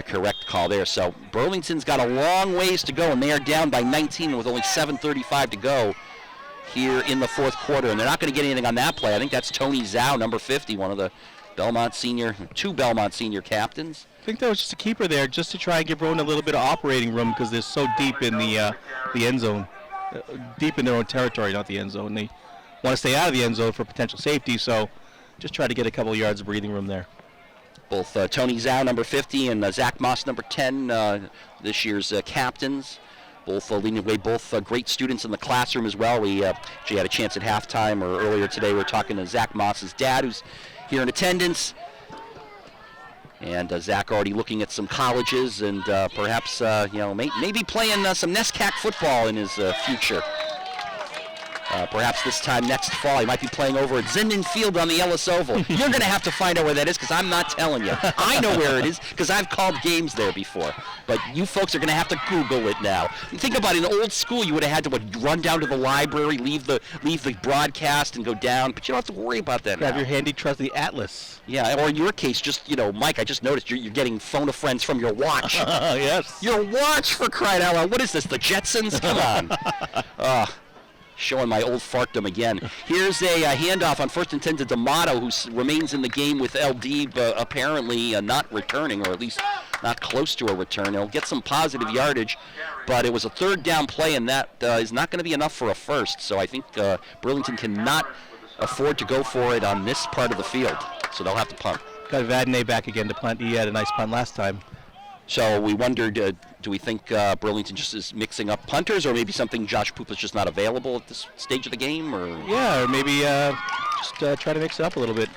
correct call there. So Burlington's got a long ways to go, and they are down by 19 with only 7:35 to go here in the fourth quarter, and they're not going to get anything on that play. I think that's Tony Zhao, number 50, one of the two Belmont senior captains. I think that was just a keeper there, just to try and give Rowan a little bit of operating room, because they're so deep in the end zone, deep in their own territory, not the end zone. They want to stay out of the end zone for potential safety, so just try to get a couple of yards of breathing room there. Both Tony Zhao, number 50, and Zach Moss, number 10, this year's captains. Both leading the way, both great students in the classroom as well. We actually had a chance at halftime, or earlier today, we were talking to Zach Moss's dad, who's here in attendance. And Zach already looking at some colleges, and perhaps maybe playing some NESCAC football in his future. Perhaps this time next fall, he might be playing over at Zindan Field on the Ellis Oval. You're going to have to find out where that is because I'm not telling you. I know where it is because I've called games there before. But you folks are going to have to Google it now. And think about it. In old school, you would have had to run down to the library, leave the broadcast, and go down. But you don't have to worry about that Grab now. your handy trusty atlas. Yeah, or in your case, just, Mike, I just noticed you're getting phone-a-friends from your watch. Yes. Your watch, for crying out loud. What is this, the Jetsons? Come on. Showing my old fartdom again. Here's a handoff on 1st and 10 to D'Amato, who remains in the game with LD, apparently not returning, or at least not close to a return. He'll get some positive yardage, but it was a 3rd down play, and that is not going to be enough for a first. So I think Burlington cannot afford to go for it on this part of the field, so they'll have to punt. Got Vadnais back again to punt. He had a nice punt last time. So we wondered, do we think Burlington just is mixing up punters, or maybe something Josh Pupa's just not available at this stage of the game? Or Yeah, or maybe just try to mix it up a little bit.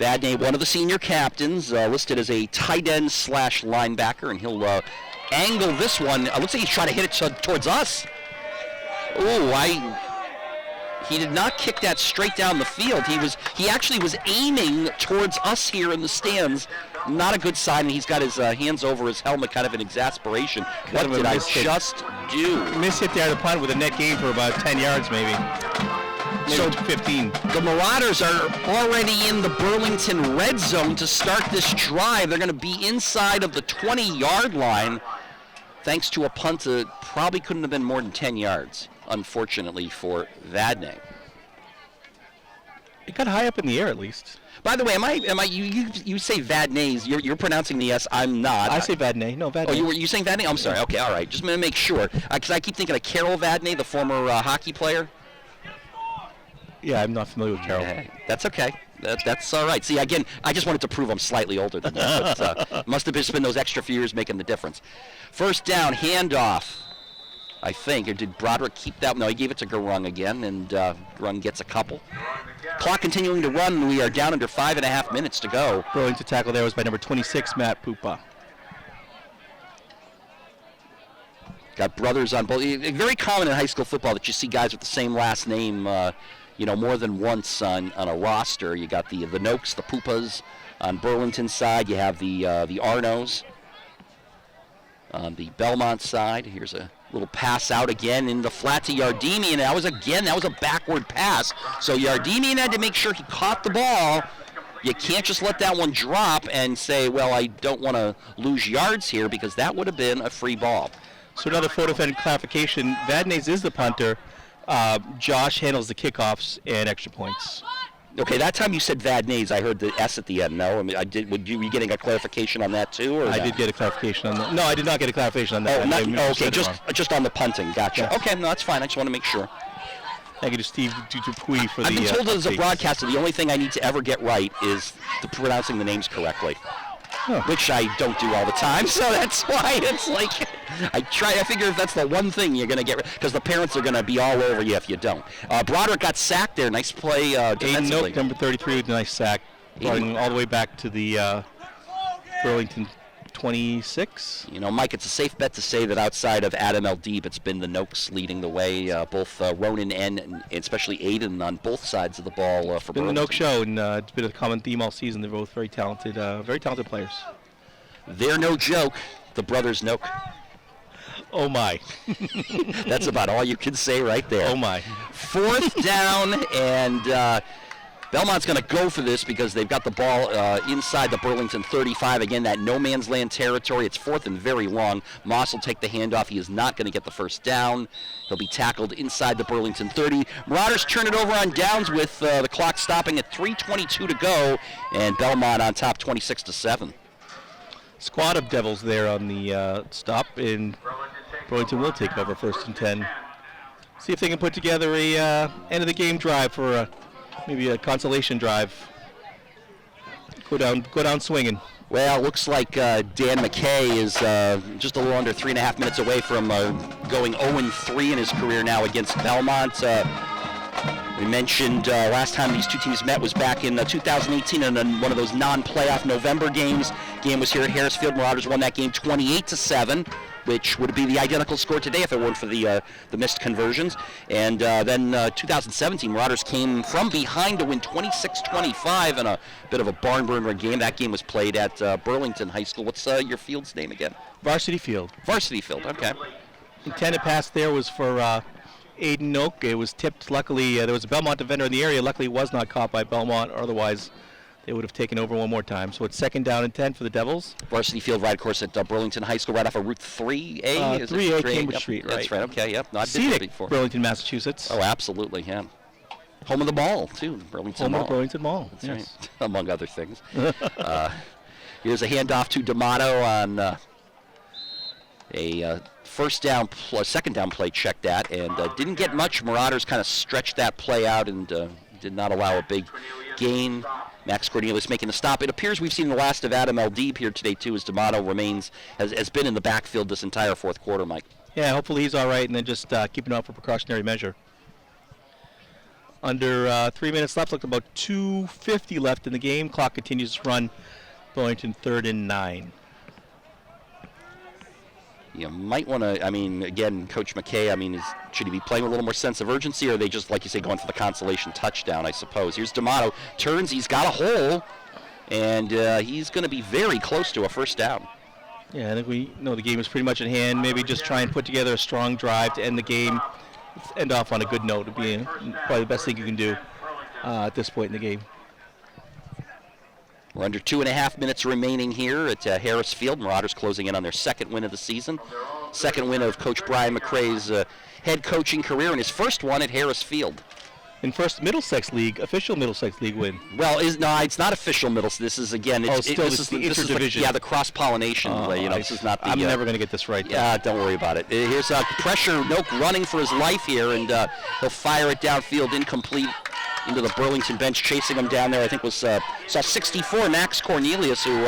Vadnais, one of the senior captains, listed as a tight end / linebacker, and he'll angle this one. Looks like he's trying to hit it towards us. He did not kick that straight down the field. He actually was aiming towards us here in the stands. Not a good sign, and he's got his hands over his helmet, kind of in exasperation. What did I just do? Miss hit there to punt with a net gain for about 10 yards, maybe. So 15. The Marauders are already in the Burlington red zone to start this drive. They're going to be inside of the 20-yard line, thanks to a punt that probably couldn't have been more than 10 yards, unfortunately, for Vadnais. It got high up in the air, at least. By the way, you say Vadnais. You're pronouncing the S. I'm not. I say Vadnais. No, Vadnais. Oh, you saying Vadnais? I'm sorry. Okay, all right. Just going to make sure. Because I keep thinking of Carol Vadnais, the former hockey player. Yeah, I'm not familiar with Carol. That's okay. That's all right. See, again, I just wanted to prove I'm slightly older than that. But must have just been those extra few years making the difference. 1st down, handoff, I think. Or did Broderick keep that? No, he gave it to Garung again, and Garung gets a couple. Clock continuing to run, and we are down under 5.5 minutes to go. Burlington tackle there was by number 26, Matt Pupa. Got brothers on both. Very common in high school football that you see guys with the same last name, more than once on a roster. You got the Noakes, the Pupas on Burlington side. You have the Arnos on the Belmont side. Here's a little pass out again in the flat to Yardemian. And that was a backward pass. So Yardemian had to make sure he caught the ball. You can't just let that one drop and say, well, I don't want to lose yards here, because that would have been a free ball. So another photo fed clarification. Vadnais is the punter. Josh handles the kickoffs and extra points. Okay, that time you said Vadnais, I heard the S at the end. No, I mean, were you getting a clarification on that too? Or I did get a clarification on that. No, I did not get a clarification on that. Okay, just on the punting. Gotcha. Yes. Okay, no, that's fine. I just want to make sure. Thank you to Steve Dupuis for I've been told as a updates. broadcaster, the only thing I need to ever get right is pronouncing the names correctly. Huh. Which I don't do all the time, so that's why it's like I figure if that's the one thing you're going to get, because the parents are going to be all over you if you don't. Broderick got sacked there. Nice play defensively. Noak, number 33, with a nice sack, running all the way back to the Burlington 26. Mike, it's a safe bet to say that outside of Adam Eldeeb, it's been the Noakes leading the way, both Ronan and especially Aiden on both sides of the ball for Been the Burlington. Noak show, and it's been a common theme all season. They're both very talented players. They're no joke, the brothers Noak. Oh my. That's about all you can say right there. Oh my. 4th down, and Belmont's going to go for this because they've got the ball inside the Burlington 35. Again, that no man's land territory. It's 4th and very long. Moss will take the handoff. He is not going to get the 1st down. He'll be tackled inside the Burlington 30. Marauders turn it over on downs with the clock stopping at 3:22 to go, and Belmont on top 26-7. Squad of Devils there on the stop, and Burlington will take over 1st and 10. See if they can put together a end of the game drive for maybe a consolation drive. Go down swinging. Well, it looks like Dan McKay is just a little under 3.5 minutes away from going 0-3 in his career now against Belmont. We mentioned last time these two teams met was back in 2018 in one of those non-playoff November games. Game was here at Harris Field. Marauders won that game 28-7. which would be the identical score today if it weren't for the missed conversions. And then 2017, Marauders came from behind to win 26-25 in a bit of a barn burner game. That game was played at Burlington High School. What's your field's name again? Varsity Field. Varsity Field, okay. Intended pass there was for Aiden Oak. It was tipped. Luckily, there was a Belmont defender in the area. Luckily, it was not caught by Belmont. Otherwise, they would have taken over one more time. So it's 2nd down and 10 for the Devils. Varsity Field, right, of course, at Burlington High School, right off of Route 3A? 3A, Cambridge Yep, Street, right. That's right, okay, yep. No, I've been there Scenic, before. Burlington, Massachusetts. Oh, absolutely, yeah. Home of the mall, too, Burlington Home Mall. of Burlington Mall, That's yes. right, among other things. Here's a handoff to D'Amato on a second down play checked that, and didn't get much. Marauders kind of stretched that play out and did not allow a big gain. Max Cornelius making the stop. It appears we've seen the last of Adam Eldeeb here today, too, as D'Amato has been in the backfield this entire fourth quarter, Mike. Yeah, hopefully he's all right, and then just keeping out for precautionary measure. Under 3 minutes left, looked about 2:50 left in the game. Clock continues to run. Burlington 3rd and 9. You might want to, again, Coach McKay, should he be playing with a little more sense of urgency, or are they just, like you say, going for the consolation touchdown, I suppose? Here's D'Amato, turns, he's got a hole, and he's going to be very close to a first down. Yeah, I think we know the game is pretty much in hand. Maybe just try and put together a strong drive to end the game, end off on a good note. Would be probably the best thing you can do at this point in the game. We're under 2.5 minutes remaining here at Harris Field. Marauders closing in on their second win of the season. Second win of Coach Brian McRae's head coaching career, and his first one at Harris Field. In first Middlesex League, official Middlesex League win. Well, it's not official Middlesex. This is, again, this is the interdivision. The cross-pollination. This is not the... I'm never going to get this right. Yeah, don't worry about it. Here's pressure. Noak running for his life here, and he'll fire it downfield, incomplete, into the Burlington bench, chasing him down there. I think was saw 64, Max Cornelius, who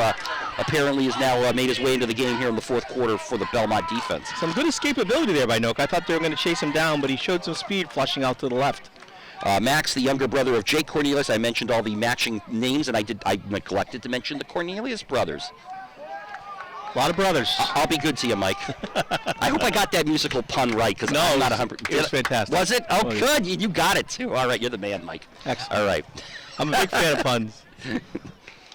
apparently has now made his way into the game here in the fourth quarter for the Belmont defense. Some good escapability there by Noak. I thought they were going to chase him down, but he showed some speed flushing out to the left. Max, the younger brother of Jake Cornelius. I mentioned all the matching names, and I neglected to mention the Cornelius brothers. A lot of brothers. I'll be good to you, Mike. I hope I got that musical pun right, because I'm not 100%. It was fantastic. Was it? Oh, good. You got it, too. All right, you're the man, Mike. Excellent. All right. I'm a big fan of puns.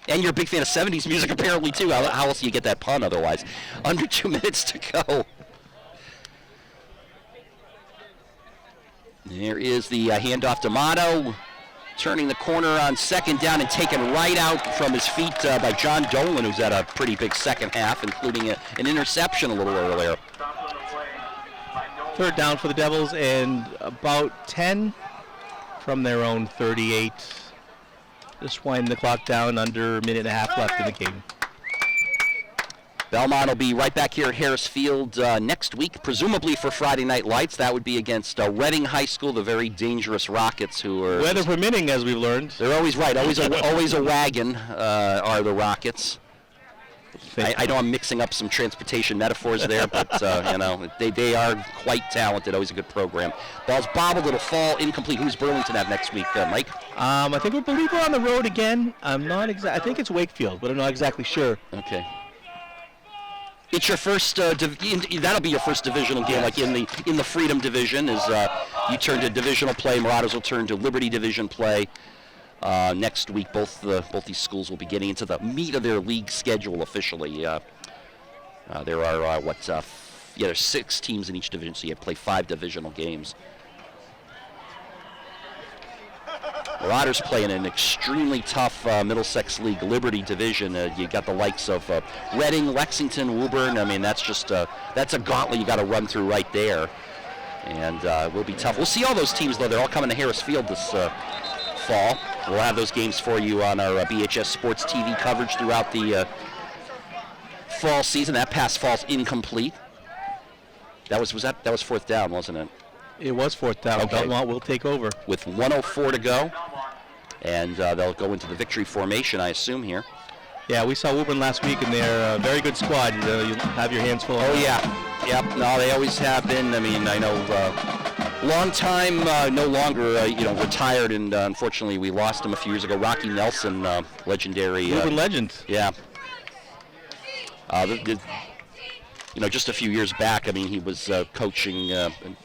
And you're a big fan of 70s music, apparently, too. How else do you get that pun otherwise? Under 2 minutes to go. There is the handoff to D'Amato, turning the corner on second down and taken right out from his feet by John Dolan, who's had a pretty big second half, including an interception a little earlier. Third down for the Devils, and about 10 from their own 38. Just winding the clock down, under a minute and a half left in the game. Belmont will be right back here at Harris Field next week, presumably for Friday Night Lights. That would be against Reading High School, the very dangerous Rockets, who are... Weather permitting, as we've learned. They're always right. Always a wagon are the Rockets. I know I'm mixing up some transportation metaphors there, but, they are quite talented. Always a good program. Ball's bobbled. It'll fall incomplete. Who's Burlington have next week, Mike? I think we're on the road again. I'm not exactly... I think it's Wakefield, but I'm not exactly sure. Okay. It's your first. That'll be your first divisional game, like in the Freedom Division. Is you turn to divisional play. Marauders will turn to Liberty Division play next week. Both these schools will be getting into the meat of their league schedule officially. There are there's 6 teams in each division, so you have to play 5 divisional games. Marauders play in an extremely tough Middlesex League Liberty Division. You got the likes of Reading, Lexington, Woburn. That's a gauntlet you got to run through right there, and it will be tough. We'll see all those teams though. They're all coming to Harris Field this fall. We'll have those games for you on our BHS Sports TV coverage throughout the fall season. That pass falls incomplete. That was fourth down, wasn't it? It was fourth down. Okay. Belmont will take over. With 1:04 to go, and they'll go into the victory formation, I assume, here. Yeah, we saw Woburn last week, and they're a very good squad. You have your hands full. Oh, yeah. Yep. No, they always have been. I know long time, no longer, retired, and unfortunately we lost him a few years ago. Rocky Nelson, legendary. Woburn legend. Yeah. just a few years back, I mean, he was coaching.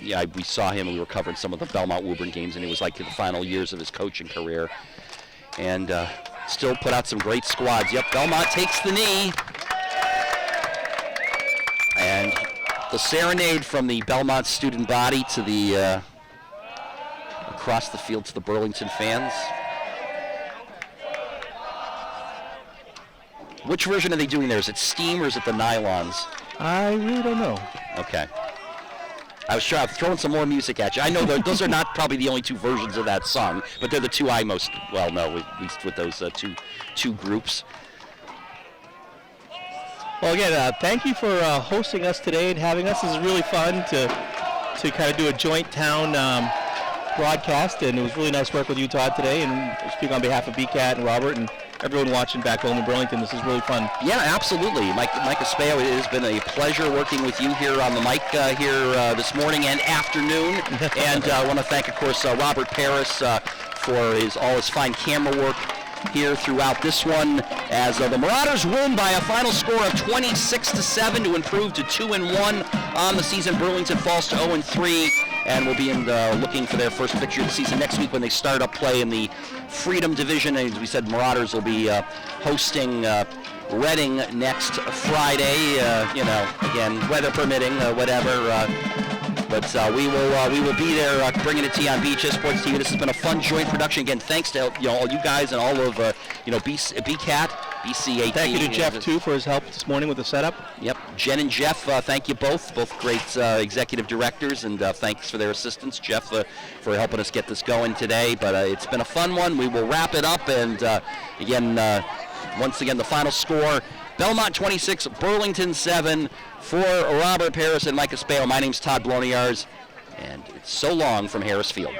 We saw him, and we were covering some of the Belmont Woburn games, and it was like the final years of his coaching career. And still put out some great squads. Yep, Belmont takes the knee. And the serenade from the Belmont student body to the across the field to the Burlington fans. Which version are they doing there? Is it steam or is it the nylons? I really don't know. Okay. I was throwing some more music at you. I know those are not probably the only two versions of that song, but they're the two I most well know, at least with those two groups. Well, again, thank you for hosting us today and having us. This is really fun to kind of do a joint town broadcast, and it was really nice work with you, Todd, today, and speak on behalf of BCAT and Robert and everyone watching back home in Burlington. This is really fun. Yeah, absolutely. Mike Espejo, it has been a pleasure working with you here on the mic here this morning and afternoon. And I want to thank, of course, Robert Paris for all his fine camera work here throughout this one, as the Marauders win by a final score of 26-7 to improve to 2-1 on the season. Burlington falls to 0-3, and will be looking for their first victory of the season next week when they start up play in the Freedom Division. And as we said, Marauders will be hosting Reading next Friday. Again, weather permitting, whatever. But we will be there bringing it to you on BHS Sports TV. This has been a fun joint production. Again, thanks to all you guys and all of BCAT, BCAT. Thank you to Jeff too for his help this morning with the setup. Yep, Jen and Jeff, thank you both great executive directors, and thanks for their assistance, Jeff, for helping us get this going today. But it's been a fun one. We will wrap it up, and once again, the final score: Belmont 26, Burlington 7. For Robert Paris and Mike Espejo, my name's Todd Bloniarz, and it's so long from Harris Field.